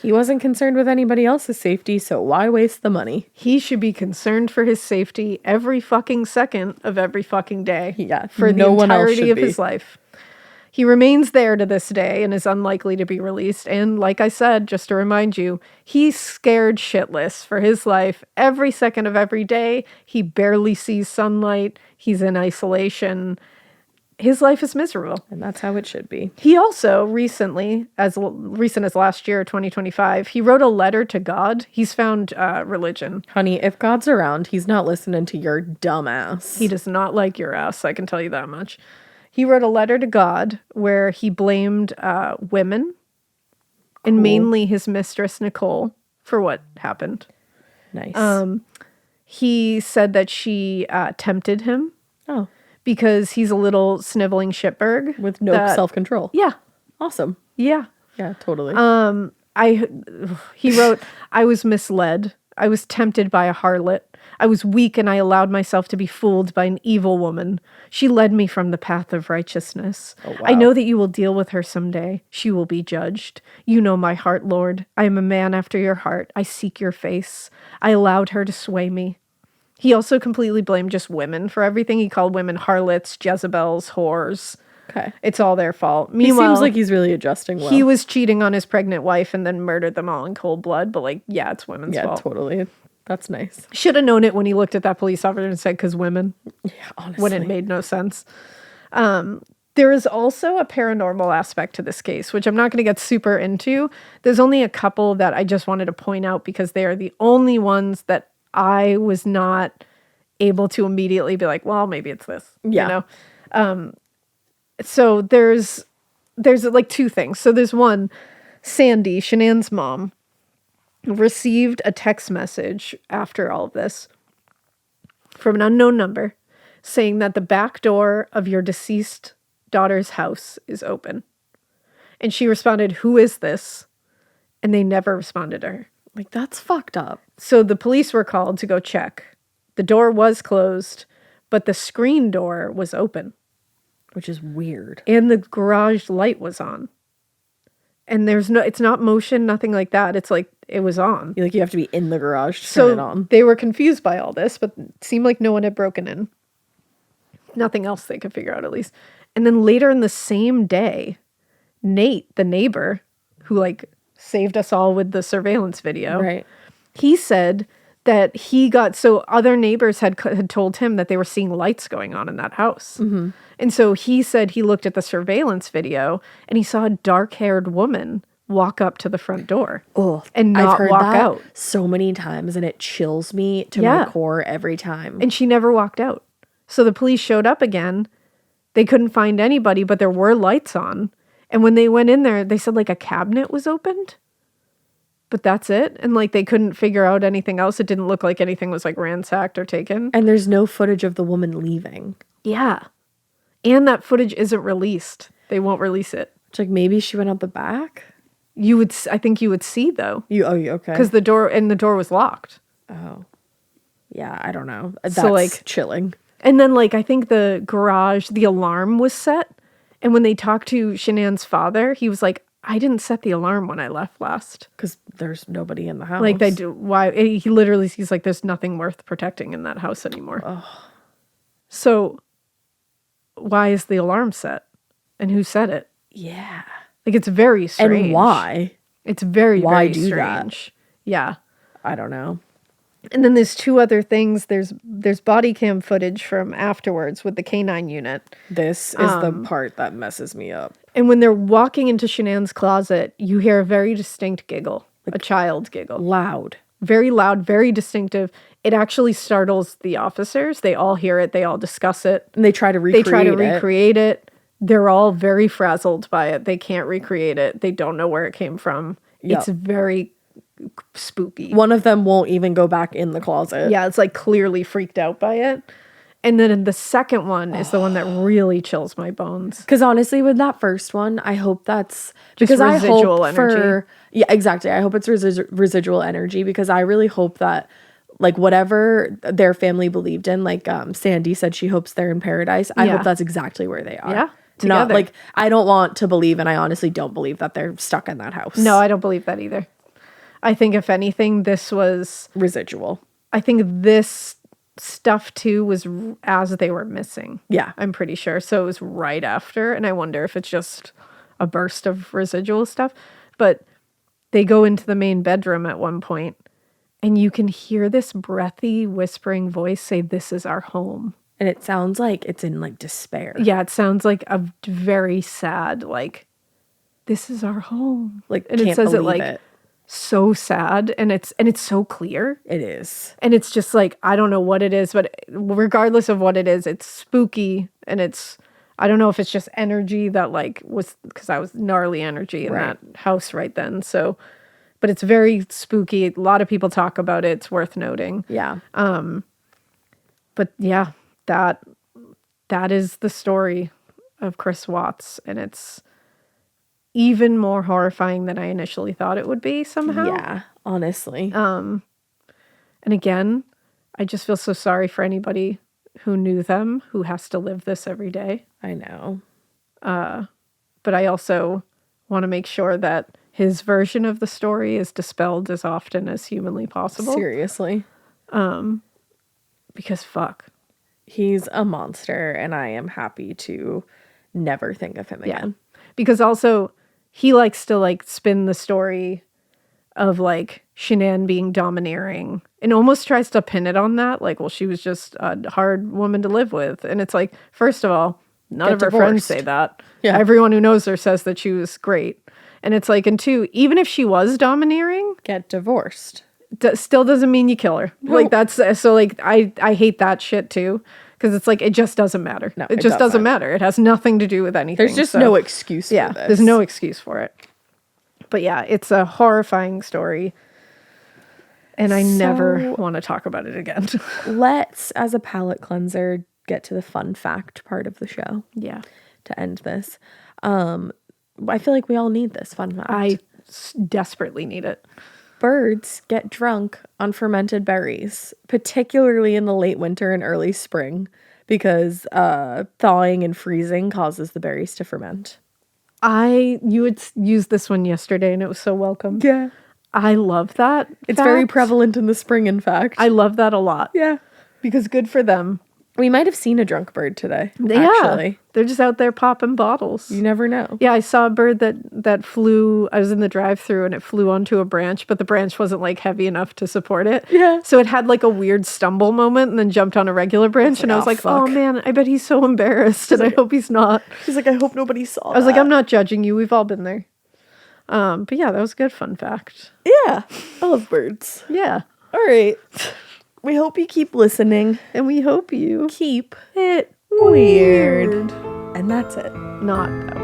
He wasn't concerned with anybody else's safety, so why waste the money? He should be concerned for his safety every fucking second of every fucking day. Yeah, for no the one else entirety should of be. his life. He remains there to this day and is unlikely to be released. And like I said, just to remind you, he's scared shitless for his life every second of every day. He barely sees sunlight. He's in isolation. His life is miserable. And that's how it should be. He also recently, as recent as last year, 2025, he wrote a letter to God. He's found religion. Honey, if God's around, he's not listening to your dumb ass. He does not like your ass, I can tell you that much. He wrote a letter to God where he blamed women and mainly his mistress, Nicole, for what happened. Nice. He said that she tempted him. Oh. Because he's a little sniveling shitberg. With no self-control. Yeah. Awesome. Yeah. Yeah, totally. He wrote, I was misled. I was tempted by a harlot. I was weak and I allowed myself to be fooled by an evil woman. She led me from the path of righteousness. Oh, wow. I know that you will deal with her someday. She will be judged. You know my heart, Lord. I am a man after your heart. I seek your face. I allowed her to sway me. He also completely blamed just women for everything. He called women harlots, Jezebels, whores. Okay. It's all their fault. Meanwhile, he seems like he's really adjusting well. He was cheating on his pregnant wife and then murdered them all in cold blood. But like, yeah, it's women's fault. Yeah, totally. That's nice. Should have known it when he looked at that police officer and said, because women. Yeah, honestly. When it made no sense. There is also a paranormal aspect to this case, which I'm not going to get super into. There's only a couple that I just wanted to point out because they are the only ones that I was not able to immediately be like, well, maybe it's this, yeah. You know? So there's like two things. So there's one, Sandy, Shanann's mom, received a text message after all of this from an unknown number saying that the back door of your deceased daughter's house is open. And she responded, who is this? And they never responded to her. Like, that's fucked up. So the police were called to go check. The door was closed, but the screen door was open. Which is weird. And the garage light was on. And it's not motion, nothing like that. It's like it was on. You have to be in the garage to turn it on. They were confused by all this, but it seemed like no one had broken in. Nothing else they could figure out, at least. And then later in the same day, Nate, the neighbor, who like saved us all with the surveillance video, right? He said that so other neighbors had told him that they were seeing lights going on in that house. Mm-hmm. And so he said he looked at the surveillance video and he saw a dark-haired woman walk up to the front door and not I've heard walk that out so many times, and it chills me to my core every time. And she never walked out. So the police showed up again. They couldn't find anybody, but there were lights on. And when they went in there, they said like a cabinet was opened. But that's it. And like they couldn't figure out anything else. It didn't look like anything was like ransacked or taken. And there's no footage of the woman leaving. Yeah. And that footage isn't released. They won't release it. It's like maybe she went out the back. I think you would see though. Okay. Because the door was locked. Oh. Yeah, I don't know. That's chilling. And then like I think the garage, the alarm was set. And when they talked to Shanann's father, he was like, I didn't set the alarm when I left last. Because there's nobody in the house. Like they do. Why? He's like, there's nothing worth protecting in that house anymore. Oh. So why is the alarm set? And who set it? Yeah. Like it's very strange. And why? It's very, why very do strange. That? Yeah. I don't know. And then there's two other things. There's body cam footage from afterwards with the K9 unit. This is the part that messes me up. And when they're walking into Shanann's closet, you hear a very distinct giggle, like a child giggle. Loud. Very loud, very distinctive. It actually startles the officers. They all hear it. They all discuss it. And they try to recreate it. They're all very frazzled by it. They can't recreate it. They don't know where it came from. Yep. It's very spooky. One of them won't even go back in the closet. Yeah, it's like clearly freaked out by it. And then the second one is the one that really chills my bones. Because honestly, with that first one, I hope that's just because residual energy. Yeah, exactly. I hope it's residual energy because I really hope that like whatever their family believed in, like Sandy said, she hopes they're in paradise. I hope that's exactly where they are. Yeah. Together. Not like I don't want to believe, and I honestly don't believe that they're stuck in that house. No, I don't believe that either. I think if anything, this was residual. I think this stuff too was as they were missing. Yeah. I'm pretty sure. So it was right after. And I wonder if it's just a burst of residual stuff. But they go into the main bedroom at one point and you can hear this breathy, whispering voice say, "This is our home." And it sounds like it's in like despair. Yeah, it sounds like a very sad, like, "This is our home." Like, and can't it says believe it like it. So sad, and it's so clear. It is. And it's just like, I don't know what it is, but regardless of what it is, it's spooky, and I don't know if it's just energy that like was, because I was gnarly energy in that house right then. So, but it's very spooky. A lot of people talk about it. It's worth noting. Yeah. But yeah, that is the story of Chris Watts, and it's even more horrifying than I initially thought it would be somehow. Yeah, honestly. And again, I just feel so sorry for anybody who knew them, who has to live this every day. I know. But I also want to make sure that his version of the story is dispelled as often as humanly possible. Seriously. Because fuck. He's a monster, and I am happy to never think of him again. Because also, he likes to like spin the story of like Shanann being domineering and almost tries to pin it on that. Like, well, she was just a hard woman to live with. And it's like, first of all, none of her friends say that. Yeah. Everyone who knows her says that she was great. And it's like, and two, even if she was domineering, get divorced. Still doesn't mean you kill her. No. Like that's, so like, I hate that shit too. Because it's like, it just doesn't matter. No, it just doesn't matter. It has nothing to do with anything. There's just no excuse for this. There's no excuse for it. But yeah, it's a horrifying story. And I never want to talk about it again. Let's, as a palate cleanser, get to the fun fact part of the show. Yeah. To end this. I feel like we all need this fun fact. I desperately need it. Birds get drunk on fermented berries, particularly in the late winter and early spring, because thawing and freezing causes the berries to ferment. You had used this one yesterday, and it was so welcome. Yeah. I love that. It's very prevalent in the spring, in fact. I love that a lot. Yeah. Because good for them. We might have seen a drunk bird today, actually. Yeah, they're just out there popping bottles. You never know. Yeah, I saw a bird that flew. I was in the drive-thru and it flew onto a branch, but the branch wasn't like heavy enough to support it. Yeah. So it had like a weird stumble moment and then jumped on a regular branch. And I was like, fuck. Oh man, I bet he's so embarrassed, and I hope he's not. She's like, I hope nobody saw that. I was like, I'm not judging you. We've all been there. But yeah, that was a good fun fact. Yeah, I love birds. Yeah. All right. We hope you keep listening. And we hope you keep it weird. And that's it. Not that